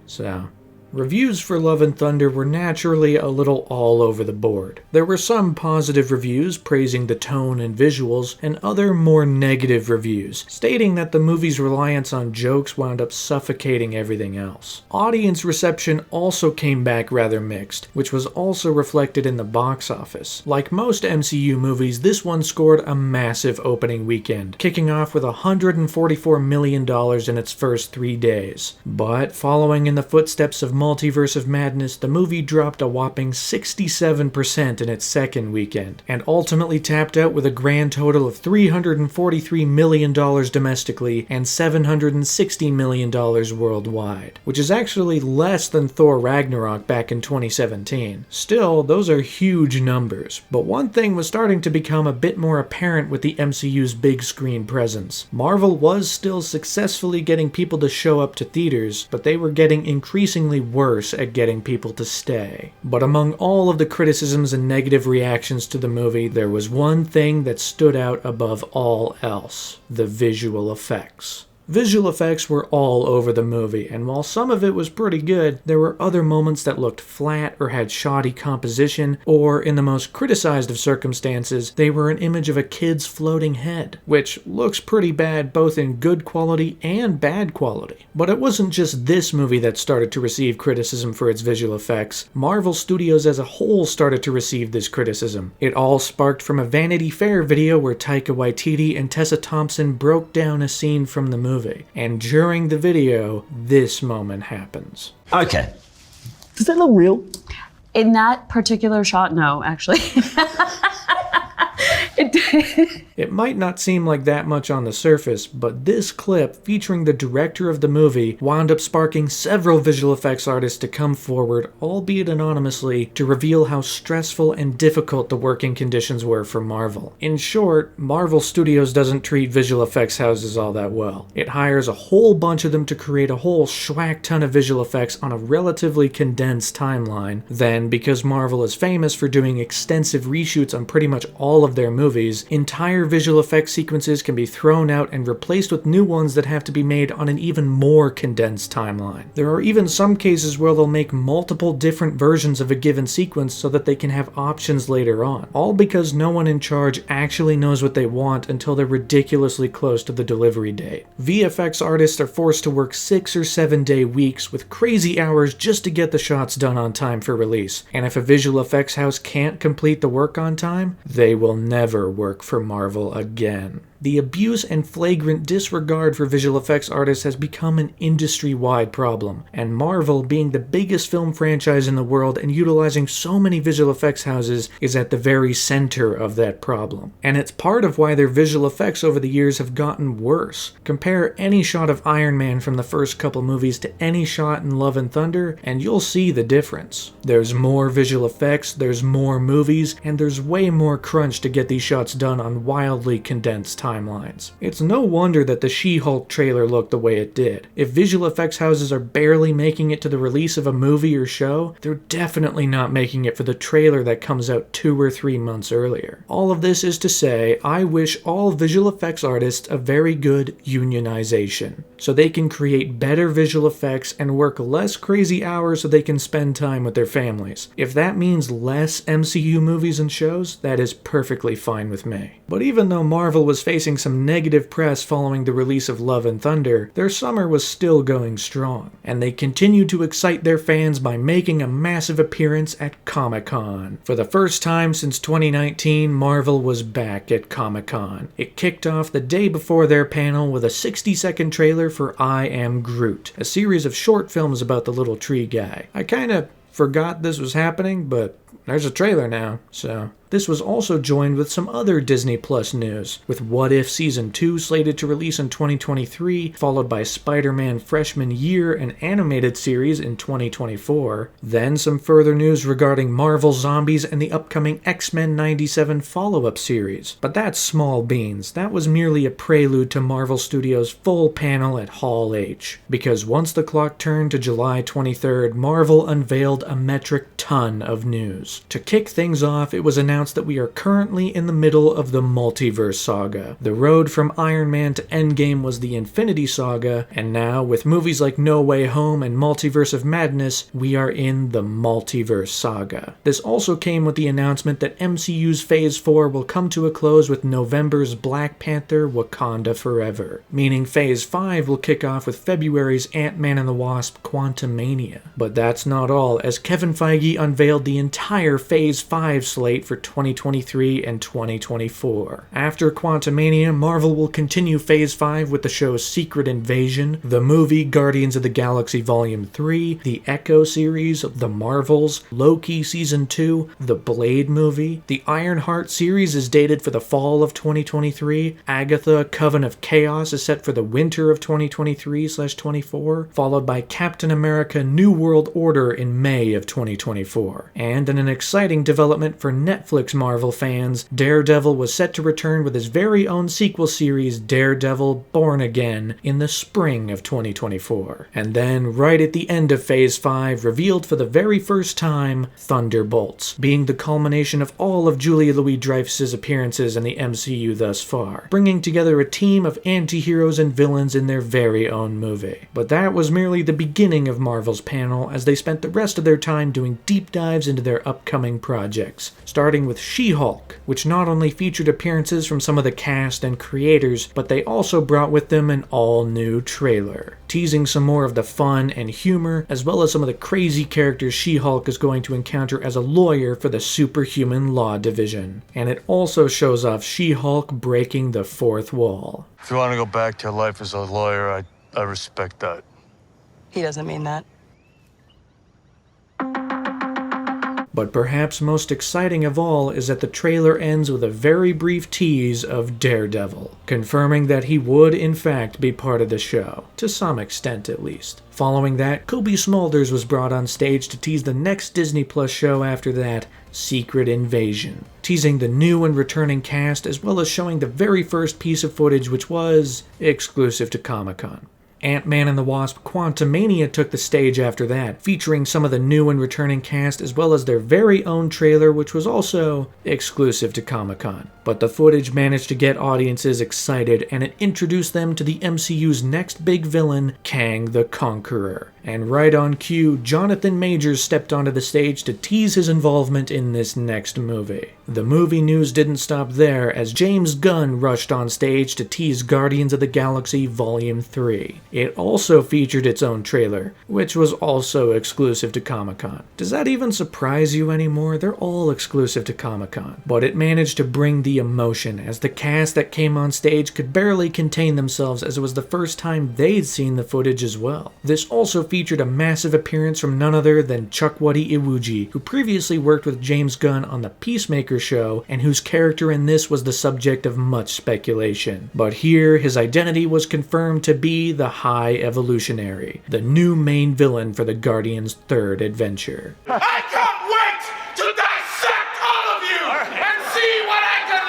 So. Reviews for Love and Thunder were naturally a little all over the board. There were some positive reviews praising the tone and visuals, and other more negative reviews, stating that the movie's reliance on jokes wound up suffocating everything else. Audience reception also came back rather mixed, which was also reflected in the box office. Like most MCU movies, this one scored a massive opening weekend, kicking off with $144 million in its first 3 days. But following in the footsteps of Multiverse of Madness, the movie dropped a whopping 67% in its second weekend, and ultimately tapped out with a grand total of $343 million domestically and $760 million worldwide, which is actually less than Thor Ragnarok back in 2017. Still, those are huge numbers, but one thing was starting to become a bit more apparent with the MCU's big screen presence. Marvel was still successfully getting people to show up to theaters, but they were getting increasingly worse at getting people to stay. But among all of the criticisms and negative reactions to the movie, there was one thing that stood out above all else: the visual effects. Visual effects were all over the movie, and while some of it was pretty good, there were other moments that looked flat or had shoddy composition, or in the most criticized of circumstances, they were an image of a kid's floating head, which looks pretty bad both in good quality and bad quality. But it wasn't just this movie that started to receive criticism for its visual effects. Marvel Studios as a whole started to receive this criticism. It all sparked from a Vanity Fair video where Taika Waititi and Tessa Thompson broke down a scene from the movie. And during the video, this moment happens. Okay. Does that look real? In that particular shot, no, actually. It might not seem like that much on the surface, but this clip featuring the director of the movie wound up sparking several visual effects artists to come forward, albeit anonymously, to reveal how stressful and difficult the working conditions were for Marvel. In short, Marvel Studios doesn't treat visual effects houses all that well. It hires a whole bunch of them to create a whole schwack ton of visual effects on a relatively condensed timeline. Then, because Marvel is famous for doing extensive reshoots on pretty much all of their movies, entire visual effects sequences can be thrown out and replaced with new ones that have to be made on an even more condensed timeline. There are even some cases where they'll make multiple different versions of a given sequence so that they can have options later on, all because no one in charge actually knows what they want until they're ridiculously close to the delivery date. VFX artists are forced to work 6 or 7 day weeks with crazy hours just to get the shots done on time for release, and if a visual effects house can't complete the work on time, they will never work for Marvel again. The abuse and flagrant disregard for visual effects artists has become an industry-wide problem, and Marvel, being the biggest film franchise in the world and utilizing so many visual effects houses, is at the very center of that problem. And it's part of why their visual effects over the years have gotten worse. Compare any shot of Iron Man from the first couple movies to any shot in Love and Thunder, and you'll see the difference. There's more visual effects, there's more movies, and there's way more crunch to get these shots done on wildly condensed timelines. It's no wonder that the She-Hulk trailer looked the way it did. If visual effects houses are barely making it to the release of a movie or show, they're definitely not making it for the trailer that comes out 2 or 3 months earlier. All of this is to say, I wish all visual effects artists a very good unionization, so they can create better visual effects and work less crazy hours so they can spend time with their families. If that means less MCU movies and shows, that is perfectly fine with me. But even though Marvel was facing some negative press following the release of Love and Thunder, their summer was still going strong, and they continued to excite their fans by making a massive appearance at Comic-Con. For the first time since 2019, Marvel was back at Comic-Con. It kicked off the day before their panel with a 60-second trailer for I Am Groot, a series of short films about the little tree guy. I kinda forgot this was happening, but there's a trailer now, so... This was also joined with some other Disney Plus news, with What If Season 2 slated to release in 2023, followed by Spider-Man Freshman Year, an animated series, in 2024. Then some further news regarding Marvel Zombies and the upcoming X-Men 97 follow-up series. But that's small beans. That was merely a prelude to Marvel Studios' full panel at Hall H. Because once the clock turned to July 23rd, Marvel unveiled a metric ton of news. To kick things off, it was announced that we are currently in the middle of the Multiverse Saga. The road from Iron Man to Endgame was the Infinity Saga, and now, with movies like No Way Home and Multiverse of Madness, we are in the Multiverse Saga. This also came with the announcement that MCU's Phase 4 will come to a close with November's Black Panther: Wakanda Forever, meaning Phase 5 will kick off with February's Ant-Man and the Wasp: Quantumania. But that's not all, as Kevin Feige unveiled the entire Phase 5 slate for 2023 and 2024. After Quantumania, Marvel will continue Phase 5 with the show's Secret Invasion, the movie Guardians of the Galaxy Volume 3, the Echo series, The Marvels, Loki Season 2, the Blade movie. The Ironheart series is dated for the fall of 2023. Agatha: Coven of Chaos is set for the winter of 2023/24, followed by Captain America: New World Order in May of 2024. And in an exciting development for Netflix Marvel fans, Daredevil was set to return with his very own sequel series, Daredevil: Born Again, in the spring of 2024. And then, right at the end of Phase 5, revealed for the very first time, Thunderbolts, being the culmination of all of Julia Louis-Dreyfus's appearances in the MCU thus far, bringing together a team of anti-heroes and villains in their very own movie. But that was merely the beginning of Marvel's panel, as they spent the rest of their time doing deep dives into their upcoming projects, starting with She-Hulk, which not only featured appearances from some of the cast and creators, but they also brought with them an all-new trailer, teasing some more of the fun and humor, as well as some of the crazy characters She-Hulk is going to encounter as a lawyer for the Superhuman Law Division. And it also shows off She-Hulk breaking the fourth wall. If you want to go back to your life as a lawyer, I respect that. He doesn't mean that. But perhaps most exciting of all is that the trailer ends with a very brief tease of Daredevil, confirming that he would in fact be part of the show, to some extent at least. Following that, Kobe Smulders was brought on stage to tease the next Disney Plus show after that, Secret Invasion, teasing the new and returning cast as well as showing the very first piece of footage which was exclusive to Comic-Con. Ant-Man and the Wasp: Quantumania took the stage after that, featuring some of the new and returning cast as well as their very own trailer, which was also exclusive to Comic-Con. But the footage managed to get audiences excited, and it introduced them to the MCU's next big villain, Kang the Conqueror. And right on cue, Jonathan Majors stepped onto the stage to tease his involvement in this next movie. The movie news didn't stop there, as James Gunn rushed on stage to tease Guardians of the Galaxy Volume 3. It also featured its own trailer, which was also exclusive to Comic-Con. Does that even surprise you anymore? They're all exclusive to Comic-Con. But it managed to bring the emotion, as the cast that came on stage could barely contain themselves, as it was the first time they'd seen the footage as well. This also featured a massive appearance from none other than Chukwudi Iwuji, who previously worked with James Gunn on the Peacemaker show, and whose character in this was the subject of much speculation. But here, his identity was confirmed to be the High Evolutionary, the new main villain for the Guardians' third adventure. I can't wait to dissect all of you and see what I can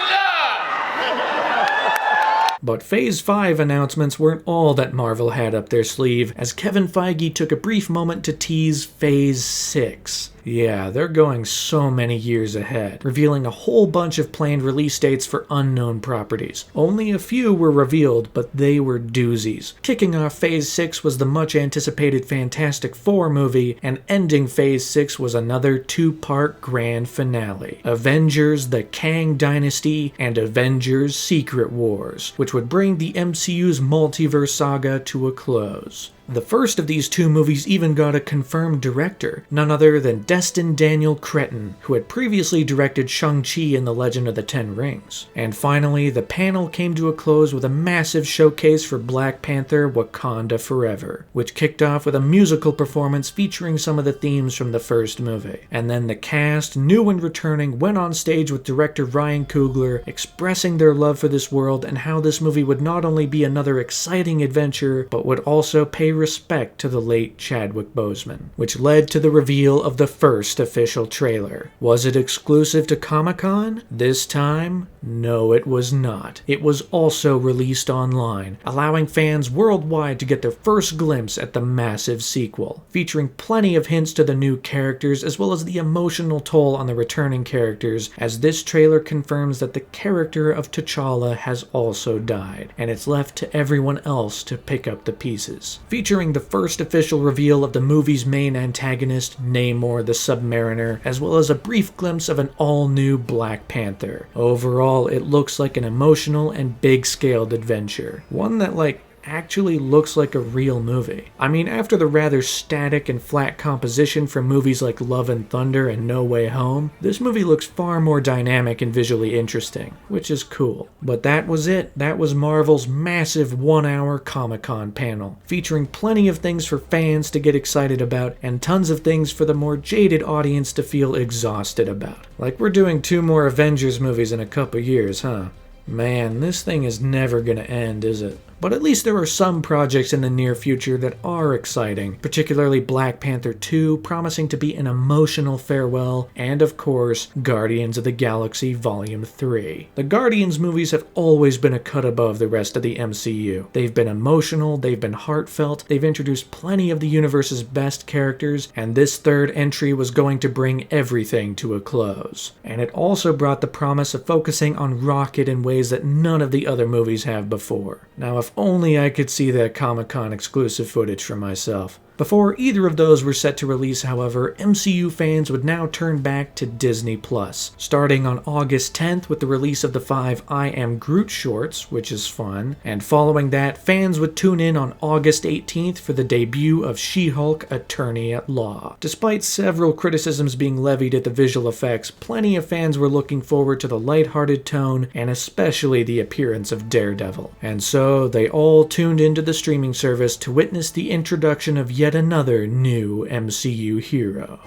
learn! But Phase 5 announcements weren't all that Marvel had up their sleeve, as Kevin Feige took a brief moment to tease Phase 6. Yeah, they're going so many years ahead, revealing a whole bunch of planned release dates for unknown properties. Only a few were revealed, but they were doozies. Kicking off Phase 6 was the much-anticipated Fantastic Four movie, and ending Phase 6 was another two-part grand finale, Avengers: The Kang Dynasty and Avengers: Secret Wars, which would would bring the MCU's Multiverse Saga to a close. The first of these two movies even got a confirmed director, none other than Destin Daniel Cretton, who had previously directed Shang-Chi and the Legend of the Ten Rings. And finally, the panel came to a close with a massive showcase for Black Panther: Wakanda Forever, which kicked off with a musical performance featuring some of the themes from the first movie. And then the cast, new and returning, went on stage with director Ryan Coogler, expressing their love for this world and how this movie would not only be another exciting adventure, but would also pay respect to the late Chadwick Boseman, which led to the reveal of the first official trailer. Was it exclusive to Comic-Con? This time, no it was not. It was also released online, allowing fans worldwide to get their first glimpse at the massive sequel, featuring plenty of hints to the new characters as well as the emotional toll on the returning characters, as this trailer confirms that the character of T'Challa has also died, and it's left to everyone else to pick up the pieces. Featuring the first official reveal of the movie's main antagonist, Namor the Submariner, as well as a brief glimpse of an all-new Black Panther. Overall, it looks like an emotional and big-scaled adventure. One that, actually looks like a real movie. I mean, after the rather static and flat composition from movies like Love and Thunder and No Way Home, this movie looks far more dynamic and visually interesting, which is cool. But that was it. That was Marvel's massive 1-hour Comic-Con panel, featuring plenty of things for fans to get excited about and tons of things for the more jaded audience to feel exhausted about. Like we're doing 2 more Avengers movies in a couple years, huh? Man, this thing is never gonna end, is it? But at least there are some projects in the near future that are exciting, particularly Black Panther 2, promising to be an emotional farewell, and of course, Guardians of the Galaxy Volume 3. The Guardians movies have always been a cut above the rest of the MCU. They've been emotional, they've been heartfelt, they've introduced plenty of the universe's best characters, and this third entry was going to bring everything to a close. And it also brought the promise of focusing on Rocket in ways that none of the other movies have before. Now, if only I could see that Comic-Con exclusive footage for myself. Before either of those were set to release, however, MCU fans would now turn back to Disney+, starting on August 10th with the release of the 5 I Am Groot shorts, which is fun, and following that, fans would tune in on August 18th for the debut of She-Hulk Attorney at Law. Despite several criticisms being levied at the visual effects, plenty of fans were looking forward to the lighthearted tone and especially the appearance of Daredevil. And so, they all tuned into the streaming service to witness the introduction of yet another new MCU hero.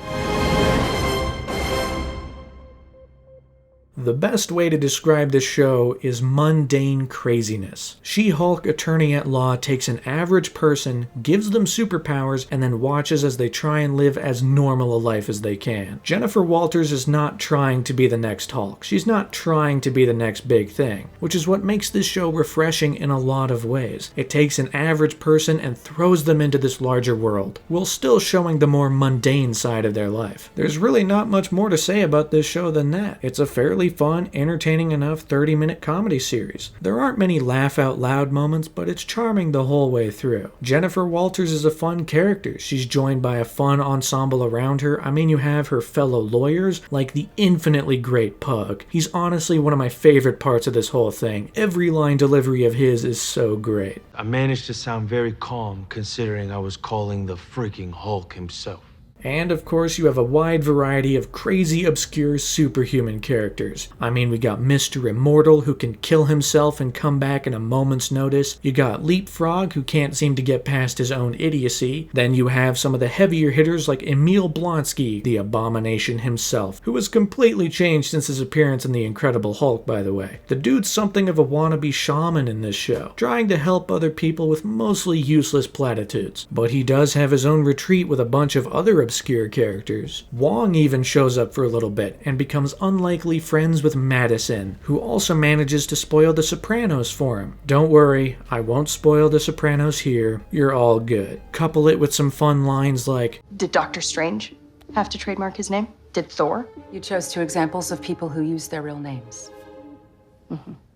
The best way to describe this show is mundane craziness. She-Hulk Attorney at Law takes an average person, gives them superpowers, and then watches as they try and live as normal a life as they can. Jennifer Walters is not trying to be the next Hulk. She's not trying to be the next big thing, which is what makes this show refreshing in a lot of ways. It takes an average person and throws them into this larger world, while still showing the more mundane side of their life. There's really not much more to say about this show than that. It's a fairly fun, entertaining enough 30-minute comedy series. There aren't many laugh-out-loud moments, but it's charming the whole way through. Jennifer Walters is a fun character. She's joined by a fun ensemble around her. I mean, you have her fellow lawyers, like the infinitely great Pug. He's honestly one of my favorite parts of this whole thing. Every line delivery of his is so great. I managed to sound very calm considering I was calling the freaking Hulk himself. And of course, you have a wide variety of crazy, obscure, superhuman characters. I mean, we got Mr. Immortal, who can kill himself and come back in a moment's notice. You got Leapfrog, who can't seem to get past his own idiocy. Then you have some of the heavier hitters like Emil Blonsky, the Abomination himself, who has completely changed since his appearance in The Incredible Hulk, by the way. The dude's something of a wannabe shaman in this show, trying to help other people with mostly useless platitudes. But he does have his own retreat with a bunch of other obscure characters. Wong even shows up for a little bit and becomes unlikely friends with Madison, who also manages to spoil The Sopranos for him. Don't worry, I won't spoil The Sopranos here. You're all good. Couple it with some fun lines like, Did Doctor Strange have to trademark his name? Did Thor? You chose 2 examples of people who use their real names.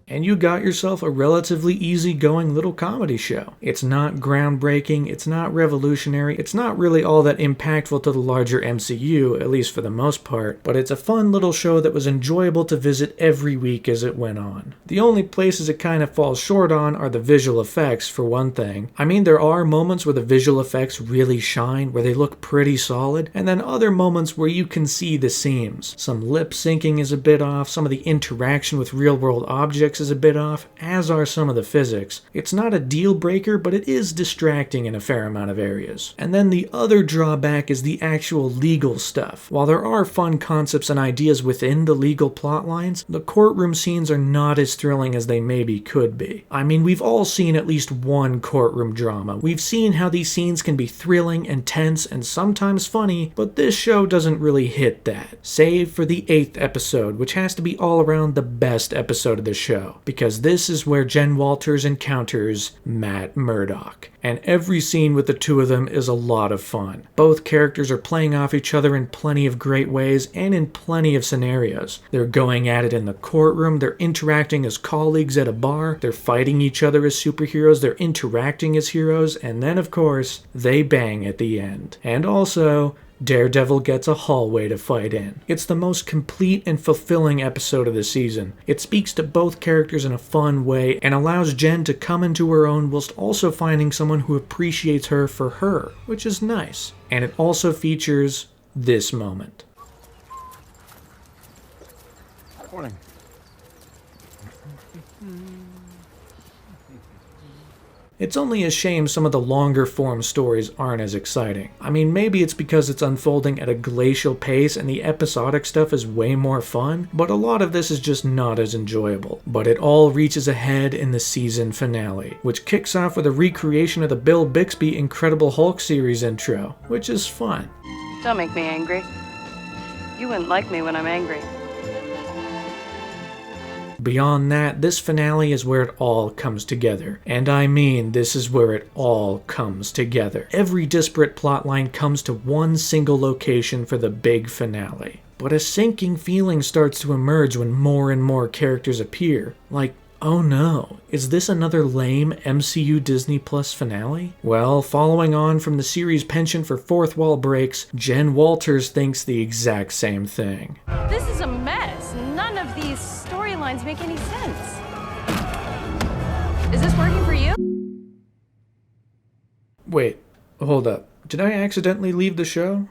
and you got yourself a relatively easygoing little comedy show. It's not groundbreaking, it's not revolutionary, it's not really all that impactful to the larger MCU, at least for the most part, but it's a fun little show that was enjoyable to visit every week as it went on. The only places it kind of falls short on are the visual effects, for one thing. I mean, there are moments where the visual effects really shine, where they look pretty solid, and then other moments where you can see the seams. Some lip syncing is a bit off, some of the interaction with real-world objects is a bit off, as are some of the physics. It's not a deal breaker, but it is distracting in a fair amount of areas. And then the other drawback is the actual legal stuff. While there are fun concepts and ideas within the legal plot lines, the courtroom scenes are not as thrilling as they maybe could be. I mean, we've all seen at least one courtroom drama. We've seen how these scenes can be thrilling and tense and sometimes funny, but this show doesn't really hit that. Save for the 8th episode, which has to be all around the best episode of the show, because this is where Jen Walters encounters Matt Murdock. And every scene with the two of them is a lot of fun. Both characters are playing off each other in plenty of great ways and in plenty of scenarios. They're going at it in the courtroom, they're interacting as colleagues at a bar, they're fighting each other as superheroes, they're interacting as heroes, and then of course, they bang at the end. And also, Daredevil gets a hallway to fight in. It's the most complete and fulfilling episode of the season. It speaks to both characters in a fun way and allows Jen to come into her own whilst also finding someone who appreciates her for her, which is nice. And it also features this moment. Morning. It's only a shame some of the longer form stories aren't as exciting. I mean, maybe it's because it's unfolding at a glacial pace and the episodic stuff is way more fun, but a lot of this is just not as enjoyable. But it all reaches a head in the season finale, which kicks off with a recreation of the Bill Bixby Incredible Hulk series intro, which is fun. Don't make me angry. You wouldn't like me when I'm angry. Beyond that, this finale is where it all comes together. And I mean, this is where it all comes together. Every disparate plotline comes to one single location for the big finale. But a sinking feeling starts to emerge when more and more characters appear. Like, oh no, is this another lame MCU Disney Plus finale? Well, following on from the series' penchant for fourth wall breaks, Jen Walters thinks the exact same thing. This is a mess. None of these storylines make any sense. Is this working for you? Wait, hold up. Did I accidentally leave the show?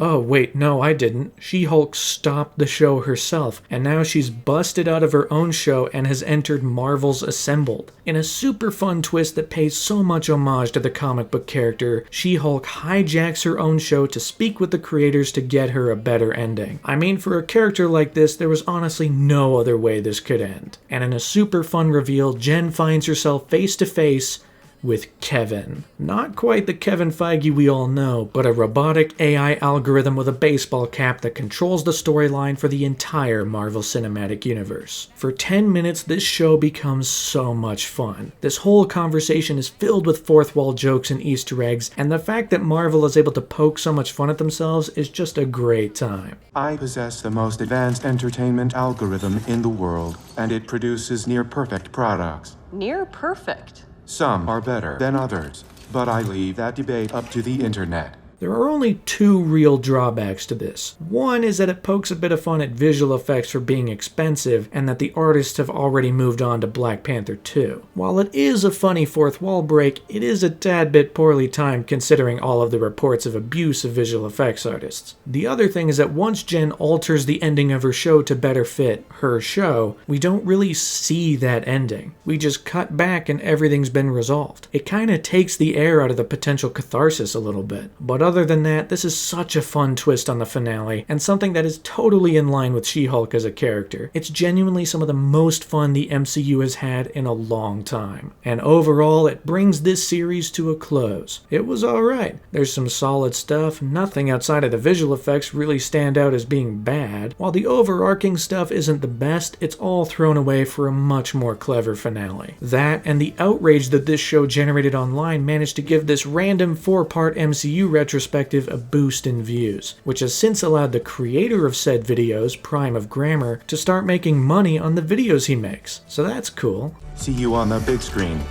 Oh, wait, no, I didn't. She-Hulk stopped the show herself, and now she's busted out of her own show and has entered Marvel's Assembled. In a super fun twist that pays so much homage to the comic book character, She-Hulk hijacks her own show to speak with the creators to get her a better ending. I mean, for a character like this, there was honestly no other way this could end. And in a super fun reveal, Jen finds herself face to face with Kevin. Not quite the Kevin Feige we all know, but a robotic AI algorithm with a baseball cap that controls the storyline for the entire Marvel Cinematic Universe. For 10 minutes, this show becomes so much fun. This whole conversation is filled with fourth wall jokes and Easter eggs, and the fact that Marvel is able to poke so much fun at themselves is just a great time. I possess the most advanced entertainment algorithm in the world, and it produces near-perfect products. Near perfect. Some are better than others, but I leave that debate up to the internet. There are only two real drawbacks to this. One is that it pokes a bit of fun at visual effects for being expensive, and that the artists have already moved on to Black Panther 2. While it is a funny fourth wall break, it is a tad bit poorly timed considering all of the reports of abuse of visual effects artists. The other thing is that once Jen alters the ending of her show to better fit her show, we don't really see that ending. We just cut back and everything's been resolved. It kinda takes the air out of the potential catharsis a little bit. But other than that, this is such a fun twist on the finale, and something that is totally in line with She-Hulk as a character. It's genuinely some of the most fun the MCU has had in a long time. And overall, it brings this series to a close. It was alright. There's some solid stuff, nothing outside of the visual effects really stand out as being bad. While the overarching stuff isn't the best, it's all thrown away for a much more clever finale. That, and the outrage that this show generated online managed to give this random 4-part MCU retrospective Retrospective a boost in views, which has since allowed the creator of said videos, Prime of Grammar, to start making money on the videos he makes. So that's cool. See you on the big screen.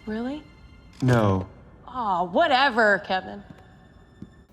Really? No. Oh, whatever, Kevin.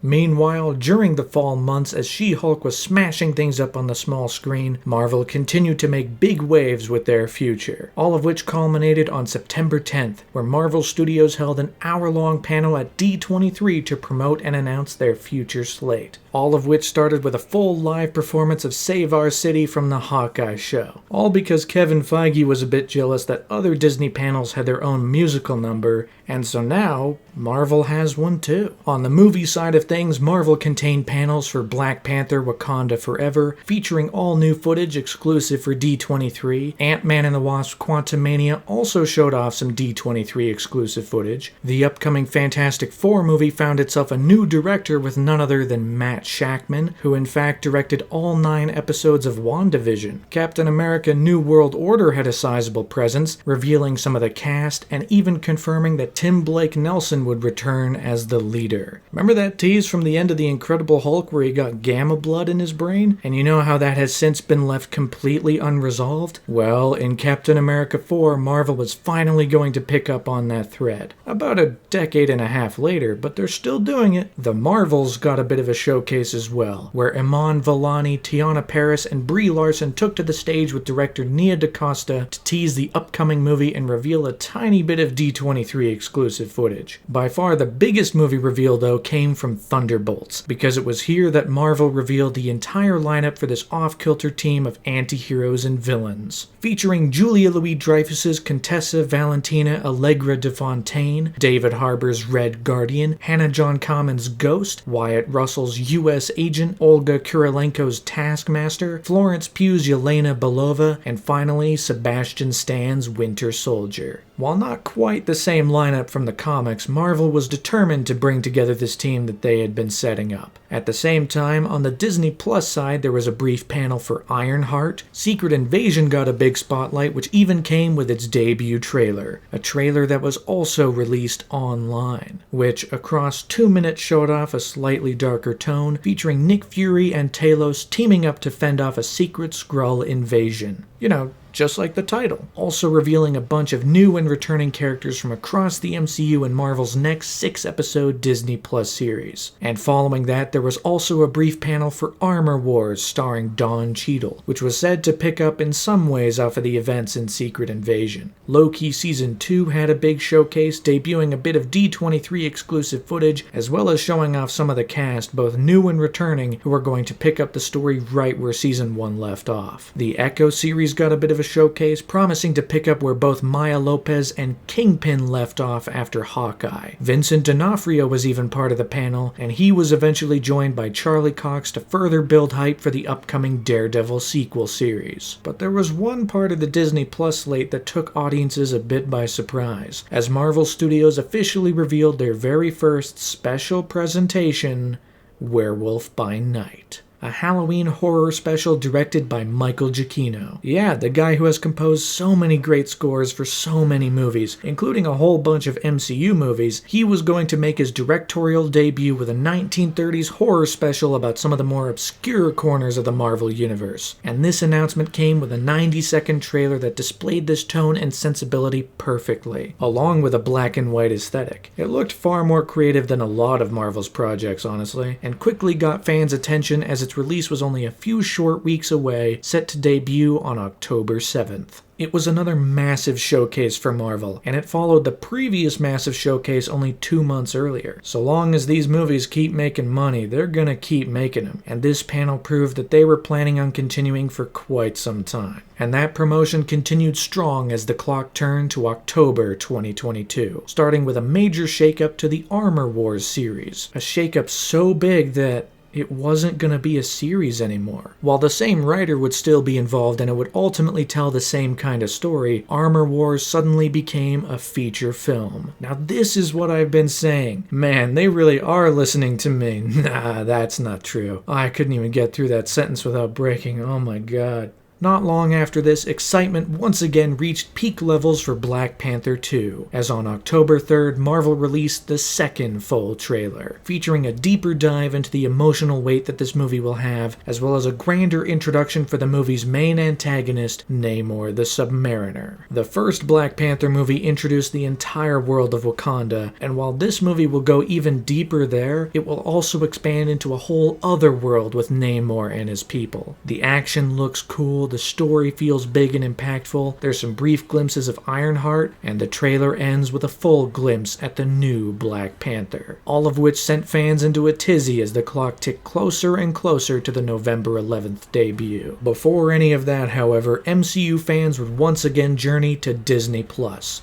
Meanwhile, during the fall months as She-Hulk was smashing things up on the small screen, Marvel continued to make big waves with their future, all of which culminated on September 10th, where Marvel Studios held an hour-long panel at D23 to promote and announce their future slate, all of which started with a full live performance of Save Our City from the Hawkeye show, all because Kevin Feige was a bit jealous that other Disney panels had their own musical number, and so now Marvel has one too. On the movie side of things, Marvel contained panels for Black Panther Wakanda Forever, featuring all new footage exclusive for D23. Ant-Man and the Wasp Quantumania also showed off some D23 exclusive footage. The upcoming Fantastic Four movie found itself a new director with none other than Matt Shakman, who in fact directed all 9 episodes of WandaVision. Captain America New World Order had a sizable presence, revealing some of the cast and even confirming that Tim Blake Nelson would return as the leader. Remember that tease from the end of The Incredible Hulk where he got gamma blood in his brain? And you know how that has since been left completely unresolved? Well, in Captain America 4, Marvel was finally going to pick up on that thread. About a decade and a half later, but they're still doing it. The Marvels got a bit of a showcase as well, where Iman Vellani, Tiana Paris, and Brie Larson took to the stage with director Nia DaCosta to tease the upcoming movie and reveal a tiny bit of D23 exclusive footage. By far the biggest movie reveal though came from Thunderbolts, because it was here that Marvel revealed the entire lineup for this off-kilter team of anti-heroes and villains. Featuring Julia Louis-Dreyfus's Contessa Valentina Allegra de Fontaine, David Harbour's Red Guardian, Hannah John Common's Ghost, Wyatt Russell's U.S. Agent, Olga Kurilenko's Taskmaster, Florence Pugh's Yelena Belova, and finally Sebastian Stan's Winter Soldier. While not quite the same lineup from the comics, Marvel was determined to bring together this team that they had been setting up. At the same time, on the Disney Plus side, there was a brief panel for Ironheart. Secret Invasion got a big spotlight, which even came with its debut trailer. A trailer that was also released online, which across 2 minutes showed off a slightly darker tone, featuring Nick Fury and Talos teaming up to fend off a secret Skrull invasion. You know, just like the title. Also revealing a bunch of new and returning characters from across the MCU and Marvel's next 6-episode Disney Plus series. And following that, there was also a brief panel for Armor Wars starring Don Cheadle, which was said to pick up in some ways off of the events in Secret Invasion. Loki Season 2 had a big showcase, debuting a bit of D23 exclusive footage, as well as showing off some of the cast, both new and returning, who are going to pick up the story right where Season 1 left off. The Echo series got a bit of a showcase, promising to pick up where both Maya Lopez and Kingpin left off after Hawkeye. Vincent D'Onofrio was even part of the panel, and he was eventually joined by Charlie Cox to further build hype for the upcoming Daredevil sequel series. But there was one part of the Disney Plus slate that took audiences a bit by surprise, as Marvel Studios officially revealed their very first special presentation, Werewolf by Night. A Halloween horror special directed by Michael Giacchino. Yeah, the guy who has composed so many great scores for so many movies, including a whole bunch of MCU movies. He was going to make his directorial debut with a 1930s horror special about some of the more obscure corners of the Marvel Universe. And this announcement came with a 90-second trailer that displayed this tone and sensibility perfectly, along with a black and white aesthetic. It looked far more creative than a lot of Marvel's projects, honestly, and quickly got fans' attention as its release was only a few short weeks away, set to debut on October 7th. It was another massive showcase for Marvel, and it followed the previous massive showcase only 2 months earlier. So long as these movies keep making money, they're gonna keep making them, and this panel proved that they were planning on continuing for quite some time. And that promotion continued strong as the clock turned to October 2022, starting with a major shakeup to the Armor Wars series. A shakeup so big that it wasn't going to be a series anymore. While the same writer would still be involved and it would ultimately tell the same kind of story, Armor Wars suddenly became a feature film. Now this is what I've been saying. Man, they really are listening to me. Nah, that's not true. I couldn't even get through that sentence without breaking. Oh my god. Not long after this, excitement once again reached peak levels for Black Panther 2, as on October 3rd, Marvel released the second full trailer, featuring a deeper dive into the emotional weight that this movie will have, as well as a grander introduction for the movie's main antagonist, Namor the Submariner. The first Black Panther movie introduced the entire world of Wakanda, and while this movie will go even deeper there, it will also expand into a whole other world with Namor and his people. The action looks cool, the story feels big and impactful, there's some brief glimpses of Ironheart, and the trailer ends with a full glimpse at the new Black Panther, all of which sent fans into a tizzy as the clock ticked closer and closer to the November 11th debut. Before any of that, however, MCU fans would once again journey to Disney+.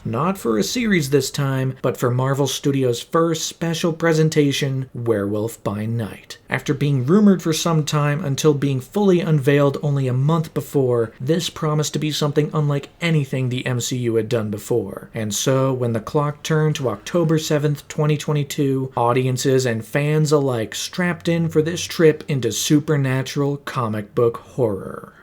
Not for a series this time, but for Marvel Studios' first special presentation, Werewolf by Night. After being rumored for some time until being fully unveiled only a month before, this promised to be something unlike anything the MCU had done before. And so, when the clock turned to October 7th, 2022, audiences and fans alike strapped in for this trip into supernatural comic book horror.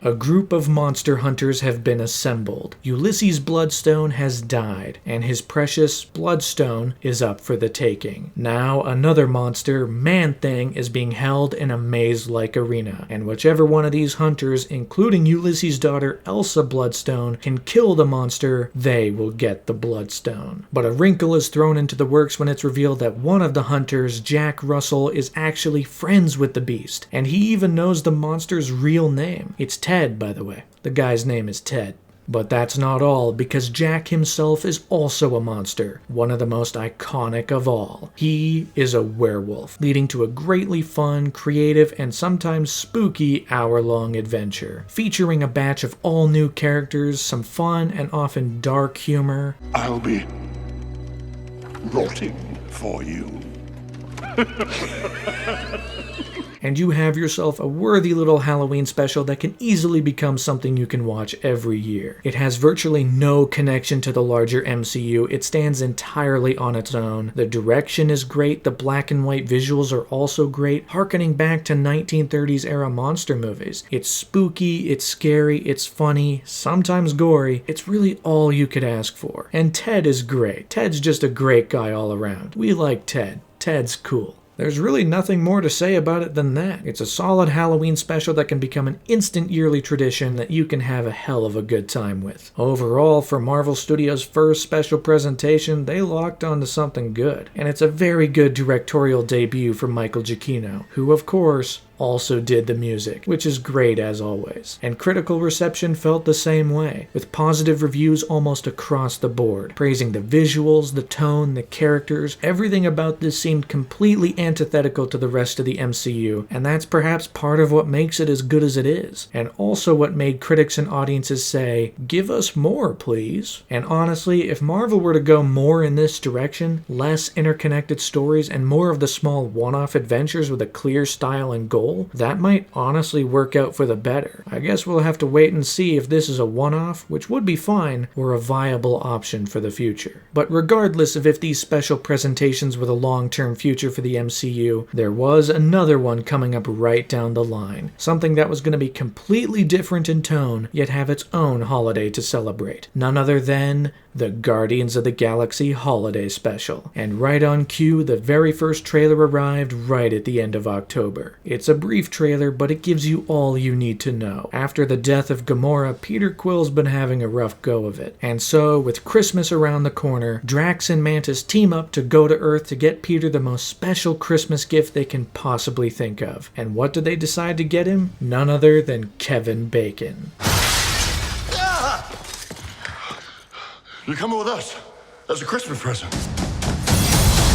A group of monster hunters have been assembled. Ulysses Bloodstone has died, and his precious Bloodstone is up for the taking. Now another monster, Man-Thing, is being held in a maze-like arena, and whichever one of these hunters, including Ulysses' daughter Elsa Bloodstone, can kill the monster, they will get the Bloodstone. But a wrinkle is thrown into the works when it's revealed that one of the hunters, Jack Russell, is actually friends with the beast, and he even knows the monster's real name. It's Ted, by the way. The guy's name is Ted. But that's not all, because Jack himself is also a monster, one of the most iconic of all. He is a werewolf, leading to a greatly fun, creative, and sometimes spooky hour-long adventure, featuring a batch of all-new characters, some fun and often dark humor. I'll be rotting for you. And you have yourself a worthy little Halloween special that can easily become something you can watch every year. It has virtually no connection to the larger MCU, it stands entirely on its own. The direction is great, the black and white visuals are also great, harkening back to 1930s era monster movies. It's spooky, it's scary, it's funny, sometimes gory, it's really all you could ask for. And Ted is great. Ted's just a great guy all around. We like Ted. Ted's cool. There's really nothing more to say about it than that. It's a solid Halloween special that can become an instant yearly tradition that you can have a hell of a good time with. Overall, for Marvel Studios' first special presentation, they locked onto something good. And it's a very good directorial debut for Michael Giacchino, who, of course, also did the music, which is great as always. And critical reception felt the same way, with positive reviews almost across the board, praising the visuals, the tone, the characters. Everything about this seemed completely antithetical to the rest of the MCU, and that's perhaps part of what makes it as good as it is, and also what made critics and audiences say, give us more, please. And honestly, if Marvel were to go more in this direction, less interconnected stories and more of the small one-off adventures with a clear style and goal, that might honestly work out for the better. I guess we'll have to wait and see if this is a one-off, which would be fine, or a viable option for the future. But regardless of if these special presentations were the long-term future for the MCU, there was another one coming up right down the line. Something that was going to be completely different in tone, yet have its own holiday to celebrate. None other than the Guardians of the Galaxy Holiday Special. And right on cue, the very first trailer arrived right at the end of October. It's a brief trailer, but it gives you all you need to know. After the death of Gamora, Peter Quill's been having a rough go of it. And so, with Christmas around the corner, Drax and Mantis team up to go to Earth to get Peter the most special Christmas gift they can possibly think of. And what do they decide to get him? None other than Kevin Bacon. You're coming with us as a Christmas present.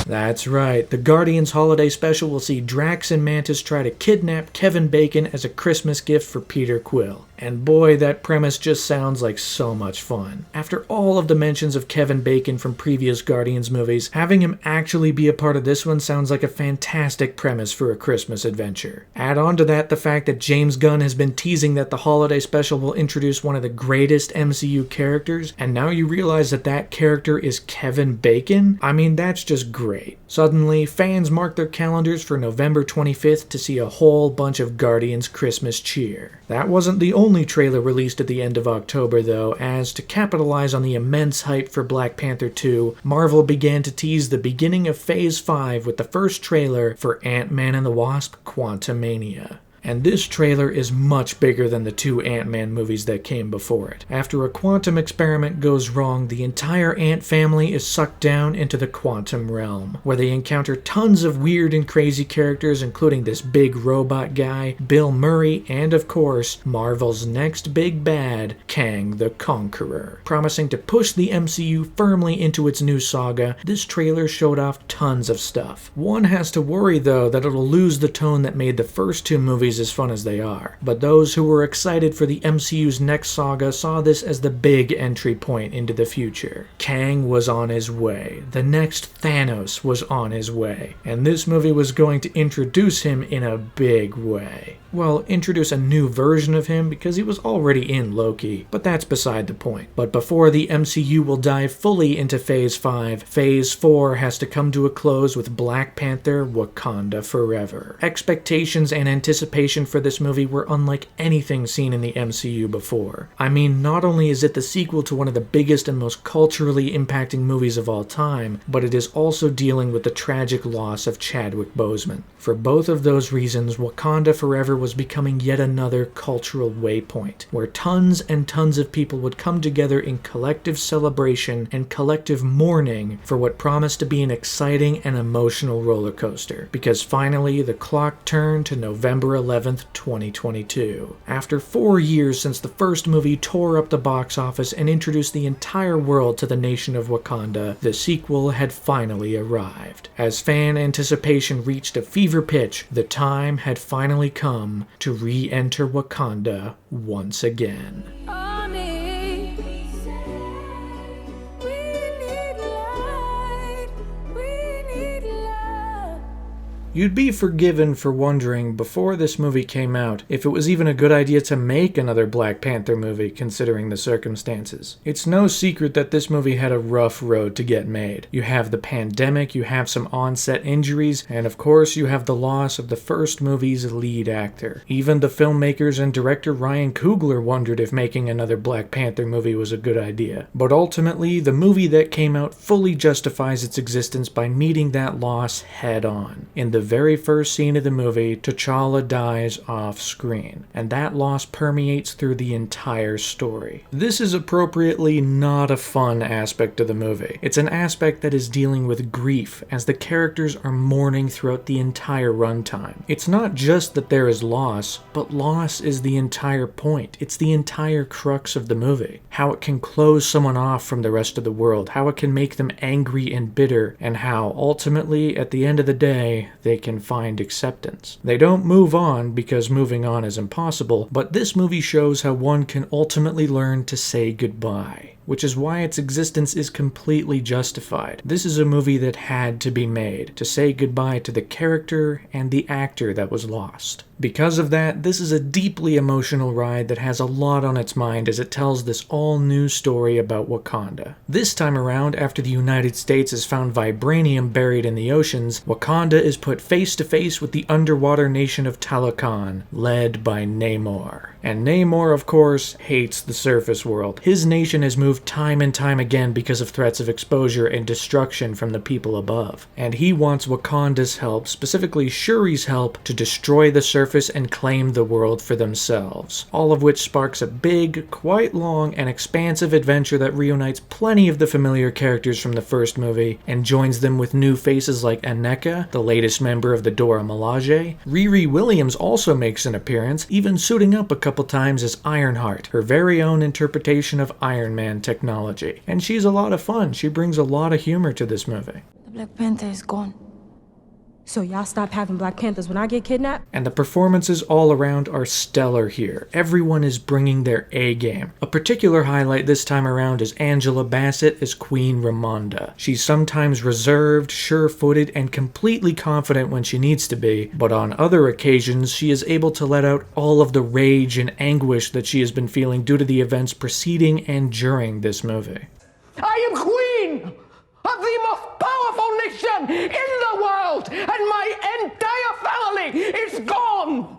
That's right, the Guardians Holiday Special will see Drax and Mantis try to kidnap Kevin Bacon as a Christmas gift for Peter Quill. And boy, that premise just sounds like so much fun. After all of the mentions of Kevin Bacon from previous Guardians movies, having him actually be a part of this one sounds like a fantastic premise for a Christmas adventure. Add on to that the fact that James Gunn has been teasing that the holiday special will introduce one of the greatest MCU characters, and now you realize that that character is Kevin Bacon? I mean, that's just great. Suddenly, fans mark their calendars for November 25th to see a whole bunch of Guardians Christmas cheer. That wasn't the only trailer released at the end of October though, as to capitalize on the immense hype for Black Panther 2, Marvel began to tease the beginning of Phase 5 with the first trailer for Ant-Man and the Wasp: Quantumania. And this trailer is much bigger than the 2 Ant-Man movies that came before it. After a quantum experiment goes wrong, the entire Ant family is sucked down into the quantum realm, where they encounter tons of weird and crazy characters, including this big robot guy, Bill Murray, and of course, Marvel's next big bad, Kang the Conqueror. Promising to push the MCU firmly into its new saga, this trailer showed off tons of stuff. One has to worry though that it'll lose the tone that made the first 2 movies as fun as they are. But those who were excited for the MCU's next saga saw this as the big entry point into the future. Kang was on his way. The next Thanos was on his way. And this movie was going to introduce him in a big way. Well, introduce a new version of him because he was already in Loki, but that's beside the point. But before the MCU will dive fully into Phase 5, Phase 4 has to come to a close with Black Panther: Wakanda Forever. Expectations and anticipation for this movie were unlike anything seen in the MCU before. I mean, not only is it the sequel to one of the biggest and most culturally impacting movies of all time, but it is also dealing with the tragic loss of Chadwick Boseman. For both of those reasons, Wakanda Forever was becoming yet another cultural waypoint, where tons and tons of people would come together in collective celebration and collective mourning for what promised to be an exciting and emotional roller coaster, because finally the clock turned to November 11th, 2022. After 4 years since the first movie tore up the box office and introduced the entire world to the nation of Wakanda, the sequel had finally arrived. As fan anticipation reached a fever pitch, the time had finally come to re-enter Wakanda once again. You'd be forgiven for wondering, before this movie came out, if it was even a good idea to make another Black Panther movie, considering the circumstances. It's no secret that this movie had a rough road to get made. You have the pandemic, you have some on-set injuries, and of course you have the loss of the first movie's lead actor. Even the filmmakers and director Ryan Coogler wondered if making another Black Panther movie was a good idea. But ultimately, the movie that came out fully justifies its existence by meeting that loss head-on. In the very first scene of the movie, T'Challa dies off-screen, and that loss permeates through the entire story. This is appropriately not a fun aspect of the movie. It's an aspect that is dealing with grief, as the characters are mourning throughout the entire runtime. It's not just that there is loss, but loss is the entire point. It's the entire crux of the movie. How it can close someone off from the rest of the world, how it can make them angry and bitter, and how, ultimately, at the end of the day, they can find acceptance. They don't move on because moving on is impossible, but this movie shows how one can ultimately learn to say goodbye, which is why its existence is completely justified. This is a movie that had to be made, to say goodbye to the character and the actor that was lost. Because of that, this is a deeply emotional ride that has a lot on its mind as it tells this all-new story about Wakanda. This time around, after the United States has found vibranium buried in the oceans, Wakanda is put face-to-face with the underwater nation of Talokan, led by Namor. And Namor, of course, hates the surface world. His nation has moved time and time again because of threats of exposure and destruction from the people above. And he wants Wakanda's help, specifically Shuri's help, to destroy the surface and claim the world for themselves. All of which sparks a big, quite long, and expansive adventure that reunites plenty of the familiar characters from the first movie and joins them with new faces like Aneka, the latest member of the Dora Milaje. Riri Williams also makes an appearance, even suiting up a couple times as Ironheart, her very own interpretation of Iron Man technology. And she's a lot of fun. She brings a lot of humor to this movie. The Black Panther is gone. So y'all stop having Black Panthers when I get kidnapped? And the performances all around are stellar here. Everyone is bringing their A game. A particular highlight this time around is Angela Bassett as Queen Ramonda. She's sometimes reserved, sure-footed, and completely confident when she needs to be, but on other occasions she is able to let out all of the rage and anguish that she has been feeling due to the events preceding and during this movie. I am queen of the most powerful nation in the world, and my entire family is gone.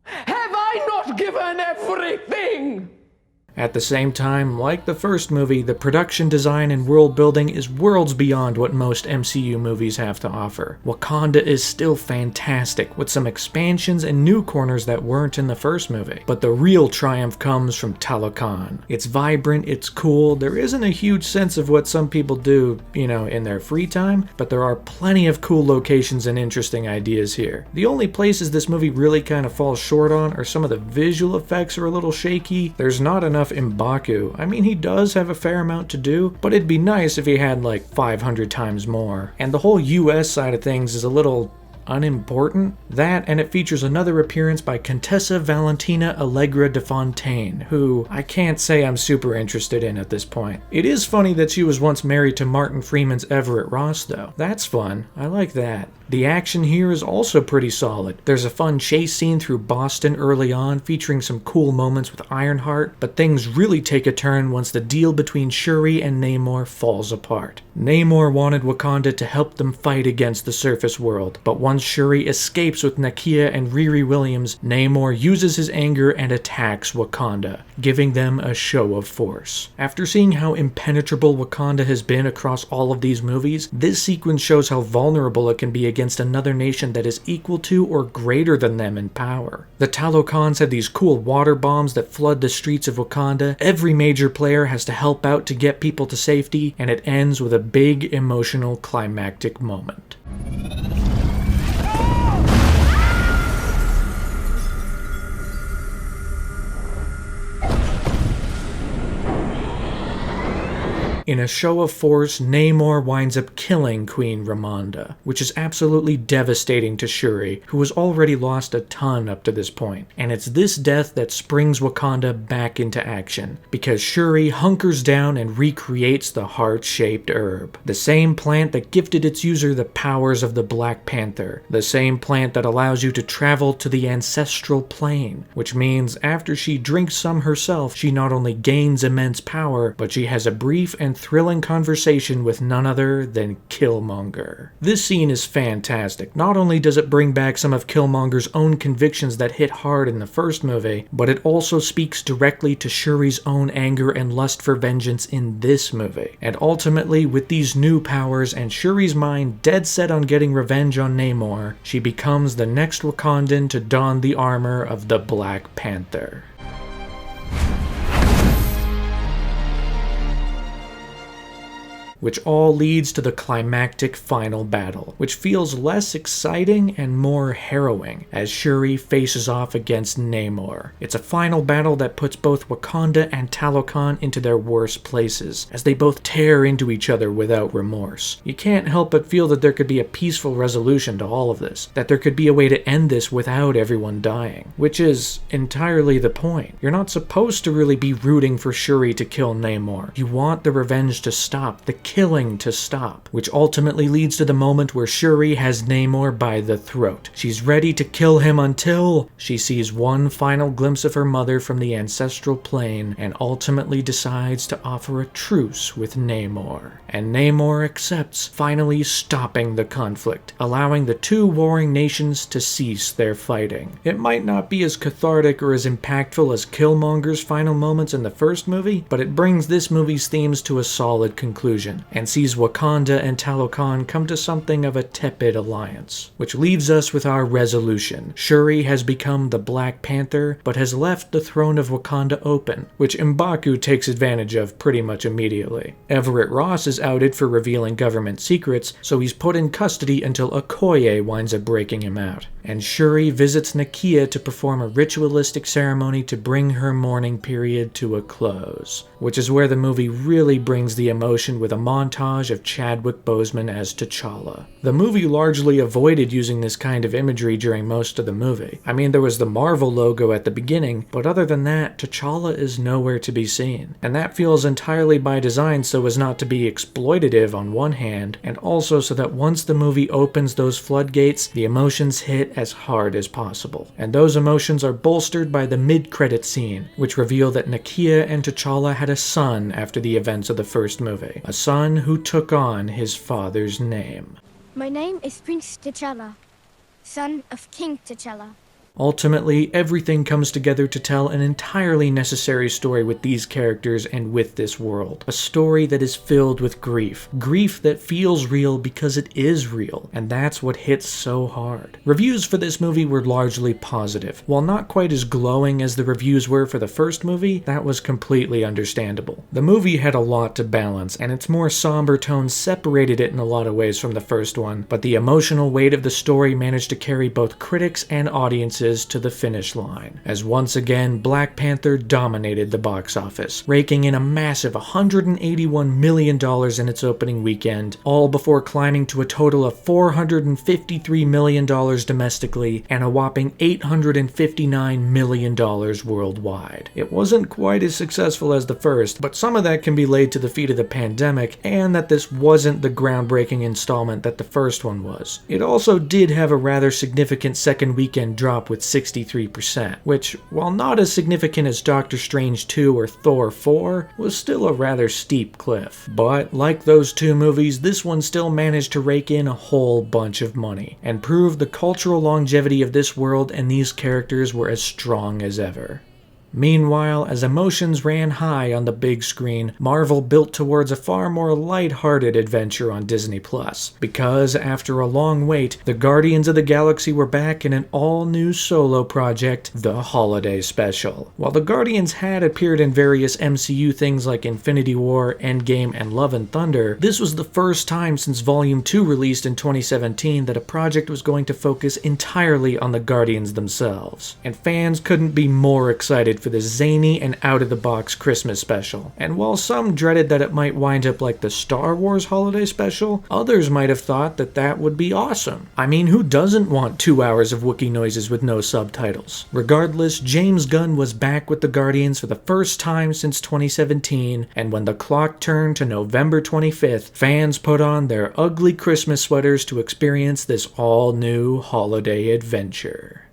Have I not given everything? At the same time, like the first movie, the production design and world building is worlds beyond what most MCU movies have to offer. Wakanda is still fantastic, with some expansions and new corners that weren't in the first movie. But the real triumph comes from Talokan. It's vibrant, it's cool, there isn't a huge sense of what some people do, in their free time, but there are plenty of cool locations and interesting ideas here. The only places this movie really kind of falls short on are some of the visual effects are a little shaky. There's not enough M'Baku. I mean, he does have a fair amount to do, but it'd be nice if he had like 500 times more. And the whole US side of things is a little unimportant. That, and it features another appearance by Contessa Valentina Allegra de Fontaine, who I can't say I'm super interested in at this point. It is funny that she was once married to Martin Freeman's Everett Ross, though. That's fun. I like that. The action here is also pretty solid. There's a fun chase scene through Boston early on, featuring some cool moments with Ironheart, but things really take a turn once the deal between Shuri and Namor falls apart. Namor wanted Wakanda to help them fight against the surface world, but once Shuri escapes with Nakia and Riri Williams, Namor uses his anger and attacks Wakanda, giving them a show of force. After seeing how impenetrable Wakanda has been across all of these movies, this sequence shows how vulnerable it can be against another nation that is equal to or greater than them in power. The Talokans have these cool water bombs that flood the streets of Wakanda. Every major player has to help out to get people to safety, and it ends with a big emotional climactic moment. In a show of force, Namor winds up killing Queen Ramonda, which is absolutely devastating to Shuri, who has already lost a ton up to this point. And it's this death that springs Wakanda back into action, because Shuri hunkers down and recreates the heart-shaped herb, the same plant that gifted its user the powers of the Black Panther, the same plant that allows you to travel to the ancestral plane, which means after she drinks some herself, she not only gains immense power, but she has a brief and thrilling conversation with none other than Killmonger. This scene is fantastic. Not only does it bring back some of Killmonger's own convictions that hit hard in the first movie, but it also speaks directly to Shuri's own anger and lust for vengeance in this movie. And ultimately, with these new powers and Shuri's mind dead set on getting revenge on Namor, she becomes the next Wakandan to don the armor of the Black Panther. Which all leads to the climactic final battle, which feels less exciting and more harrowing as Shuri faces off against Namor. It's a final battle that puts both Wakanda and Talokan into their worst places, as they both tear into each other without remorse. You can't help but feel that there could be a peaceful resolution to all of this, that there could be a way to end this without everyone dying, which is entirely the point. You're not supposed to really be rooting for Shuri to kill Namor. You want the revenge to stop, the killing to stop, which ultimately leads to the moment where Shuri has Namor by the throat. She's ready to kill him until she sees one final glimpse of her mother from the ancestral plane and ultimately decides to offer a truce with Namor. And Namor accepts, finally stopping the conflict, allowing the two warring nations to cease their fighting. It might not be as cathartic or as impactful as Killmonger's final moments in the first movie, but it brings this movie's themes to a solid conclusion, and sees Wakanda and Talokan come to something of a tepid alliance. Which leaves us with our resolution. Shuri has become the Black Panther, but has left the throne of Wakanda open, which M'Baku takes advantage of pretty much immediately. Everett Ross is outed for revealing government secrets, so he's put in custody until Okoye winds up breaking him out. And Shuri visits Nakia to perform a ritualistic ceremony to bring her mourning period to a close, which is where the movie really brings the emotion with a montage of Chadwick Boseman as T'Challa. The movie largely avoided using this kind of imagery during most of the movie. I mean, there was the Marvel logo at the beginning, but other than that, T'Challa is nowhere to be seen. And that feels entirely by design so as not to be exploitative on one hand, and also so that once the movie opens those floodgates, the emotions hit as hard as possible. And those emotions are bolstered by the mid-credit scene, which reveal that Nakia and T'Challa had a son after the events of the first movie. A son who took on his father's name. My name is Prince T'Challa, son of King T'Challa. Ultimately, everything comes together to tell an entirely necessary story with these characters and with this world. A story that is filled with grief. Grief that feels real because it is real, and that's what hits so hard. Reviews for this movie were largely positive. While not quite as glowing as the reviews were for the first movie, that was completely understandable. The movie had a lot to balance, and its more somber tone separated it in a lot of ways from the first one, but the emotional weight of the story managed to carry both critics and audiences to the finish line, as once again Black Panther dominated the box office, raking in a massive $181 million in its opening weekend, all before climbing to a total of $453 million domestically and a whopping $859 million worldwide. It wasn't quite as successful as the first, but some of that can be laid to the feet of the pandemic and that this wasn't the groundbreaking installment that the first one was. It also did have a rather significant second weekend drop with 63%, which, while not as significant as Doctor Strange 2 or Thor 4, was still a rather steep cliff. But, like those two movies, this one still managed to rake in a whole bunch of money, and prove the cultural longevity of this world and these characters were as strong as ever. Meanwhile, as emotions ran high on the big screen, Marvel built towards a far more light-hearted adventure on Disney+, because after a long wait, the Guardians of the Galaxy were back in an all-new solo project, The Holiday Special. While the Guardians had appeared in various MCU things like Infinity War, Endgame, and Love and Thunder, this was the first time since Volume 2 released in 2017 that a project was going to focus entirely on the Guardians themselves. And fans couldn't be more excited for this zany and out-of-the-box Christmas special. And while some dreaded that it might wind up like the Star Wars holiday special, others might have thought that that would be awesome. I mean, who doesn't want 2 hours of Wookiee noises with no subtitles? Regardless, James Gunn was back with the Guardians for the first time since 2017, and when the clock turned to November 25th, fans put on their ugly Christmas sweaters to experience this all-new holiday adventure.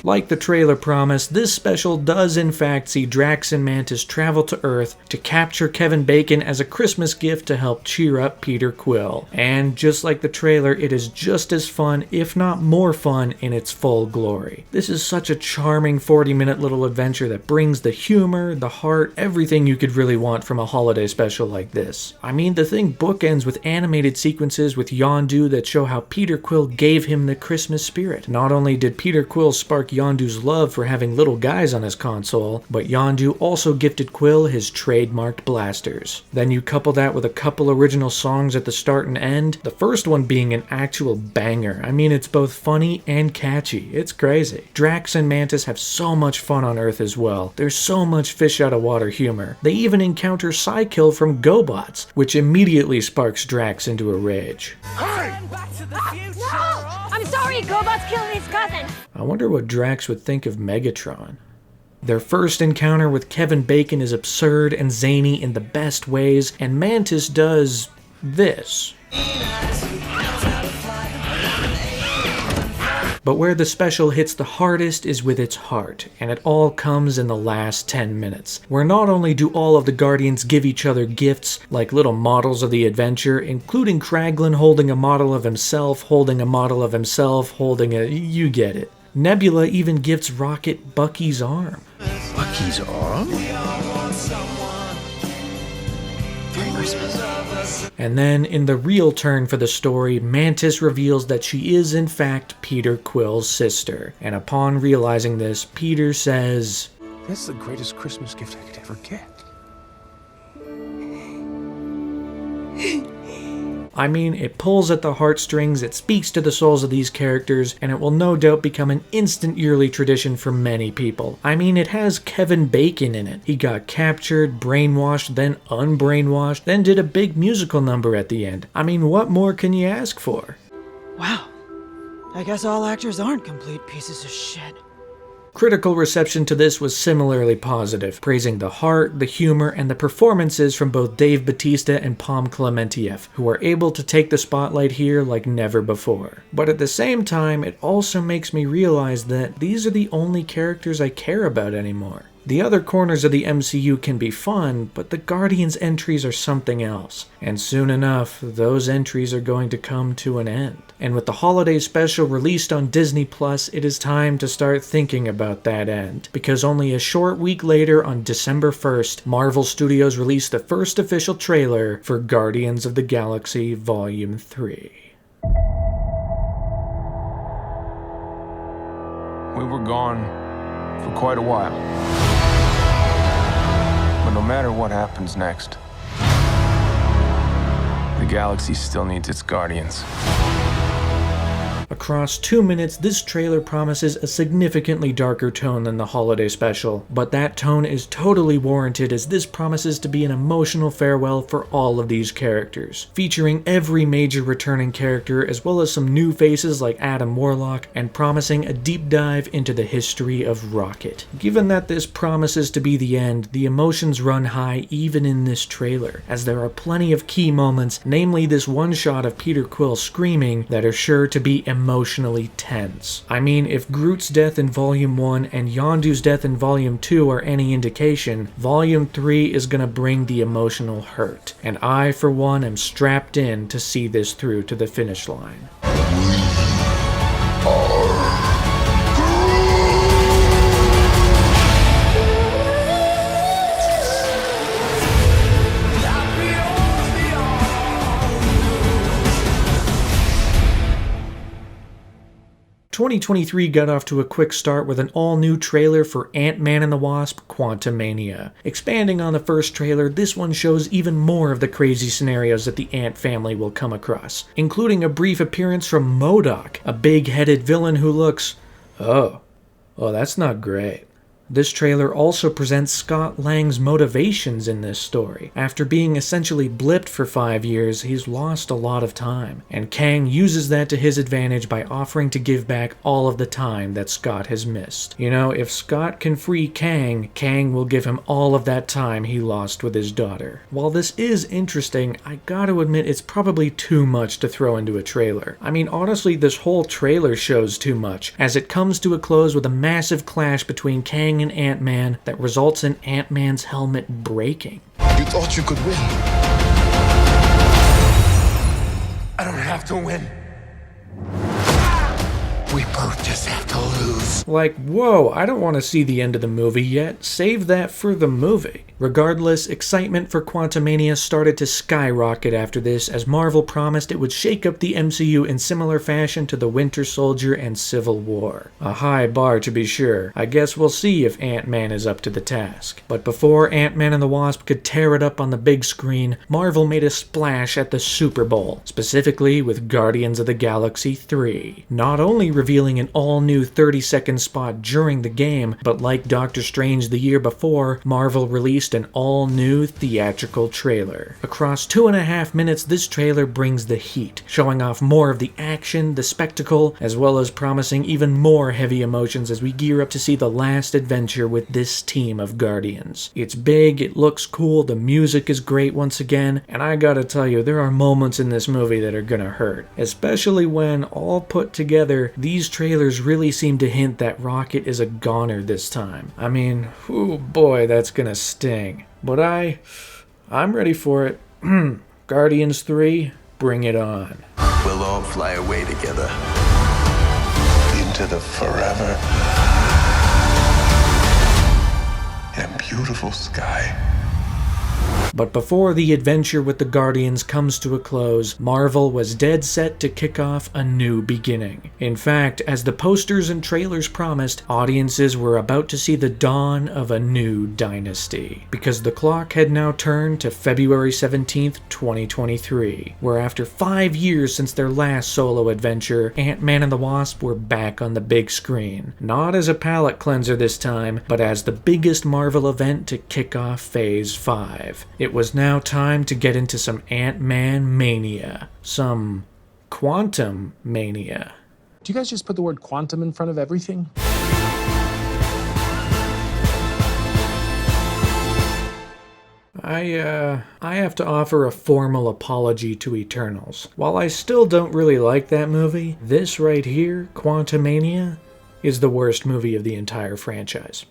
Like the trailer promised, this special does in fact see Drax and Mantis travel to Earth to capture Kevin Bacon as a Christmas gift to help cheer up Peter Quill. And just like the trailer, it is just as fun, if not more fun, in its full glory. This is such a charming 40-minute little adventure that brings the humor, the heart, everything you could really want from a holiday special like this. I mean, the thing bookends with animated sequences with Yondu that show how Peter Quill gave him the Christmas spirit. Not only did Peter Quill spark Yondu's love for having little guys on his console, but Yondu also gifted Quill his trademarked blasters. Then you couple that with a couple original songs at the start and end, the first one being an actual banger. I mean, it's both funny and catchy. It's crazy. Drax and Mantis have so much fun on Earth as well. There's so much fish out of water humor. They even encounter Psykill from GoBots, which immediately sparks Drax into a rage. No! I'm sorry, GoBots killed his cousin! I wonder what Drax would think of Megatron. Their first encounter with Kevin Bacon is absurd and zany in the best ways, and Mantis does this. But where the special hits the hardest is with its heart, and it all comes in the last 10 minutes, where not only do all of the Guardians give each other gifts, like little models of the adventure, including Kraglin holding a model of himself, holding a model of himself, holding a... you get it. Nebula even gifts Rocket Bucky's arm. Bucky's arm? And then, in the real turn for the story, Mantis reveals that she is in fact Peter Quill's sister. And upon realizing this, Peter says, "That's the greatest Christmas gift I could ever get." I mean, it pulls at the heartstrings, it speaks to the souls of these characters, and it will no doubt become an instant yearly tradition for many people. I mean, it has Kevin Bacon in it. He got captured, brainwashed, then unbrainwashed, then did a big musical number at the end. I mean, what more can you ask for? Wow. I guess all actors aren't complete pieces of shit. Critical reception to this was similarly positive, praising the heart, the humor, and the performances from both Dave Bautista and Pom Klementieff, who are able to take the spotlight here like never before. But at the same time, it also makes me realize that these are the only characters I care about anymore. The other corners of the MCU can be fun, but the Guardians entries are something else. And soon enough, those entries are going to come to an end. And with the holiday special released on Disney+, it is time to start thinking about that end. Because only a short week later, on December 1st, Marvel Studios released the first official trailer for Guardians of the Galaxy Volume 3. We were gone for quite a while. But no matter what happens next, the galaxy still needs its guardians. Across 2 minutes, this trailer promises a significantly darker tone than the holiday special, but that tone is totally warranted as this promises to be an emotional farewell for all of these characters, featuring every major returning character as well as some new faces like Adam Warlock, and promising a deep dive into the history of Rocket. Given that this promises to be the end, the emotions run high even in this trailer, as there are plenty of key moments, namely this one shot of Peter Quill screaming, that are sure to be emotionally tense. I mean, if Groot's death in Volume 1 and Yondu's death in Volume 2 are any indication, Volume 3 is gonna bring the emotional hurt. And I, for one, am strapped in to see this through to the finish line. 2023 got off to a quick start with an all-new trailer for Ant-Man and the Wasp: Quantumania. Expanding on the first trailer, this one shows even more of the crazy scenarios that the Ant family will come across, including a brief appearance from MODOK, a big-headed villain who looks... oh, that's not great. This trailer also presents Scott Lang's motivations in this story. After being essentially blipped for 5 years, he's lost a lot of time, and Kang uses that to his advantage by offering to give back all of the time that Scott has missed. You know, if Scott can free Kang, Kang will give him all of that time he lost with his daughter. While this is interesting, I gotta admit it's probably too much to throw into a trailer. I mean, honestly, this whole trailer shows too much, as it comes to a close with a massive clash between Kang and Ant-Man that results in Ant-Man's helmet breaking. You thought you could win. I don't have to win. We both just have to lose. Like, whoa, I don't want to see the end of the movie yet. Save that for the movie. Regardless, excitement for Quantumania started to skyrocket after this, as Marvel promised it would shake up the MCU in similar fashion to the Winter Soldier and Civil War. A high bar to be sure. I guess we'll see if Ant-Man is up to the task. But before Ant-Man and the Wasp could tear it up on the big screen, Marvel made a splash at the Super Bowl, specifically with Guardians of the Galaxy 3. Not only revealing an all-new 30-second spot during the game, but like Doctor Strange the year before, Marvel released an all-new theatrical trailer. Across 2.5 minutes, this trailer brings the heat, showing off more of the action, the spectacle, as well as promising even more heavy emotions as we gear up to see the last adventure with this team of Guardians. It's big, it looks cool, the music is great once again, and I gotta tell you, there are moments in this movie that are gonna hurt. Especially when, all put together, these trailers really seem to hint that Rocket is a goner this time. I mean, oh boy, that's gonna sting. But I'm ready for it. Guardians 3, bring it on. We'll all fly away together. Into the forever. In a beautiful sky. But before the adventure with the Guardians comes to a close, Marvel was dead set to kick off a new beginning. In fact, as the posters and trailers promised, audiences were about to see the dawn of a new dynasty. Because the clock had now turned to February 17th, 2023, where after 5 years since their last solo adventure, Ant-Man and the Wasp were back on the big screen. Not as a palate cleanser this time, but as the biggest Marvel event to kick off Phase 5. It was now time to get into some Ant-Man mania. Some quantum mania. Do you guys just put the word quantum in front of everything? I have to offer a formal apology to Eternals. While I still don't really like that movie, this right here, Quantumania, is the worst movie of the entire franchise.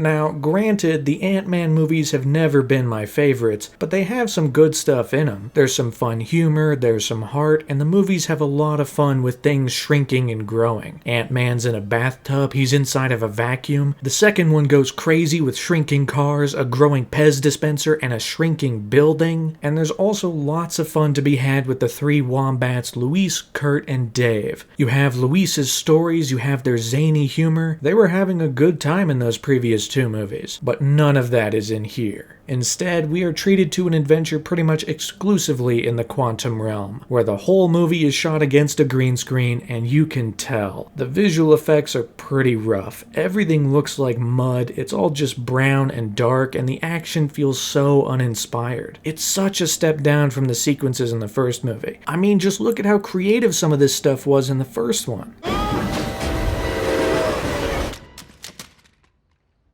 Now, granted, the Ant-Man movies have never been my favorites, but they have some good stuff in them. There's some fun humor, there's some heart, and the movies have a lot of fun with things shrinking and growing. Ant-Man's in a bathtub, he's inside of a vacuum. The second one goes crazy with shrinking cars, a growing Pez dispenser, and a shrinking building. And there's also lots of fun to be had with the three wombats, Luis, Kurt, and Dave. You have Luis's stories, you have their zany humor. They were having a good time in those previous 2 movies, but none of that is in here. Instead, we are treated to an adventure pretty much exclusively in the quantum realm, where the whole movie is shot against a green screen, and you can tell. The visual effects are pretty rough. Everything looks like mud, it's all just brown and dark, and the action feels so uninspired. It's such a step down from the sequences in the first movie. I mean, just look at how creative some of this stuff was in the first one.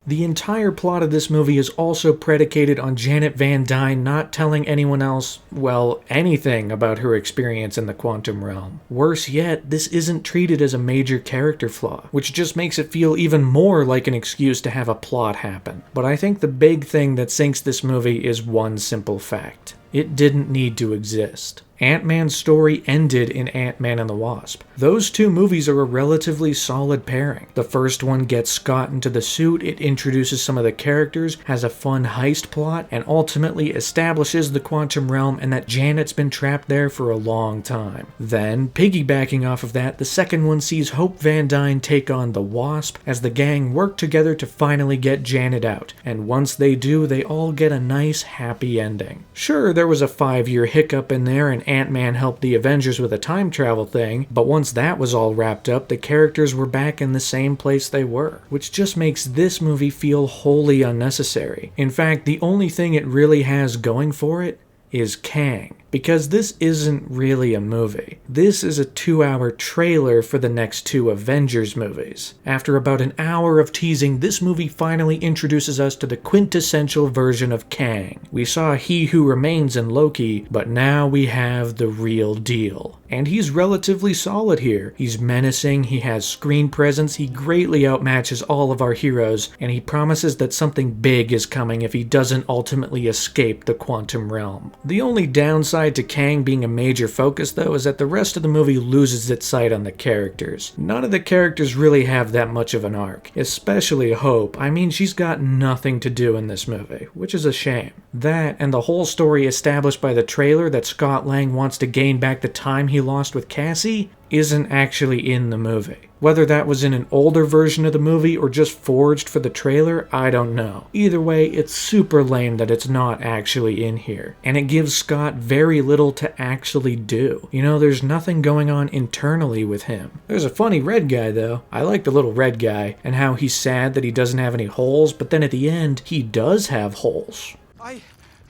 The entire plot of this movie is also predicated on Janet Van Dyne not telling anyone else, well, anything about her experience in the quantum realm. Worse yet, this isn't treated as a major character flaw, which just makes it feel even more like an excuse to have a plot happen. But I think the big thing that sinks this movie is one simple fact. It didn't need to exist. Ant-Man's story ended in Ant-Man and the Wasp. Those 2 movies are a relatively solid pairing. The first one gets Scott into the suit, it introduces some of the characters, has a fun heist plot, and ultimately establishes the quantum realm and that Janet's been trapped there for a long time. Then, piggybacking off of that, the second one sees Hope Van Dyne take on the Wasp as the gang work together to finally get Janet out. And once they do, they all get a nice, happy ending. Sure, there was a 5-year hiccup in there and Ant-Man helped the Avengers with a time travel thing, but once that was all wrapped up, the characters were back in the same place they were, which just makes this movie feel wholly unnecessary. In fact, the only thing it really has going for it is Kang. Because this isn't really a movie. This is a 2-hour trailer for the next 2 Avengers movies. After about an hour of teasing, this movie finally introduces us to the quintessential version of Kang. We saw He Who Remains in Loki, but now we have the real deal. And he's relatively solid here. He's menacing, he has screen presence, he greatly outmatches all of our heroes, and he promises that something big is coming if he doesn't ultimately escape the quantum realm. The only downside to Kang being a major focus, though, is that the rest of the movie loses its sight on the characters. None of the characters really have that much of an arc, especially Hope. I mean, she's got nothing to do in this movie, which is a shame. That, and the whole story established by the trailer that Scott Lang wants to gain back the time he lost with Cassie, isn't actually in the movie. Whether that was in an older version of the movie or just forged for the trailer, I don't know. Either way, it's super lame that it's not actually in here. And it gives Scott very little to actually do. You know, there's nothing going on internally with him. There's a funny red guy though. I like the little red guy, and how he's sad that he doesn't have any holes, but then at the end, he does have holes. I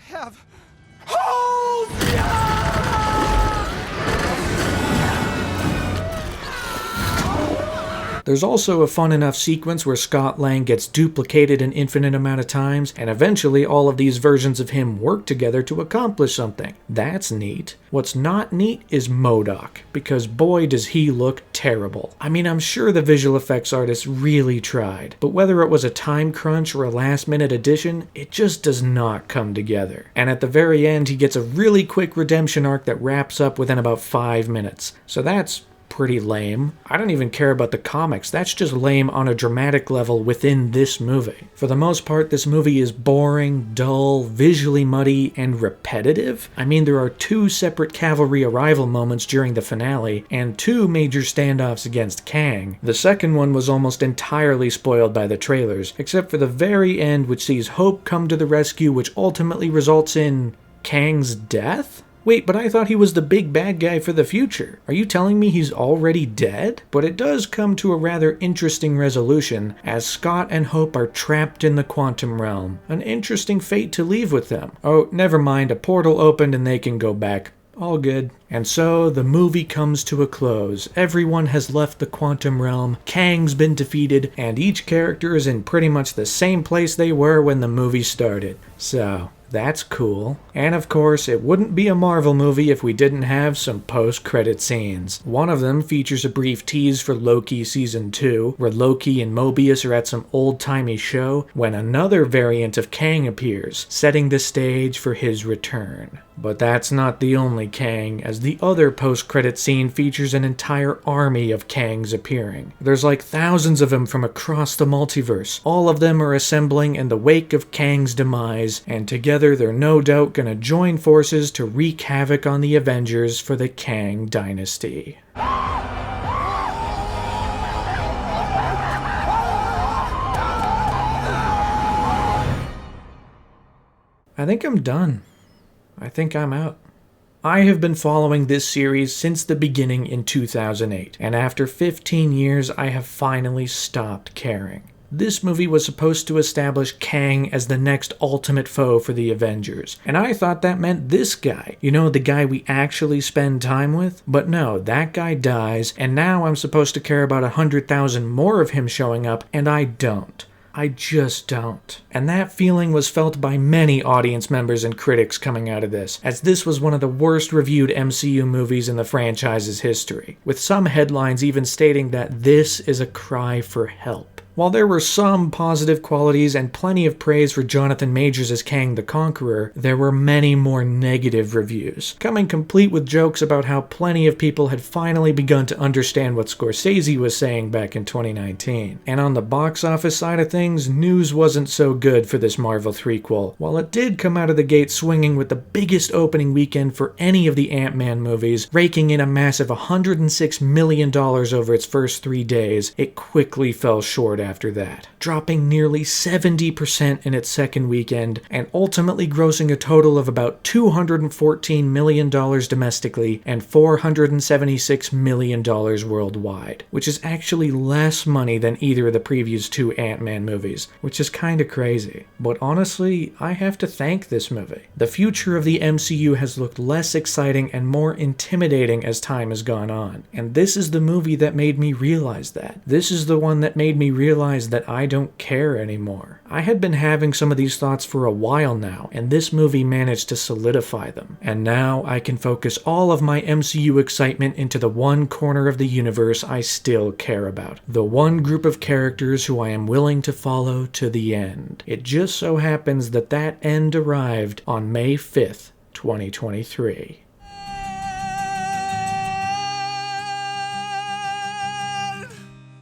have holes! There's also a fun enough sequence where Scott Lang gets duplicated an infinite amount of times, and eventually all of these versions of him work together to accomplish something. That's neat. What's not neat is MODOK, because boy does he look terrible. I mean, I'm sure the visual effects artists really tried, but whether it was a time crunch or a last-minute addition, it just does not come together. And at the very end, he gets a really quick redemption arc that wraps up within about 5 minutes. So that's pretty lame. I don't even care about the comics. That's just lame on a dramatic level within this movie. For the most part, this movie is boring, dull, visually muddy, and repetitive. I mean, there are 2 separate cavalry arrival moments during the finale, and 2 major standoffs against Kang. The second one was almost entirely spoiled by the trailers, except for the very end, which sees Hope come to the rescue, which ultimately results in Kang's death? Wait, but I thought he was the big bad guy for the future. Are you telling me he's already dead? But it does come to a rather interesting resolution, as Scott and Hope are trapped in the quantum realm. An interesting fate to leave with them. Oh, never mind, a portal opened and they can go back. All good. And so, the movie comes to a close. Everyone has left the quantum realm, Kang's been defeated, and each character is in pretty much the same place they were when the movie started. So, that's cool. And of course, it wouldn't be a Marvel movie if we didn't have some post-credit scenes. One of them features a brief tease for Loki Season 2, where Loki and Mobius are at some old-timey show, when another variant of Kang appears, setting the stage for his return. But that's not the only Kang, as the other post-credit scene features an entire army of Kangs appearing. There's like thousands of them from across the multiverse. All of them are assembling in the wake of Kang's demise, and together they're no doubt gonna join forces to wreak havoc on the Avengers for the Kang dynasty. I think I'm done. I think I'm out. I have been following this series since the beginning in 2008, and after 15 years, I have finally stopped caring. This movie was supposed to establish Kang as the next ultimate foe for the Avengers, and I thought that meant this guy. You know, the guy we actually spend time with? But no, that guy dies, and now I'm supposed to care about 100,000 more of him showing up, and I don't. I just don't. And that feeling was felt by many audience members and critics coming out of this, as this was one of the worst reviewed MCU movies in the franchise's history, with some headlines even stating that this is a cry for help. While there were some positive qualities and plenty of praise for Jonathan Majors as Kang the Conqueror, there were many more negative reviews, coming complete with jokes about how plenty of people had finally begun to understand what Scorsese was saying back in 2019. And on the box office side of things, news wasn't so good for this Marvel threequel. While it did come out of the gate swinging with the biggest opening weekend for any of the Ant-Man movies, raking in a massive $106 million over its first 3 days, it quickly fell short after that, dropping nearly 70% in its second weekend and ultimately grossing a total of about $214 million domestically and $476 million worldwide, which is actually less money than either of the previous 2 Ant-Man movies, which is kinda crazy. But honestly, I have to thank this movie. The future of the MCU has looked less exciting and more intimidating as time has gone on, and this is the movie that made me realize that. This is the one that made me realize that I don't care anymore. I had been having some of these thoughts for a while now, and this movie managed to solidify them. And now I can focus all of my MCU excitement into the one corner of the universe I still care about. The one group of characters who I am willing to follow to the end. It just so happens that that end arrived on May 5th, 2023.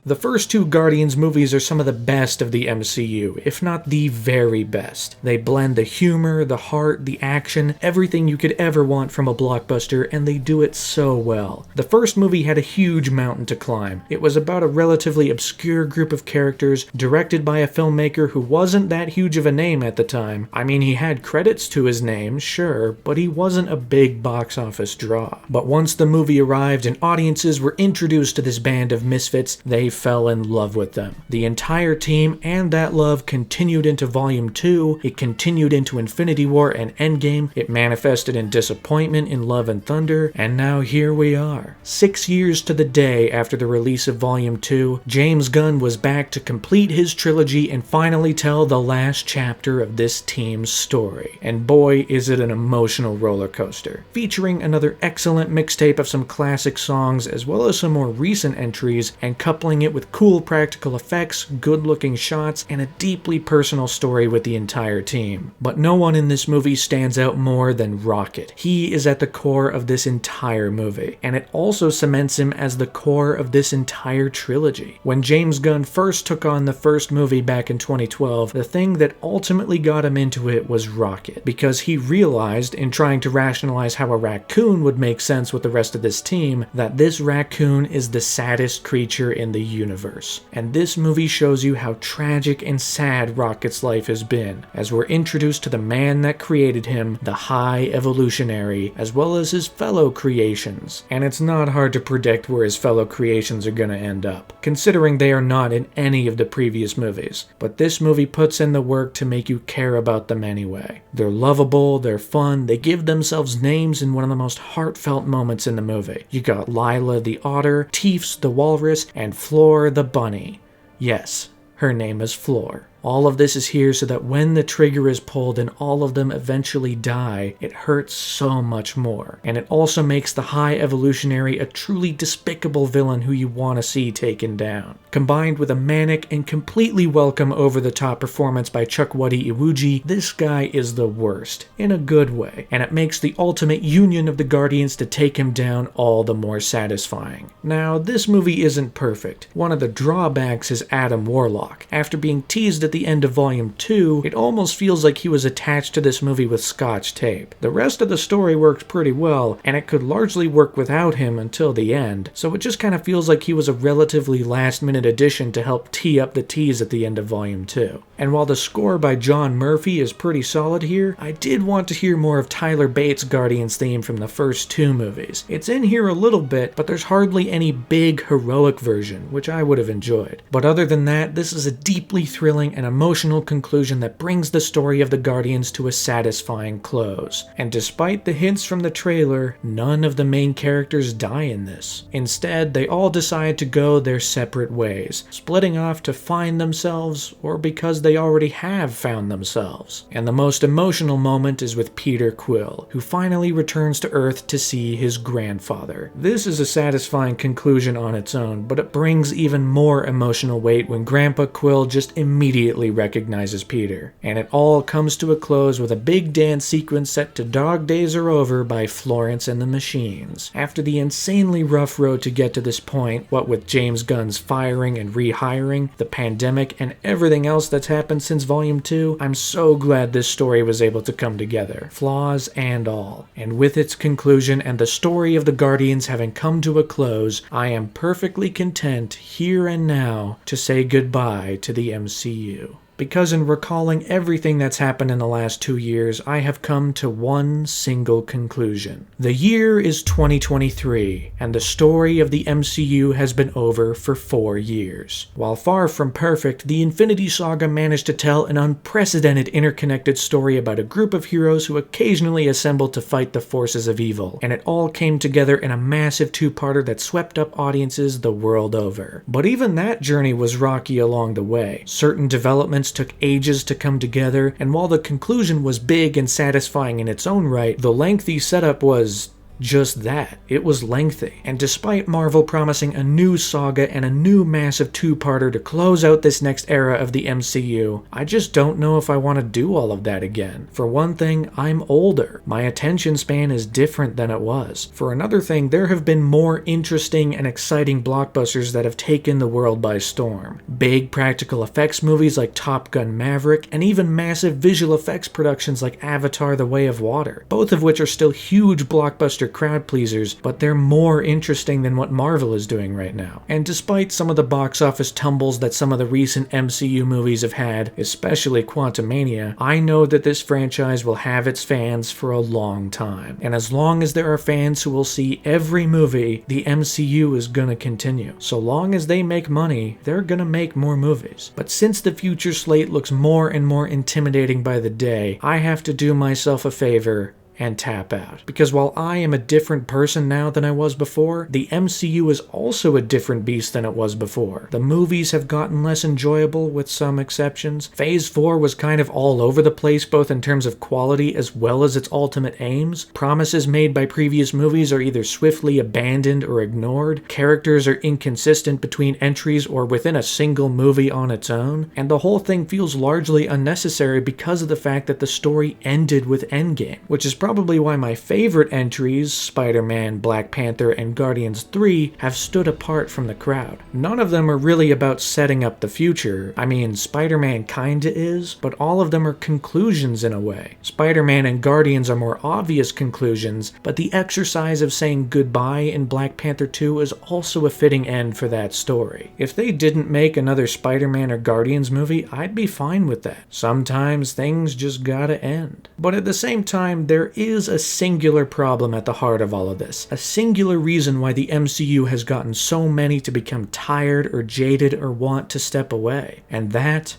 The first 2 Guardians movies are some of the best of the MCU, if not the very best. They blend the humor, the heart, the action, everything you could ever want from a blockbuster, and they do it so well. The first movie had a huge mountain to climb. It was about a relatively obscure group of characters, directed by a filmmaker who wasn't that huge of a name at the time. I mean, he had credits to his name, sure, but he wasn't a big box office draw. But once the movie arrived and audiences were introduced to this band of misfits, they fell in love with them. The entire team and that love continued into Volume 2, it continued into Infinity War and Endgame, it manifested in disappointment in Love and Thunder, and now here we are. 6 years to the day after the release of Volume 2, James Gunn was back to complete his trilogy and finally tell the last chapter of this team's story. And boy, is it an emotional roller coaster. Featuring another excellent mixtape of some classic songs as well as some more recent entries, and coupling filling it with cool practical effects, good-looking shots, and a deeply personal story with the entire team. But no one in this movie stands out more than Rocket. He is at the core of this entire movie, and it also cements him as the core of this entire trilogy. When James Gunn first took on the first movie back in 2012, the thing that ultimately got him into it was Rocket, because he realized, in trying to rationalize how a raccoon would make sense with the rest of this team, that this raccoon is the saddest creature in the universe. And this movie shows you how tragic and sad Rocket's life has been, as we're introduced to the man that created him, the High Evolutionary, as well as his fellow creations. And it's not hard to predict where his fellow creations are gonna end up, considering they are not in any of the previous movies. But this movie puts in the work to make you care about them anyway. They're lovable, they're fun, they give themselves names in one of the most heartfelt moments in the movie. You got Lila the otter, Teefs the walrus, and Floor the bunny. Yes, her name is Floor. All of this is here so that when the trigger is pulled and all of them eventually die, it hurts so much more. And it also makes the High Evolutionary a truly despicable villain who you want to see taken down. Combined with a manic and completely welcome over-the-top performance by Chukwudi Iwuji, this guy is the worst, in a good way, and it makes the ultimate union of the Guardians to take him down all the more satisfying. Now, this movie isn't perfect. One of the drawbacks is Adam Warlock. After being teased at the end of Volume 2, it almost feels like he was attached to this movie with Scotch tape. The rest of the story works pretty well, and it could largely work without him until the end, so it just kind of feels like he was a relatively last-minute addition to help tee up the tease at the end of Volume 2. And while the score by John Murphy is pretty solid here, I did want to hear more of Tyler Bates' Guardians theme from the first two movies. It's in here a little bit, but there's hardly any big heroic version, which I would have enjoyed. But other than that, this is a deeply thrilling and emotional conclusion that brings the story of the Guardians to a satisfying close. And despite the hints from the trailer, none of the main characters die in this. Instead, they all decide to go their separate ways, splitting off to find themselves, or because they already have found themselves. And the most emotional moment is with Peter Quill, who finally returns to Earth to see his grandfather. This is a satisfying conclusion on its own, but it brings even more emotional weight when Grandpa Quill just immediately recognizes Peter. And it all comes to a close with a big dance sequence set to Dog Days Are Over by Florence and the Machines. After the insanely rough road to get to this point, what with James Gunn's firing and rehiring, the pandemic, and everything else that's happened since Volume 2, I'm so glad this story was able to come together, flaws and all. And with its conclusion and the story of the Guardians having come to a close, I am perfectly content here and now to say goodbye to the MCU. Because in recalling everything that's happened in the last 2 years, I have come to one single conclusion. The year is 2023, and the story of the MCU has been over for 4 years. While far from perfect, the Infinity Saga managed to tell an unprecedented interconnected story about a group of heroes who occasionally assemble to fight the forces of evil, and it all came together in a massive two-parter that swept up audiences the world over. But even that journey was rocky along the way. Certain developments took ages to come together, and while the conclusion was big and satisfying in its own right, the lengthy setup was just that. It was lengthy. And despite Marvel promising a new saga and a new massive two-parter to close out this next era of the MCU, I just don't know if I want to do all of that again. For one thing, I'm older. My attention span is different than it was. For another thing, there have been more interesting and exciting blockbusters that have taken the world by storm. Big practical effects movies like Top Gun Maverick, and even massive visual effects productions like Avatar: The Way of Water, both of which are still huge blockbuster crowd pleasers, but they're more interesting than what Marvel is doing right now. And despite some of the box office tumbles that some of the recent MCU movies have had, especially Quantumania, I know that this franchise will have its fans for a long time. And as long as there are fans who will see every movie, the MCU is gonna continue. So long as they make money, they're gonna make more movies. But since the future slate looks more and more intimidating by the day, I have to do myself a favor and tap out. Because while I am a different person now than I was before, the MCU is also a different beast than it was before. The movies have gotten less enjoyable with some exceptions. Phase 4 was kind of all over the place both in terms of quality as well as its ultimate aims. Promises made by previous movies are either swiftly abandoned or ignored. Characters are inconsistent between entries or within a single movie on its own. And the whole thing feels largely unnecessary because of the fact that the story ended with Endgame, which is probably why my favorite entries, Spider-Man, Black Panther, and Guardians 3, have stood apart from the crowd. None of them are really about setting up the future. I mean, Spider-Man kinda is, but all of them are conclusions in a way. Spider-Man and Guardians are more obvious conclusions, but the exercise of saying goodbye in Black Panther 2 is also a fitting end for that story. If they didn't make another Spider-Man or Guardians movie, I'd be fine with that. Sometimes things just gotta end. But at the same time, there is a singular problem at the heart of all of this. A singular reason why the MCU has gotten so many to become tired or jaded or want to step away. And that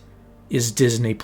is Disney+.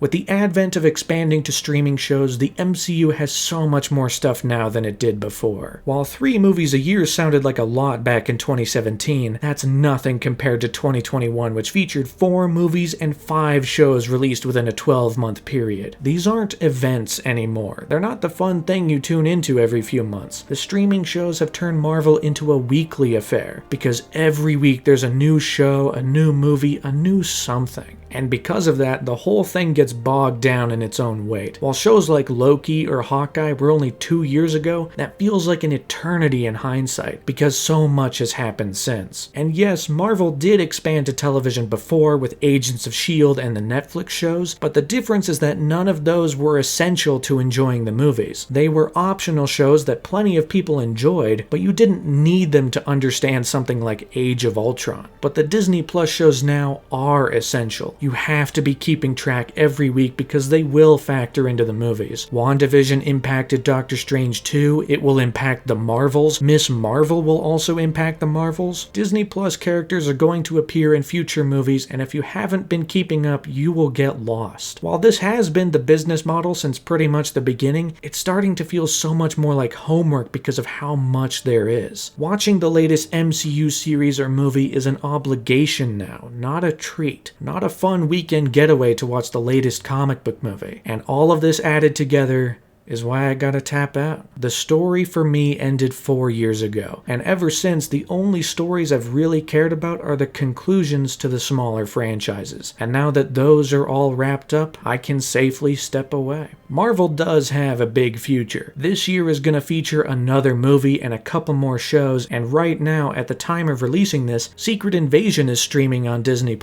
With the advent of expanding to streaming shows, the MCU has so much more stuff now than it did before. While 3 movies a year sounded like a lot back in 2017, that's nothing compared to 2021, which featured 4 movies and 5 shows released within a 12-month period. These aren't events anymore. They're not the fun thing you tune into every few months. The streaming shows have turned Marvel into a weekly affair, because every week there's a new show, a new movie, a new something. And because of that, the whole thing gets bogged down in its own weight. While shows like Loki or Hawkeye were only 2 years ago, that feels like an eternity in hindsight, because so much has happened since. And yes, Marvel did expand to television before with Agents of S.H.I.E.L.D. and the Netflix shows, but the difference is that none of those were essential to enjoying the movies. They were optional shows that plenty of people enjoyed, but you didn't need them to understand something like Age of Ultron. But the Disney Plus shows now are essential. You have to be keeping track every week because they will factor into the movies. WandaVision impacted Doctor Strange 2, it will impact the Marvels, Miss Marvel will also impact the Marvels. Disney Plus characters are going to appear in future movies, and if you haven't been keeping up, you will get lost. While this has been the business model since pretty much the beginning, it's starting to feel so much more like homework because of how much there is. Watching the latest MCU series or movie is an obligation now, not a treat, not a fun weekend getaway to watch the latest comic book movie. And all of this added together is why I gotta tap out. The story for me ended 4 years ago, and ever since, the only stories I've really cared about are the conclusions to the smaller franchises. And now that those are all wrapped up, I can safely step away. Marvel does have a big future. This year is gonna feature another movie and a couple more shows, and right now, at the time of releasing this, Secret Invasion is streaming on Disney+.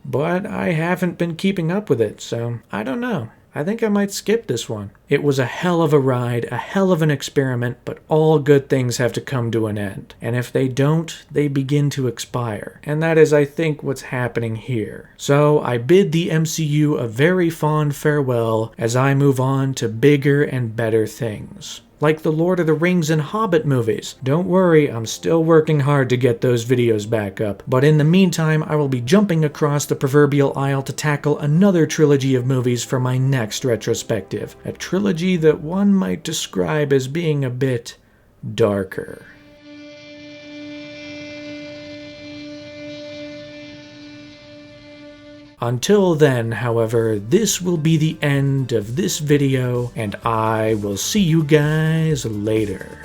But I haven't been keeping up with it, so I don't know. I think I might skip this one. It was a hell of a ride, a hell of an experiment, but all good things have to come to an end. And if they don't, they begin to expire. And that is, I think, what's happening here. So I bid the MCU a very fond farewell as I move on to bigger and better things. Like the Lord of the Rings and Hobbit movies. Don't worry, I'm still working hard to get those videos back up. But in the meantime, I will be jumping across the proverbial aisle to tackle another trilogy of movies for my next retrospective. A trilogy that one might describe as being a bit darker. Until then, however, this will be the end of this video, and I will see you guys later.